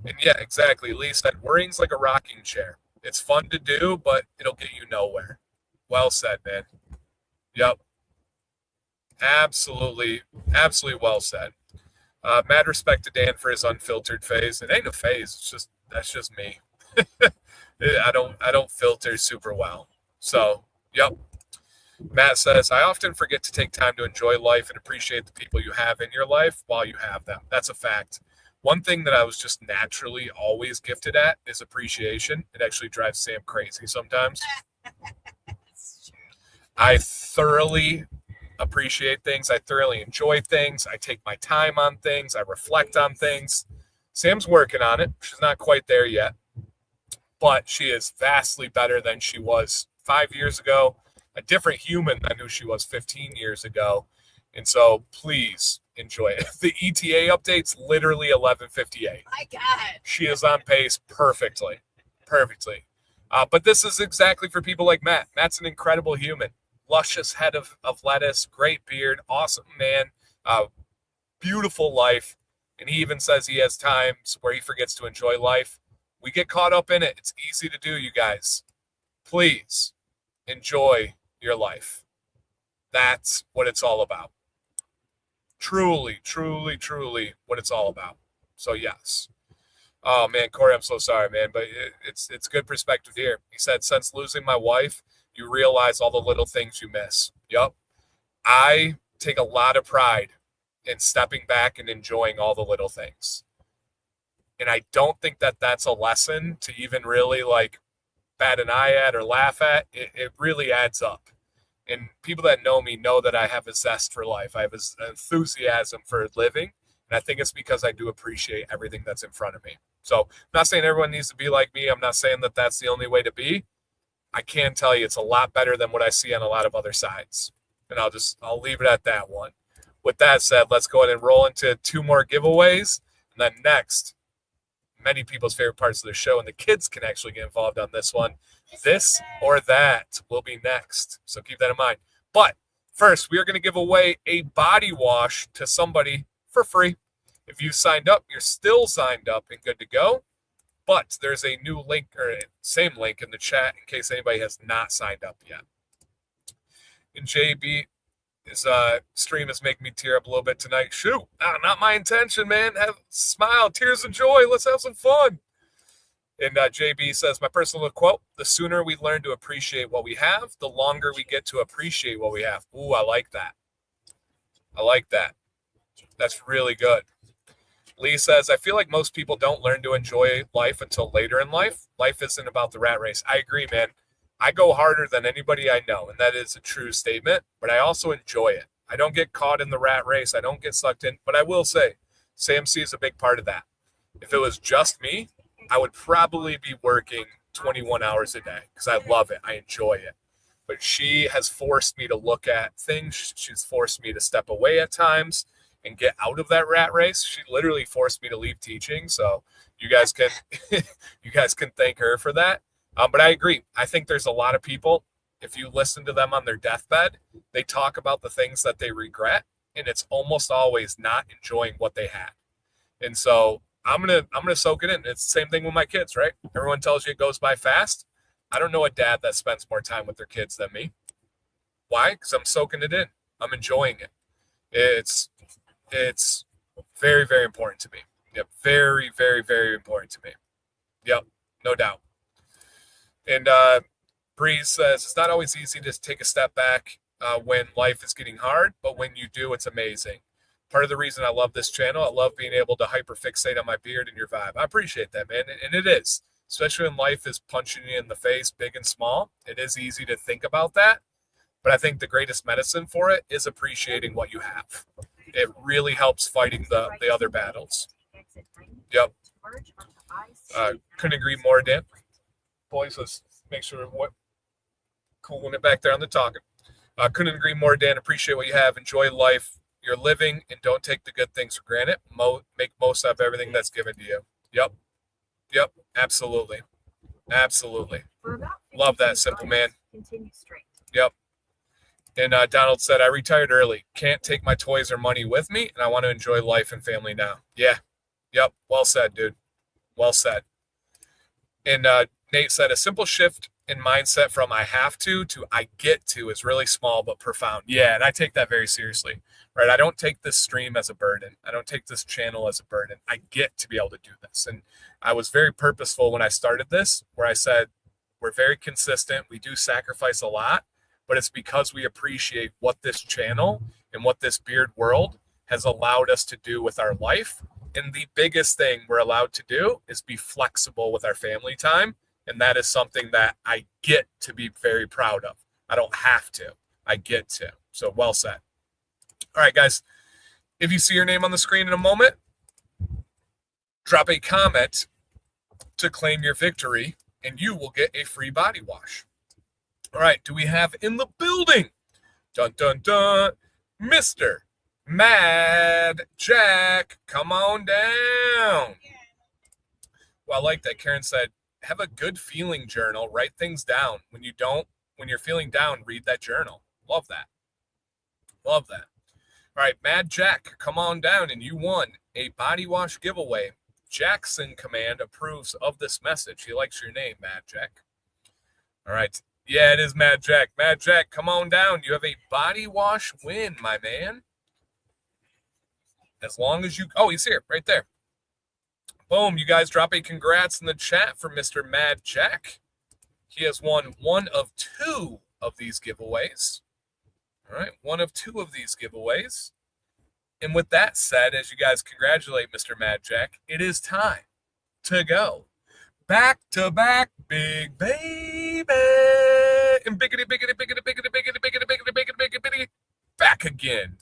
And yeah, exactly. Lee said, worrying's like a rocking chair. It's fun to do, but it'll get you nowhere. Well said, man. Yep. Absolutely well said. Mad respect to Dan for his unfiltered phase. It ain't a phase. That's just me. I don't filter super well. So, yep. Matt says, I often forget to take time to enjoy life and appreciate the people you have in your life while you have them. That's a fact. One thing that I was just naturally always gifted at is appreciation. It actually drives Sam crazy sometimes. That's true. I thoroughly appreciate things. I thoroughly enjoy things. I take my time on things. I reflect on things. Sam's working on it. She's not quite there yet, but she is vastly better than she was 5 years ago, a different human than who she was 15 years ago. And so please enjoy it. The ETA update's literally 11:58. My God. She is on pace perfectly. But this is exactly for people like Matt. Matt's an incredible human. Luscious head of lettuce, great beard, awesome man, beautiful life. And he even says he has times where he forgets to enjoy life. We get caught up in it. It's easy to do, you guys. Please enjoy your life. That's what it's all about. Truly, truly, truly what it's all about. So, yes. Oh, man, Corey, I'm so sorry, man. But it's good perspective here. He said, since losing my wife, you realize all the little things you miss. Yup. I take a lot of pride in stepping back and enjoying all the little things. And I don't think that that's a lesson to even really like bat an eye at or laugh at. It really adds up. And people that know me know that I have a zest for life. I have an enthusiasm for living. And I think it's because I do appreciate everything that's in front of me. So I'm not saying everyone needs to be like me. I'm not saying that that's the only way to be. I can tell you it's a lot better than what I see on a lot of other sides. And I'll leave it at that one. With that said, let's go ahead and roll into 2 more giveaways. And then next, many people's favorite parts of the show, and the kids can actually get involved on this one. This or that will be next. So keep that in mind. But first, we are going to give away a body wash to somebody for free. If you signed up, you're still signed up and good to go. But there's a new link, or same link in the chat in case anybody has not signed up yet. And JB, his stream is making me tear up a little bit tonight. Shoot, not my intention, man. Have smile, tears of joy. Let's have some fun. And JB says, my personal quote, the sooner we learn to appreciate what we have, the longer we get to appreciate what we have. Ooh, I like that. I like that. That's really good. Lee says, I feel like most people don't learn to enjoy life until later in life. Life isn't about the rat race. I agree, man. I go harder than anybody I know, and that is a true statement, but I also enjoy it. I don't get caught in the rat race. I don't get sucked in, but I will say SAMC is a big part of that. If it was just me, I would probably be working 21 hours a day because I love it. I enjoy it. But she has forced me to look at things. She's forced me to step away at times and get out of that rat race. She literally forced me to leave teaching. So you guys can thank her for that. But I agree. I think there's a lot of people, if you listen to them on their deathbed, they talk about the things that they regret, and it's almost always not enjoying what they had. And so I'm gonna soak it in. It's the same thing with my kids, right? Everyone tells you it goes by fast. I don't know a dad that spends more time with their kids than me. Why? Because I'm soaking it in. I'm enjoying it. It's very, very important to me. Yep. Very, very, very important to me. Yep. No doubt. And Breeze says, it's not always easy to take a step back when life is getting hard, but when you do, it's amazing. Part of the reason I love this channel, I love being able to hyperfixate on my beard and your vibe. I appreciate that, man. And it is, especially when life is punching you in the face, big and small. It is easy to think about that. But I think the greatest medicine for it is appreciating what you have. It really helps fighting the other battles. Yep. Couldn't agree more, Dan. Boys, let's make sure we're cooling it back there on the talking. Couldn't agree more, Dan. Appreciate what you have. Enjoy life you're living, and don't take the good things for granted. Make most of everything that's given to you. Yep. Absolutely. Love that, simple man. Yep. And Donald said, I retired early. Can't take my toys or money with me, and I want to enjoy life and family now. Yeah. Yep. Well said, dude. Well said. And Nate said, a simple shift in mindset from I have to I get to is really small but profound. Yeah, and I take that very seriously, right? I don't take this stream as a burden. I don't take this channel as a burden. I get to be able to do this. And I was very purposeful when I started this, where I said, we're very consistent. We do sacrifice a lot, but it's because we appreciate what this channel and what this beard world has allowed us to do with our life. And the biggest thing we're allowed to do is be flexible with our family time. And that is something that I get to be very proud of. I don't have to. I get to. So well said. All right, guys. If you see your name on the screen in a moment, drop a comment to claim your victory, and you will get a free body wash. All right. Do we have in the building? Dun, dun, dun. Mr. Mad Jack, come on down. Well, I like that. Karen said, have a good feeling journal. Write things down. When you're feeling down, read that journal. Love that. All right, Mad Jack, come on down, and you won a body wash giveaway. Jackson Command approves of this message. He likes your name, Mad Jack. All right. Yeah, it is Mad Jack. Mad Jack, come on down. You have a body wash win, my man. As long as you... Oh, he's here, right there. Boom, you guys drop a congrats in the chat for Mr. Mad Jack. He has won one of two of these giveaways. All right, one of two of these giveaways. And with that said, as you guys congratulate Mr. Mad Jack, it is time to go back to back, big baby. And biggity, biggity, biggity, biggity, biggity, biggity, biggity, biggity, biggity, biggity, back again.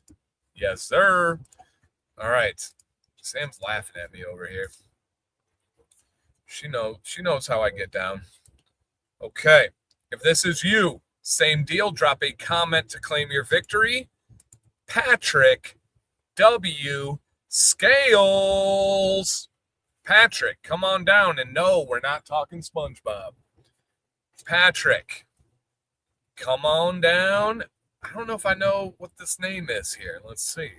Yes, sir. All right. Sam's laughing at me over here. She knows how I get down. Okay. If this is you, same deal. Drop a comment to claim your victory. Patrick W Scales. Patrick, come on down. And no, we're not talking SpongeBob. Patrick, come on down. I don't know if I know what this name is here. Let's see.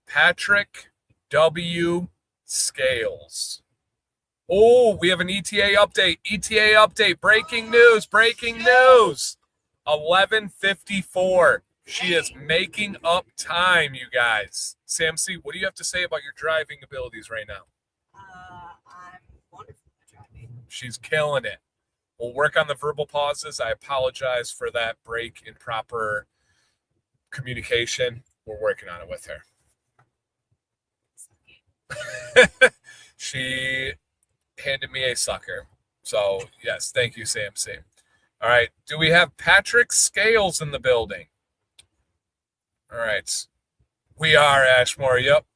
Patrick W. Scales. Oh, we have an ETA update. ETA update. Breaking news. Breaking news. 11:54. She is making up time, you guys. Sam C., what do you have to say about your driving abilities right now? I'm wonderful at driving. She's killing it. We'll work on the verbal pauses. I apologize for that break in proper communication. We're working on it with her. She handed me a sucker. So, yes, thank you, Sam C. All right. Do we have Patrick Scales in the building? All right. We are, Ashmore. Yep.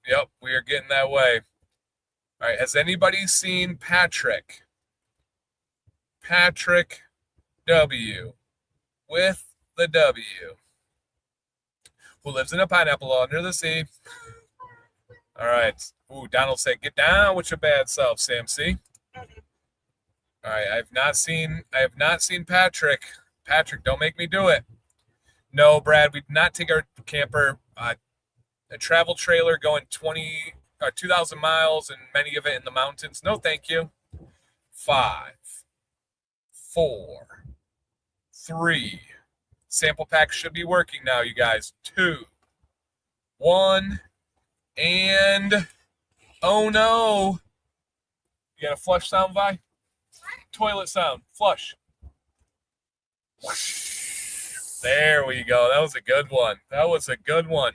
We are getting that way. All right. Has anybody seen Patrick? Patrick W. with the W. Who lives in a pineapple under the sea. All right. Ooh, Donald said, get down with your bad self, Sam C. All right. I have not seen Patrick. Patrick, don't make me do it. No, Brad, we did not take our camper. A travel trailer going 2,000 miles and many of it in the mountains. No, thank you. 5, 4, 3. Sample pack should be working now, you guys. 2, 1, and oh no. You got a flush sound, Vi? Toilet sound. Flush. There we go. That was a good one.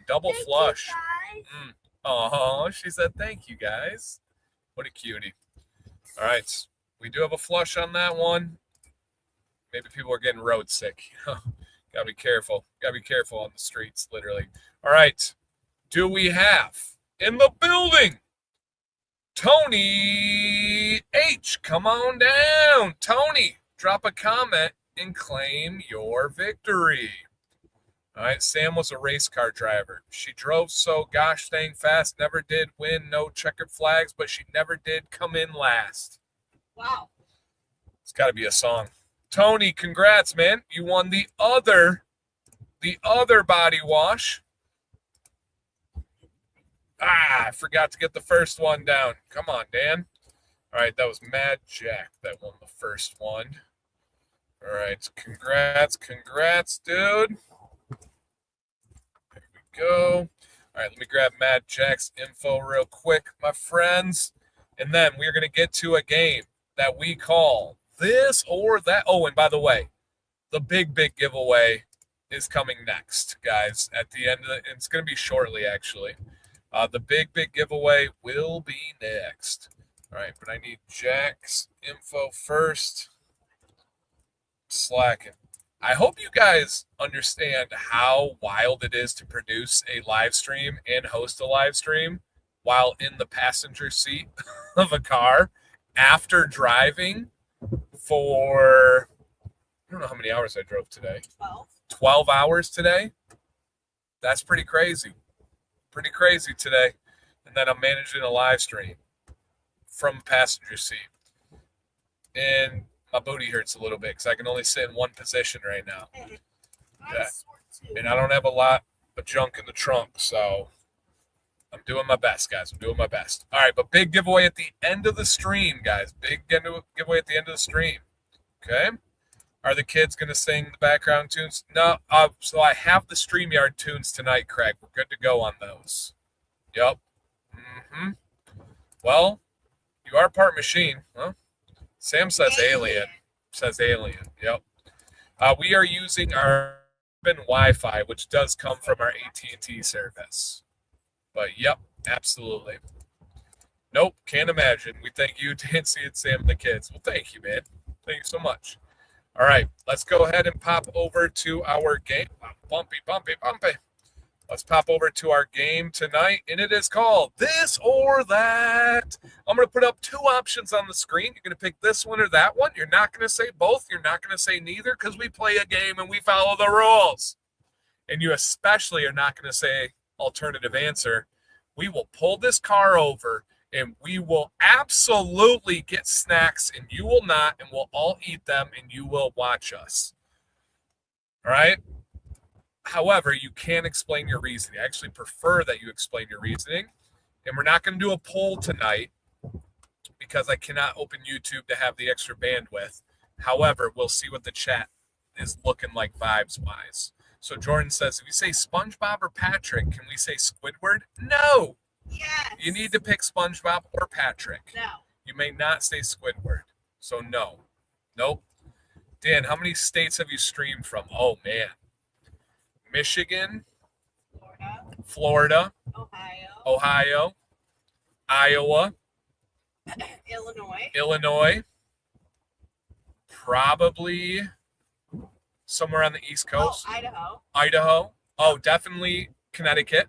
Double Thank flush. you, guys. Oh, she said thank you, guys. What a cutie. All right. We do have a flush on that one. Maybe people are getting road sick. Gotta be careful. Gotta be careful on the streets, literally. All right. Do we have in the building Tony H? Come on down. Tony, drop a comment and claim your victory. All right, Sam was a race car driver. She drove so gosh dang fast, never did win, no checkered flags, but she never did come in last. Wow. It's got to be a song. Tony, congrats, man. You won the other body wash. I forgot to get the first one down. Come on, Dan. All right, that was Mad Jack that won the first one. All right, congrats, dude. There we go. All right, let me grab Mad Jack's info real quick, my friends. And then we're going to get to a game that we call This or That. Oh, and by the way, the big giveaway is coming next, guys. At the end of it, it's going to be shortly, actually. The big giveaway will be next. All right, but I need Jack's info first. Slacking. I hope you guys understand how wild it is to produce a live stream and host a live stream while in the passenger seat of a car after driving for, I don't know how many hours I drove today. 12 hours today. That's pretty crazy. Pretty crazy today. And then I'm managing a live stream from passenger seat. And my booty hurts a little bit because I can only sit in one position right now. Yeah. And I don't have a lot of junk in the trunk, so I'm doing my best, guys. I'm doing my best. All right, but big giveaway at the end of the stream, guys. Big giveaway at the end of the stream. Okay? Are the kids going to sing the background tunes? No. So I have the StreamYard tunes tonight, Craig. We're good to go on those. Yep. Mm-hmm. Well, you are part machine, huh? Sam says alien. Says alien. Yep. We are using our Wi-Fi, which does come from our AT&T service. But yep, absolutely. Nope, can't imagine. We thank you, Nancy and Sam and the kids. Well, thank you, man. Thank you so much. All right, let's go ahead and pop over to our game. Bumpy. Let's pop over to our game tonight, and it is called This or That. I'm going to put up two options on the screen. You're going to pick this one or that one. You're not going to say both. You're not going to say neither because we play a game and we follow the rules. And you especially are not going to say alternative answer We will pull this car over and we will absolutely get snacks and you will not, and we'll all eat them and you will watch us. All right? However, you can explain your reasoning. I actually prefer that you explain your reasoning. And we're not going to do a poll tonight because I cannot open YouTube to have the extra bandwidth. However, we'll see what the chat is looking like vibes-wise. So Jordan says, if you say SpongeBob or Patrick, can we say Squidward? No. Yes. You need to pick SpongeBob or Patrick. No. You may not say Squidward. So no. Nope. Dan, how many states have you streamed from? Oh, man. Michigan, Florida, Ohio, Iowa, Illinois, probably somewhere on the East Coast. Idaho. Oh, definitely Connecticut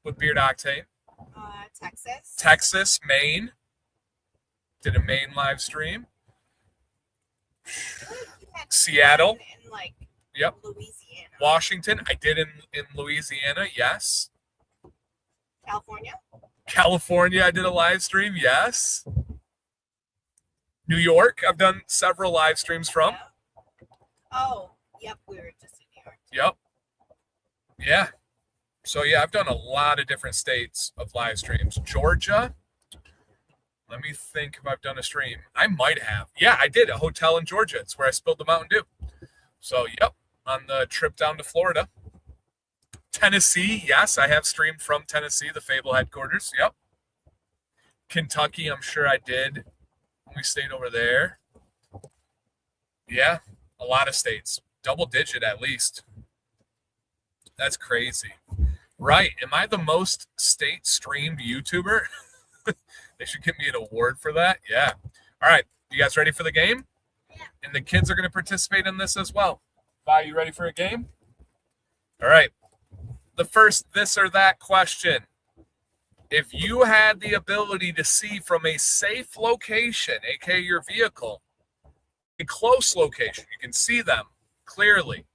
with Beard Octane. Texas, Maine. Did a Maine live stream. Seattle. Yep. Louisiana. Washington. I did in Louisiana, yes. California, I did a live stream, yes. New York, I've done several live streams from. Oh, yep, we were just in New York. Yep. Yeah. So, yeah, I've done a lot of different states of live streams. Georgia. Let me think if I've done a stream. I might have. Yeah, I did. A hotel in Georgia. It's where I spilled the Mountain Dew. So, yep, on the trip down to Florida. Tennessee, yes, I have streamed from Tennessee, the Fable headquarters. Yep. Kentucky, I'm sure I did. We stayed over there. Yeah, a lot of states. Double digit at least. That's crazy. Right. Am I the most state streamed YouTuber? They should give me an award for that. Yeah. All right. You guys ready for the game? Yeah. And the kids are going to participate in this as well. Vi, you ready for a game? All right. The first this or that question. If you had the ability to see from a safe location, aka your vehicle, a close location, you can see them clearly.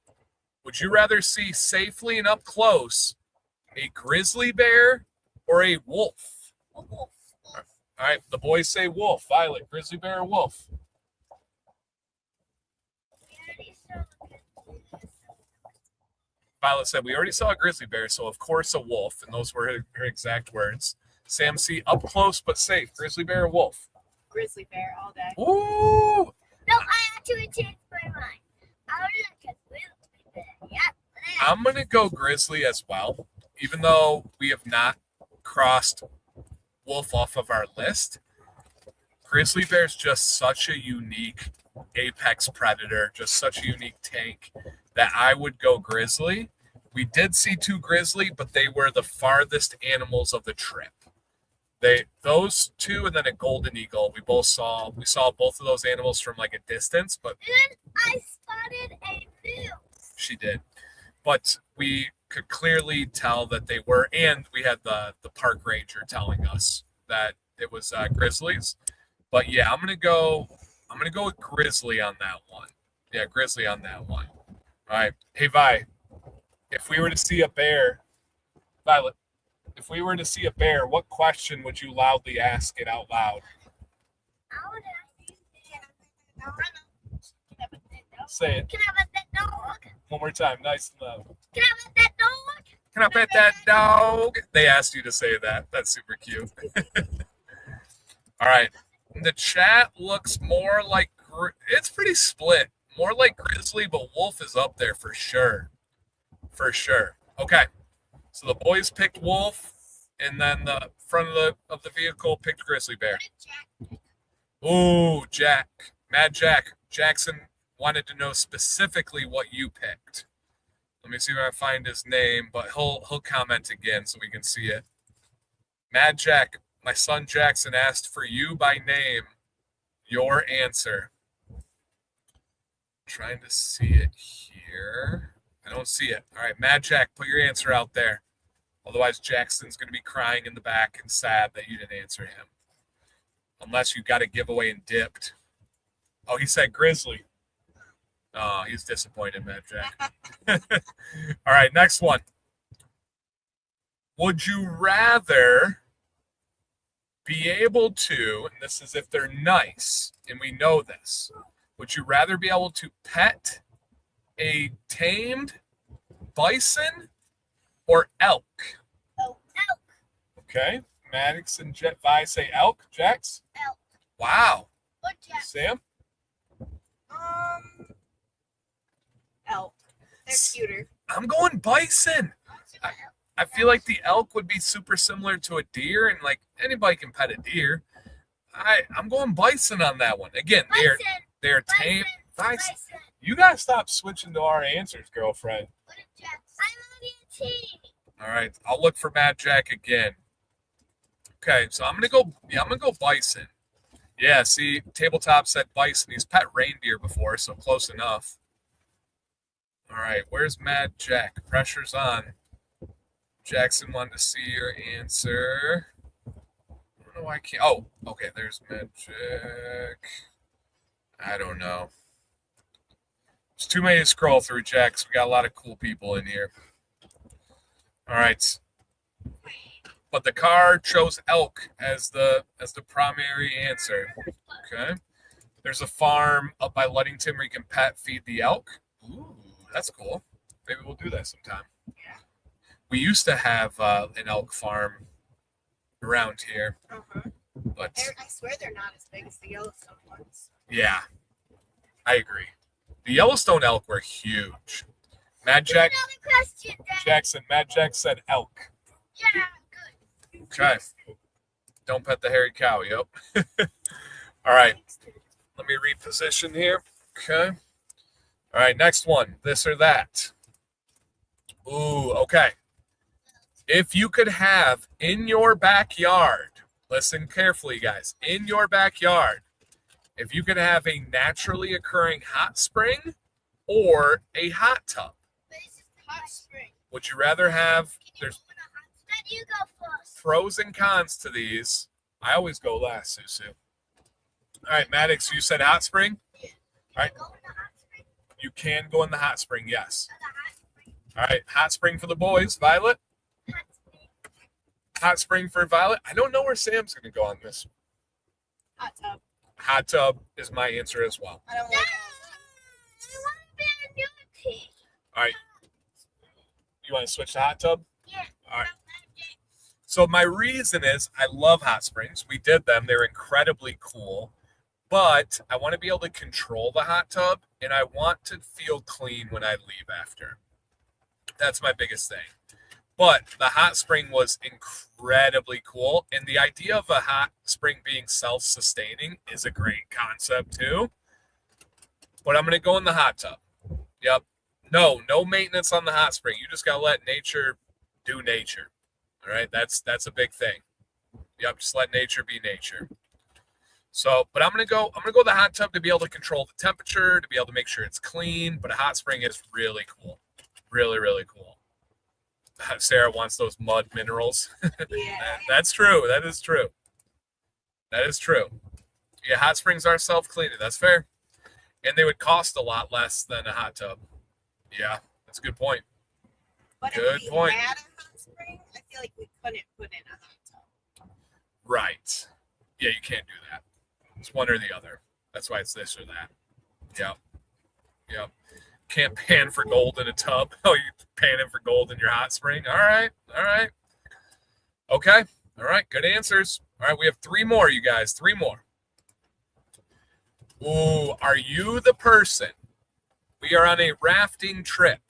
Would you rather see safely and up close a grizzly bear or a wolf? A wolf. All right, the boys say wolf. Violet, grizzly bear or wolf? Violet said, we already saw a grizzly bear, so of course a wolf. And those were her exact words. Sam C, up close but safe. Grizzly bear or wolf? Grizzly bear all day. Ooh! No, I actually changed my mind. I would like a grizzly bear. Yeah. I'm going to go grizzly as well, even though we have not crossed wolf off of our list. Grizzly bear is just such a unique apex predator, just such a unique tank that I would go grizzly. We did see two grizzly, but they were the farthest animals of the trip. Those two and then a golden eagle. We saw both of those animals from like a distance, but and I spotted a moose. She did. But we could clearly tell that they were, and we had the park ranger telling us that it was grizzlies. But yeah, I'm gonna go with grizzly on that one. Yeah, grizzly on that one. All right. Hey Vi, if we were to see a bear, Violet, if we were to see a bear, what question would you loudly ask it out loud? I would ask Say it Can I pet that dog? one more time, nice and loud. Can I pet that dog? Can I pet that dog? They asked you to say that. That's super cute. All right. The chat looks more like, it's pretty split. More like grizzly, but wolf is up there for sure. For sure. Okay. So the boys picked wolf, and then the front of the vehicle picked grizzly bear. Ooh, Jack. Mad Jack. Jackson wanted to know specifically what you picked. Let me see if I find his name, but he'll comment again so we can see it. Mad Jack, my son Jackson asked for you by name. Your answer. Trying to see it here. I don't see it. All right, Mad Jack, put your answer out there. Otherwise, Jackson's going to be crying in the back and sad that you didn't answer him. Unless you got a giveaway and dipped. Oh, he said grizzly. Oh, he's disappointed, Mad Jack. All right, next one. Would you rather be able to, and this is if they're nice, and we know this, would you rather be able to pet a tamed bison or elk? Elk. Okay. Maddox and Vi say elk. Jax? Elk. Wow. Or Jack. Sam? Elk. They're cuter. I'm going bison. I feel like the elk would be super similar to a deer, and like anybody can pet a deer. I'm going bison on that one. Again, they're tame. Bison. You gotta stop switching to our answers, girlfriend. What if Jack? I'm on your team. All right, I'll look for Mad Jack again. Okay, so I'm gonna go bison. Yeah, see, Tabletop said bison. He's pet reindeer before, so close enough. All right, where's Mad Jack? Pressure's on. Jackson wanted to see your answer. I don't know why I can't. Oh, okay, there's Mad Jack. I don't know. There's too many to scroll through, Jax. We got a lot of cool people in here. All right. But the car chose elk as the primary answer. Okay. There's a farm up by Ludington where you can feed the elk. Ooh, that's cool. Maybe we'll do that sometime. Yeah. We used to have an elk farm around here, but I swear they're not as big as the Yellowstone ones. yeah, I agree. The Yellowstone elk were huge. Mad Jack, Another question, Dad. Jackson, Mad Jack said elk. Yeah, good. Okay. Don't pet the hairy cow, yep. All right, let me reposition here. Okay. All right, next one, this or that. Ooh, okay. If you could have in your backyard, listen carefully, guys, in your backyard, if you could have a naturally occurring hot spring or a hot tub, Hot spring. would you rather have, there's Let you go first. pros and cons to these. I always go last, Susu. All right, Maddox, you said hot spring? All right. Go in the hot spring. You can go in the hot spring, yes. The hot spring. All right, hot spring for the boys. Violet? Hot spring. Hot spring for Violet. I don't know where Sam's going to go on this. Hot tub. Hot tub is my answer as well. I don't No, like I want to be on your team. All right, you want to switch to hot tub? Yeah. All right. So my reason is I love hot springs. We did them. They're incredibly cool. But I want to be able to control the hot tub, and I want to feel clean when I leave after. That's my biggest thing. But the hot spring was incredibly cool, and the idea of a hot spring being self-sustaining is a great concept too. But I'm going to go in the hot tub. Yep. No maintenance on the hot spring. You just got to let nature do nature. All right, that's a big thing. Yep, just let nature be nature. So, but I'm gonna go the hot tub to be able to control the temperature, to be able to make sure it's clean. But a hot spring is really cool, really, really cool. Sarah wants those mud minerals. Yeah. That's true. That is true. That is true. Yeah, hot springs are self-cleaning. That's fair, and they would cost a lot less than a hot tub. Yeah, that's a good point. But Good if we point. had a hot spring, I feel like we couldn't put in a hot tub. Right. Yeah, you can't do that. It's one or the other. That's why it's this or that. Yep. Yep. Can't pan for gold in a tub. Oh, you panning for gold in your hot spring? All right. All right. Okay. All right. Good answers. All right. We have three more, you guys. Three more. Ooh, are you the person? We are on a rafting trip.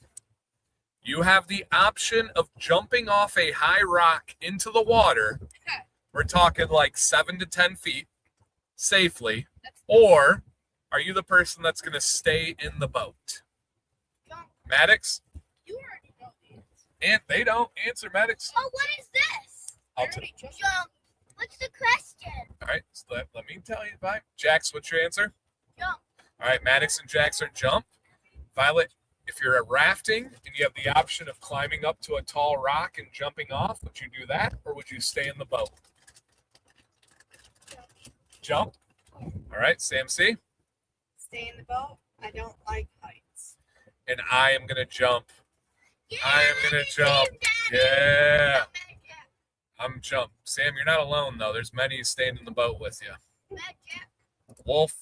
You have the option of jumping off a high rock into the water. We're talking like 7 to 10 feet safely. Or are you the person that's going to stay in the boat? Maddox? You already know the answer. And they don't answer, Maddox. Oh, what is this? I'll Jump. What's the question? All right, so let me tell you. Bye. Jax, what's your answer? Jump. All right, Maddox and Jax are jump. Violet, if you're at rafting and you have the option of climbing up to a tall rock and jumping off, would you do that or would you stay in the boat? Jump. All right, Sam C. Stay in the boat. I don't like heights. And I am going to jump. Yeah, I am I'm gonna on your jump. team, Daddy. Yeah. Jump, Daddy, I'm jump. Sam, you're not alone though. There's many staying in the boat with you. Bad Jack. Wolf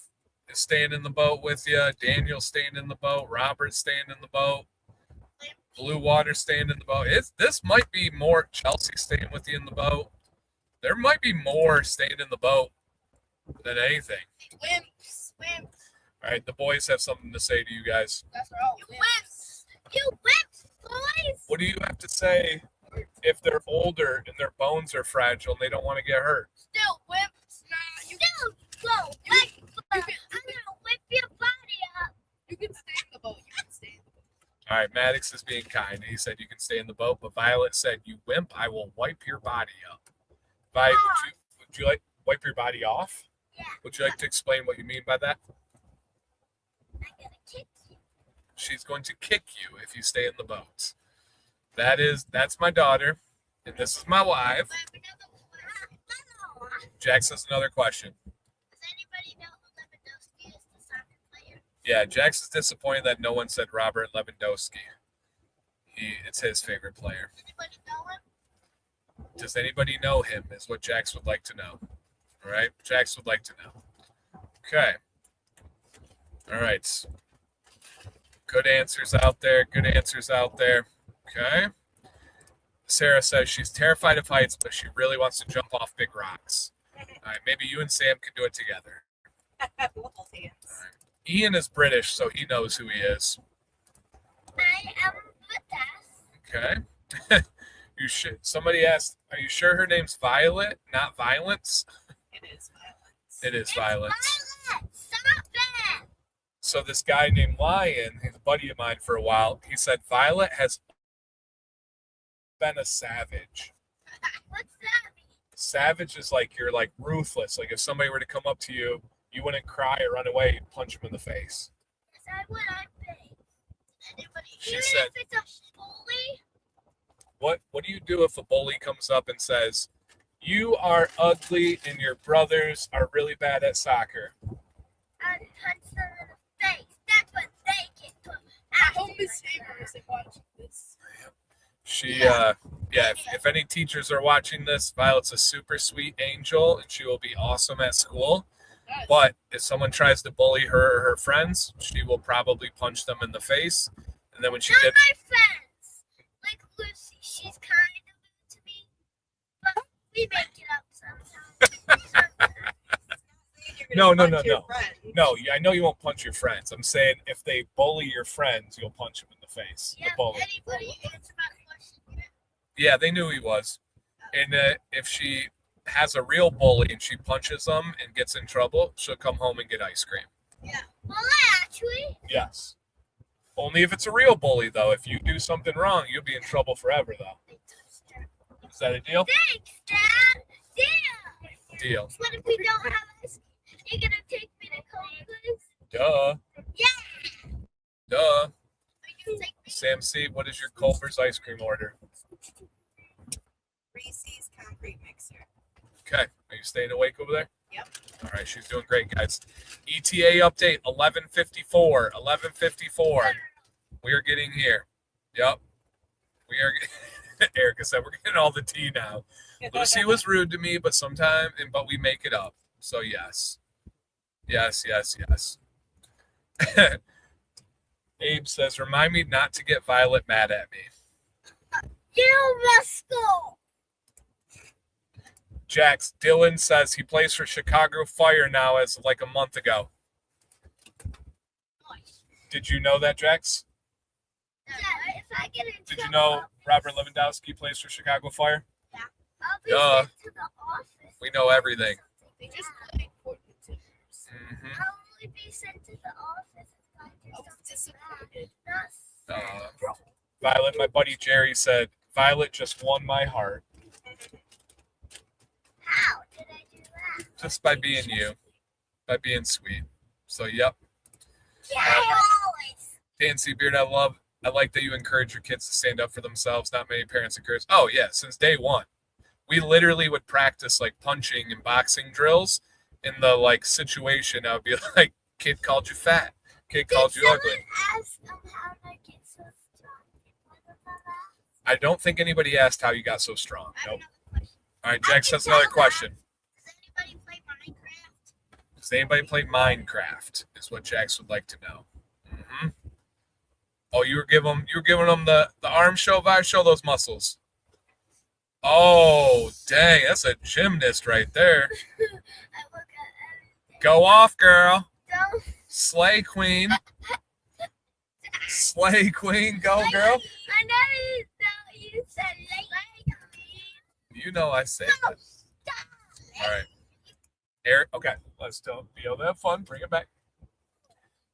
is staying in the boat with you. Daniel's staying in the boat. Robert's staying in the boat. Blue Water staying in the boat. This might be more Chelsea staying with you in the boat. There might be more staying in the boat than anything. Wimps. All right, the boys have something to say to you guys. That's for all You wimps. wimps. You wimps, boys. What do you have to say if they're older and their bones are fragile and they don't want to get hurt? Still wimps. Nah, you still go. I'm gonna whip your body up. You can stay in the boat. All right, Maddox is being kind. He said you can stay in the boat, but Violet said, "You wimp, I will wipe your body up." Would you like wipe your body off? Yeah. Would you like to explain what you mean by that? I'm gonna kick you. She's going to kick you if you stay in the boat. That's my daughter, and this is my wife. Jax has another question. Does anybody know who Lewandowski is, the soccer player? Yeah, Jax is disappointed that no one said Robert Lewandowski. It's his favorite player. Anybody know him? Does anybody know him is what Jax would like to know. All right, Jax would like to know. Okay. All right. Good answers out there. Okay. Sarah says she's terrified of heights, but she really wants to jump off big rocks. All right, maybe you and Sam can do it together. We'll hold hands. Ian is British, so he knows who he is. I am with us. Okay. Somebody asked, are you sure her name's Violet, not Violence? It is violence. It is Violence. Violet, stop it. So this guy named Lion, he's a buddy of mine for a while, he said Violet has been a savage. What's that mean? Savage is like you're like ruthless. Like if somebody were to come up to you, you wouldn't cry or run away, you'd punch them in the face. Yes, I would. I'd pay. Anybody, She even said- if it's a bully, What do you do if a bully comes up and says, "You are ugly and your brothers are really bad at soccer"? I'd punch them in the face. That's what they get put. I hope Miss Savers is watching this. If any teachers are watching this, Violet's a super sweet angel and she will be awesome at school. Yes. But if someone tries to bully her or her friends, she will probably punch them in the face. And then when she Not gets my friends. Like Lucy, she's kind of mean to me, but we make it up sometimes. You're No, gonna no, punch no, your no. friend. No, I know you won't punch your friends. I'm saying if they bully your friends, you'll punch them in the face. Yeah, The bully. anybody answer my question yet? Yeah, they knew he was. And if she has a real bully and she punches them and gets in trouble, she'll come home and get ice cream. Well, I actually. Yes. Only if it's a real bully, though. If you do something wrong, you'll be in trouble forever, though. I touched her. Is that a deal? Thanks, Dad. Yeah. Deal. What if we don't have ice cream? You gonna take me to Cold Duh. Yeah. Duh. Are you gonna take me? Sam C., what is your Culver's ice cream order? Reese's concrete mixer. Okay. Are you staying awake over there? Yep. All right. She's doing great, guys. ETA update, 11:54. 11:54. We are getting here. Yep. We are. Erica said we're getting all the tea now. Lucy was rude to me, but we make it up. So yes. Yes. Abe says, remind me not to get Violet mad at me. You rascal. Jax, Dylan says he plays for Chicago Fire now as like a month ago. Nice. Did you know that, Jax? Yeah, if I get in Did you trouble, know Robert Lewandowski plays for Chicago Fire? I'll be Duh. sent to the office. We know everything. They just played Portland Timbers. Mm-hmm. I'll only be sent to the office if I do I was something disappointed. bad. Not Violet, my buddy Jerry said, Violet just won my heart how did I do that? just by being you, by being sweet. So, yep. Yeah, always. Fancy Beard, I like that you encourage your kids to stand up for themselves. Not many parents encourage. Oh, yeah, since day one. We literally would practice like punching and boxing drills in the like situation. I would be like, kid called you fat. Kid called you ugly. Ask how I get so strong. I don't think anybody asked how you got so strong. I have Nope. another question. All right, Jax has another question. Does anybody play Minecraft? Does anybody play Minecraft? Is what Jax would like to know. Mm-hmm. Oh, you were giving them the arm show vibe. Show those muscles. Oh, dang, that's a gymnast right there. I look at everything. Go off, girl. Don't Slay queen. Slay queen. Go, girl. I never thought you said like You know I say that. All right. Eric, okay, let's be able to have fun. Bring it back.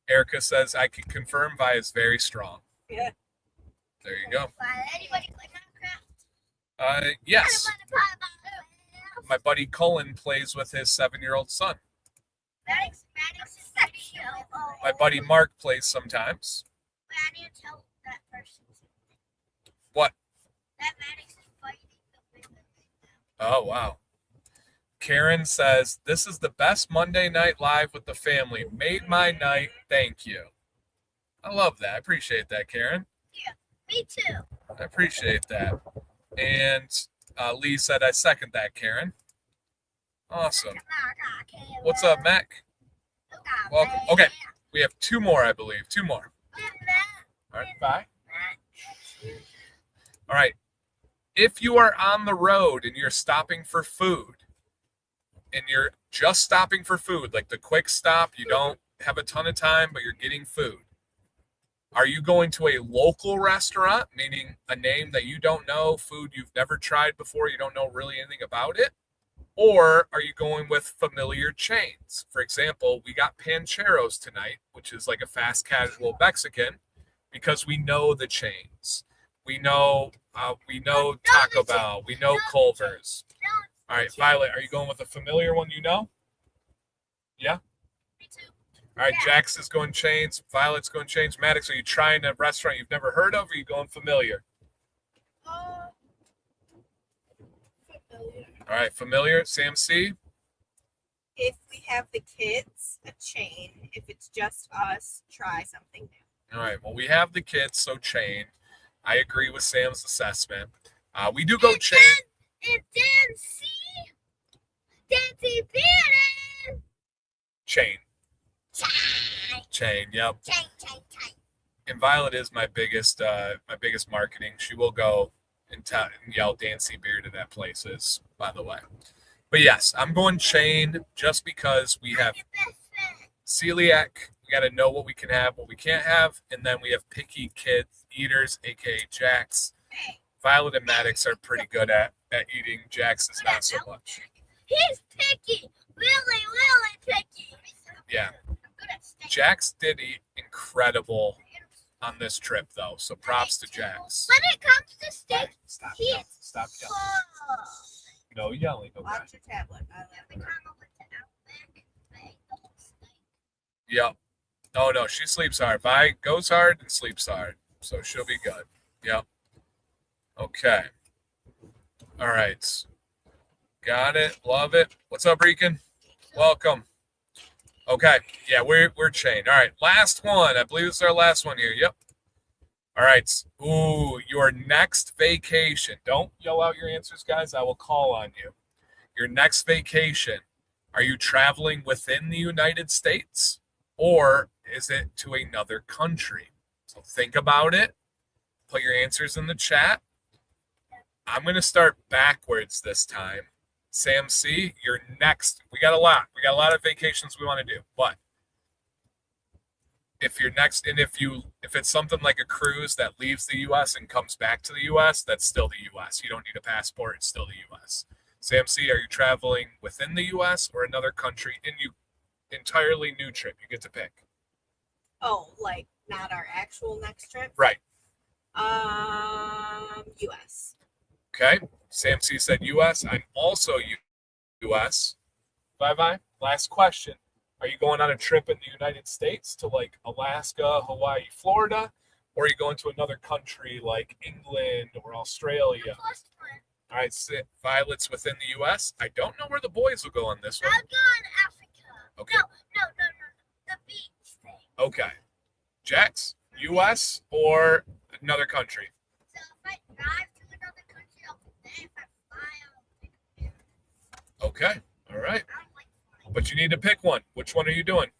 Erica says, I can confirm Vi is very strong. Yeah. There you go. Anybody play Minecraft? Yes. Maddox My buddy Cullen plays with his 7-year-old son. is pretty chill. My buddy Mark plays sometimes. I need to tell that person. What? That Maddox is fighting the women right Oh, wow. Karen says, this is the best Monday night live with the family. Made my night. Thank you. I love that. I appreciate that, Karen. now. Me too. I appreciate that. And Lee said, I second that, Karen. Awesome. What's up, Mac? Welcome. Okay, we have 2 more, I believe. 2 more. All right, bye. All right. If you are on the road and you're stopping for food, and you're just stopping for food, like the quick stop, you don't have a ton of time, but you're getting food. Are you going to a local restaurant, meaning a name that you don't know, food you've never tried before, you don't know really anything about it? Or are you going with familiar chains? For example, we got Pancheros tonight, which is like a fast casual Mexican, because we know the chains. We know Taco Bell. We know Culver's. All right, Violet, are you going with a familiar one you know? Yeah? Me too. All right, Jax is going chains. Violet's going chains. Maddox, are you trying a restaurant you've never heard of, or are you going familiar? Familiar. All right, familiar. Sam C? If we have the kids, a chain. If it's just us, try something new. All right, well, we have the kids, so chain. I agree with Sam's assessment. We do go chain. And Dancy Bannon. Chain. Chain. Chain, yep. Chain. And Violet is my biggest marketing. She will go and yell Dancy Beard to that places, by the way. But yes, I'm going chain just because we have Your best friend. celiac. We got to know what we can have, what we can't have. And then we have picky kids, eaters, aka Jax. Violet and Maddox are pretty good at eating. Jax is not so much. He's picky. Really picky. Yeah. I'm good at steak. Jax did eat incredible on this trip, though. So props to Jax. When it comes to steak, Stop he yelling. is Stop yelling. so. No yelling. Okay. Watch your tablet. Every time I went to Outback, I ate the whole steak. Yep. Oh, no, she sleeps hard. Vi goes hard and sleeps hard. So she'll be good. Yep. Okay. All right. Got it. Love it. What's up, Rican? Welcome. Okay. Yeah, we're chained. All right. Last one. I believe it's our last one here. Yep. All right. Ooh, your next vacation. Don't yell out your answers, guys. I will call on you. Your next vacation. Are you traveling within the United States, or is it to another country? So think about it. Put your answers in the chat. I'm going to start backwards this time. Sam C, you're next. We got a lot. We got a lot of vacations we want to do. But if you're next, and if it's something like a cruise that leaves the U.S. and comes back to the U.S., that's still the U.S. You don't need a passport. It's still the U.S. Sam C, are you traveling within the U.S. or another country? Entirely new trip. You get to pick. Oh, like not our actual next trip? Right. US. Okay. Sam C said U.S. I'm also U.S. Bye-bye. Last question. Are you going on a trip in the United States to like Alaska, Hawaii, Florida? Or are you going to another country like England or Australia? First one. All right, Violet's within the U.S. I don't know where the boys will go on this one. I'll go in Africa. Okay. No. The beach thing. Okay. Jax, U.S. or another country? So if I drive to another country, I'll pick that. If I fly, I'll pick a Okay. All right. I don't like flying. But you need to pick one. Which one are you doing?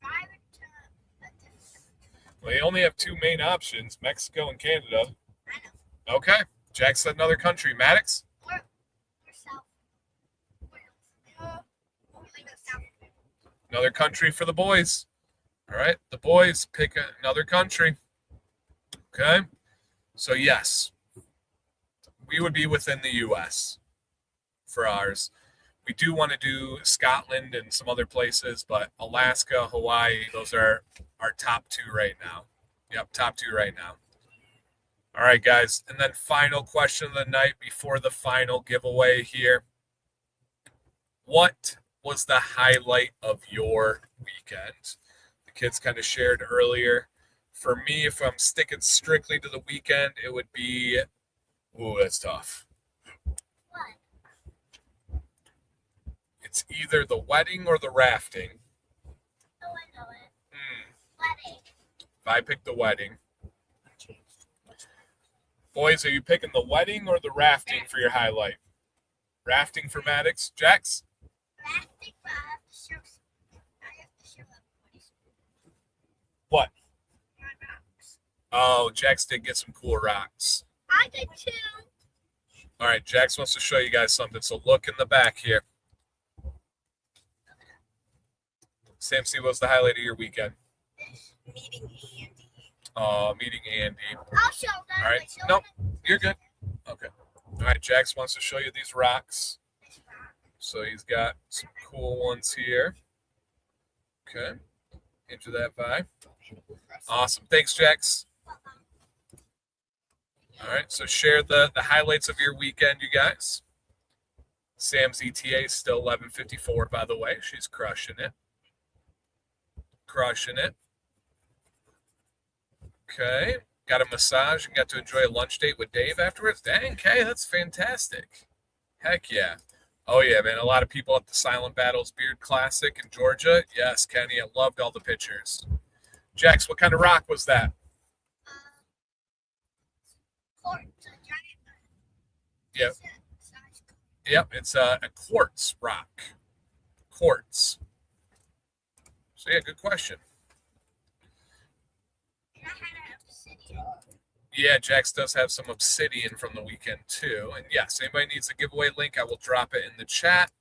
Driving to a different. Well, you only have two main options, Mexico and Canada. I know. Okay. Jack said another country. Maddox? Or south. Or like a south. Another country for the boys. All right. The boys pick another country. Okay. So, yes, we would be within the U.S. for ours. We do want to do Scotland and some other places, but Alaska, Hawaii, those are our top two right now. Yep, top two right now. All right, guys. And then final question of the night before the final giveaway here. What was the highlight of your weekend? The kids kind of shared earlier. For me, if I'm sticking strictly to the weekend, it would be, ooh, that's tough. What? It's either the wedding or the rafting. Oh, I know it. Wedding. If I pick the wedding. Boys, are you picking the wedding or the rafting for your highlight? Rafting for Maddox. Jax? Rafting, but I have to show. I have to show everybody. What? My rocks. Oh, Jax did get some cool rocks. I did too. All right, Jax wants to show you guys something, so look in the back here. Sam C, what's the highlight of your weekend? Meeting Andy. Meeting Andy. I'll show them. All right. Show Nope. them You're good. Okay. All right, Jax wants to show you these rocks. this rock. So he's got some cool ones here. Okay. Into that vibe. Awesome. Thanks, Jax. All right. So share the highlights of your weekend, you guys. Sam's ETA is still 11:54, by the way. She's crushing it. Crushing it. Okay. Got a massage and got to enjoy a lunch date with Dave afterwards. Dang, Kay, that's fantastic. Heck yeah. Oh, yeah, man. A lot of people at the Silent Battles Beard Classic in Georgia. Yes, Kenny, I loved all the pictures. Jax, what kind of rock was that? Quartz, a giant. Yep. Size. Yep, it's a quartz rock. Quartz. So, yeah, good question. And I had an obsidian. Yeah, Jax does have some obsidian from the weekend, too. And yes, anybody needs a giveaway link, I will drop it in the chat.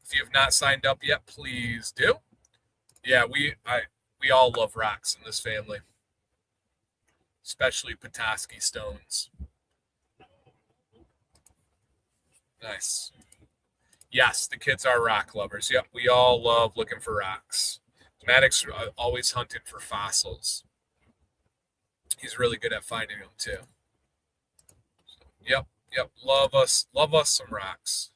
If you have not signed up yet, please do. Yeah, we all love rocks in this family, especially Petoskey stones. Nice. Yes, the kids are rock lovers. Yep, we all love looking for rocks. Maddox always hunted for fossils. He's really good at finding them too. Yep. Love us some rocks.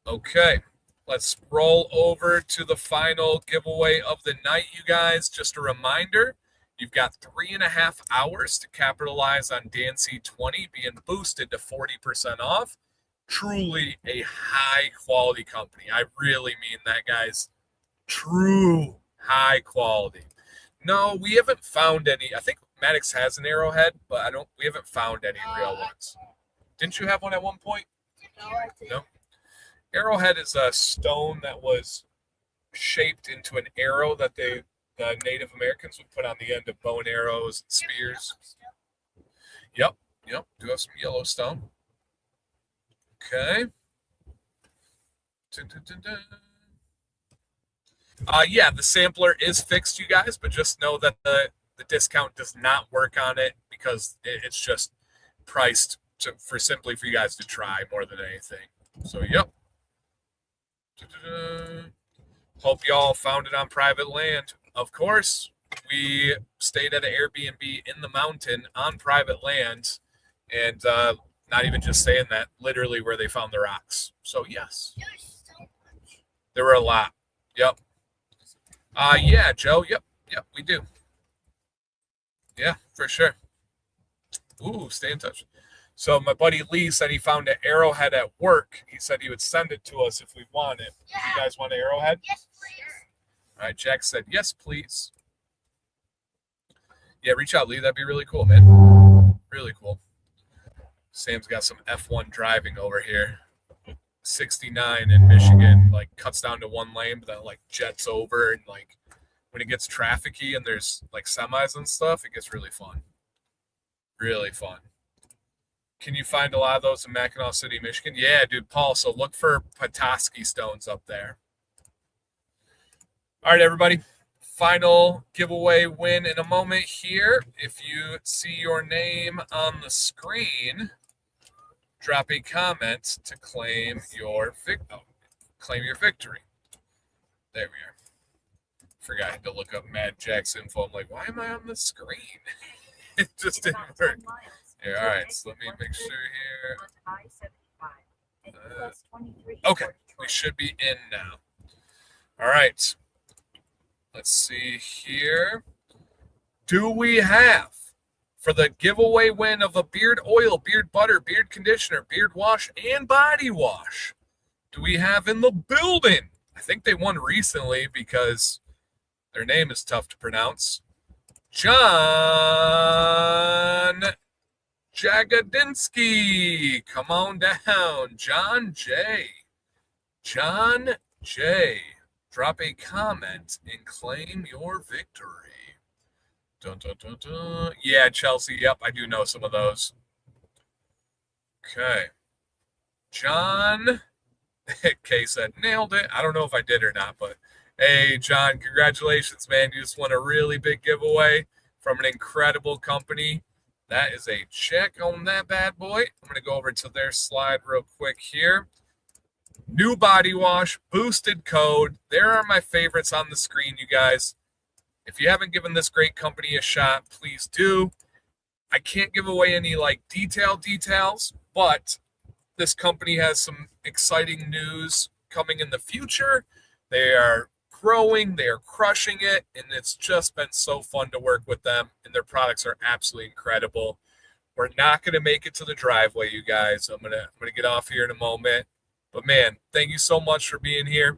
Okay, let's roll over to the final giveaway of the night, you guys. Just a reminder, you've got 3.5 hours to capitalize on Dancy 20 being boosted to 40% off. Truly a high quality company. I really mean that, guys. True high quality. No, we haven't found any. I think Maddox has an arrowhead, but we haven't found any real ones. Didn't you have one at one point? No, I didn't. No. Arrowhead is a stone that was shaped into an arrow that the Native Americans would put on the end of bow and arrows and spears. Yep. Do have some Yellowstone. Okay. Dun, dun, dun, dun. Yeah, the sampler is fixed, you guys, but just know that the discount does not work on it because it's just priced for you guys to try more than anything. So, yep. Hope y'all found it on private land. Of course, we stayed at an Airbnb in the mountain on private land, and not even just saying that, literally where they found the rocks. So, yes. There's so much. There were a lot. Yep. Yeah, Joe. Yep, we do. Yeah, for sure. Ooh, stay in touch. So my buddy Lee said he found an arrowhead at work. He said he would send it to us if we want it. Yeah. You guys want an arrowhead? Yes, please. All right, Jack said, yes, please. Yeah, reach out, Lee. That'd be really cool, man. Really cool. Sam's got some F1 driving over here. 69 in Michigan, like cuts down to one lane, but then like jets over, and like when it gets trafficy and there's like semis and stuff, it gets really fun. Really fun. Can you find a lot of those in Mackinac City, Michigan? Yeah, dude, Paul. So look for Petoskey stones up there. All right, everybody. Final giveaway win in a moment here. If you see your name on the screen, drop a comment to claim your victory. There we are. Forgot I had to look up Mad Jack's info. I'm like, why am I on the screen? It just didn't work. Here, all right, so let me make sure here. Okay, we should be in now. All right. Let's see here. Do we have, for the giveaway win of a beard oil, beard butter, beard conditioner, beard wash, and body wash, do we have in the building? I think they won recently because their name is tough to pronounce. John Jagodinsky. Come on down. John J. John J. Drop a comment and claim your victory. Dun, dun, dun, dun. Yeah, Chelsea. Yep, I do know some of those. Okay. John K said, nailed it. I don't know if I did or not, but hey, John, congratulations, man. You just won a really big giveaway from an incredible company. That is a check on that bad boy. I'm going to go over to their slide real quick here. New body wash, boosted code. There are my favorites on the screen, you guys. If you haven't given this great company a shot, please do. I can't give away any like details, but this company has some exciting news coming in the future. They are growing, they are crushing it, and it's just been so fun to work with them, and their products are absolutely incredible. We're not going to make it to the driveway, you guys. I'm gonna get off here in a moment. But man, thank you so much for being here.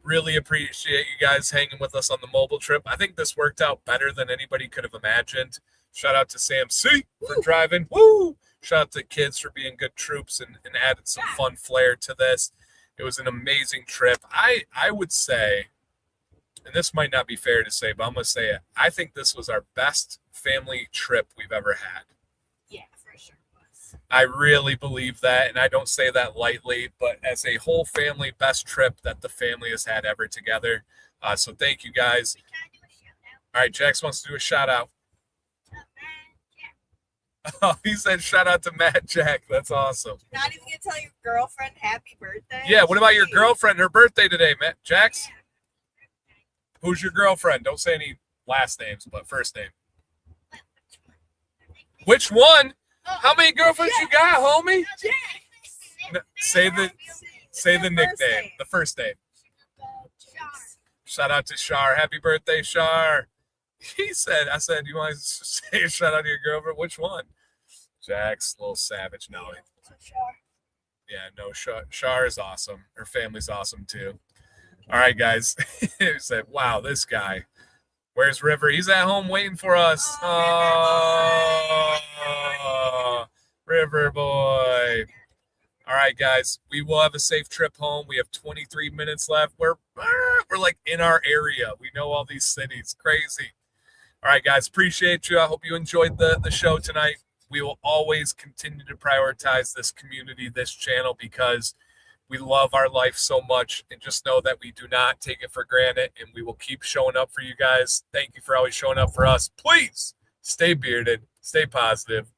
Really appreciate you guys hanging with us on the mobile trip. I think this worked out better than anybody could have imagined. Shout out to Sam C for driving. Woo! Shout out to kids for being good troops and added some fun flair to this. It was an amazing trip. I would say, and this might not be fair to say, but I'm going to say it. I think this was our best family trip we've ever had. Yeah, for sure was. I really believe that, and I don't say that lightly, but as a whole family, best trip that the family has had ever together. So thank you, guys. We can do a shout out All right, Jax wants to do a shout-out. to Matt Jack. Oh, he said shout out to Matt Jack. That's awesome. Not even gonna tell your girlfriend happy birthday. Yeah, what about your Jeez. girlfriend? Her birthday today, Matt. Jax? Yeah. Who's your girlfriend? Don't say any last names, but first name. Which one? How many girlfriends you got, homie? No, say the Their nickname, first name. the first name. Shout out to Shar. Happy birthday, Shar. I said, you want to say a shout out to your girlfriend? Which one? Jack's a little savage. No. Yeah, no, Shar is awesome. Her family's awesome too. All right, guys. He said, wow, this guy. Where's River? He's at home waiting for us. Oh, River boy. All right, guys. We will have a safe trip home. We have 23 minutes left. We're like in our area. We know all these cities. Crazy. All right, guys. Appreciate you. I hope you enjoyed the show tonight. We will always continue to prioritize this community, this channel, because we love our life so much, and just know that we do not take it for granted, and we will keep showing up for you guys. Thank you for always showing up for us. Please stay bearded, stay positive,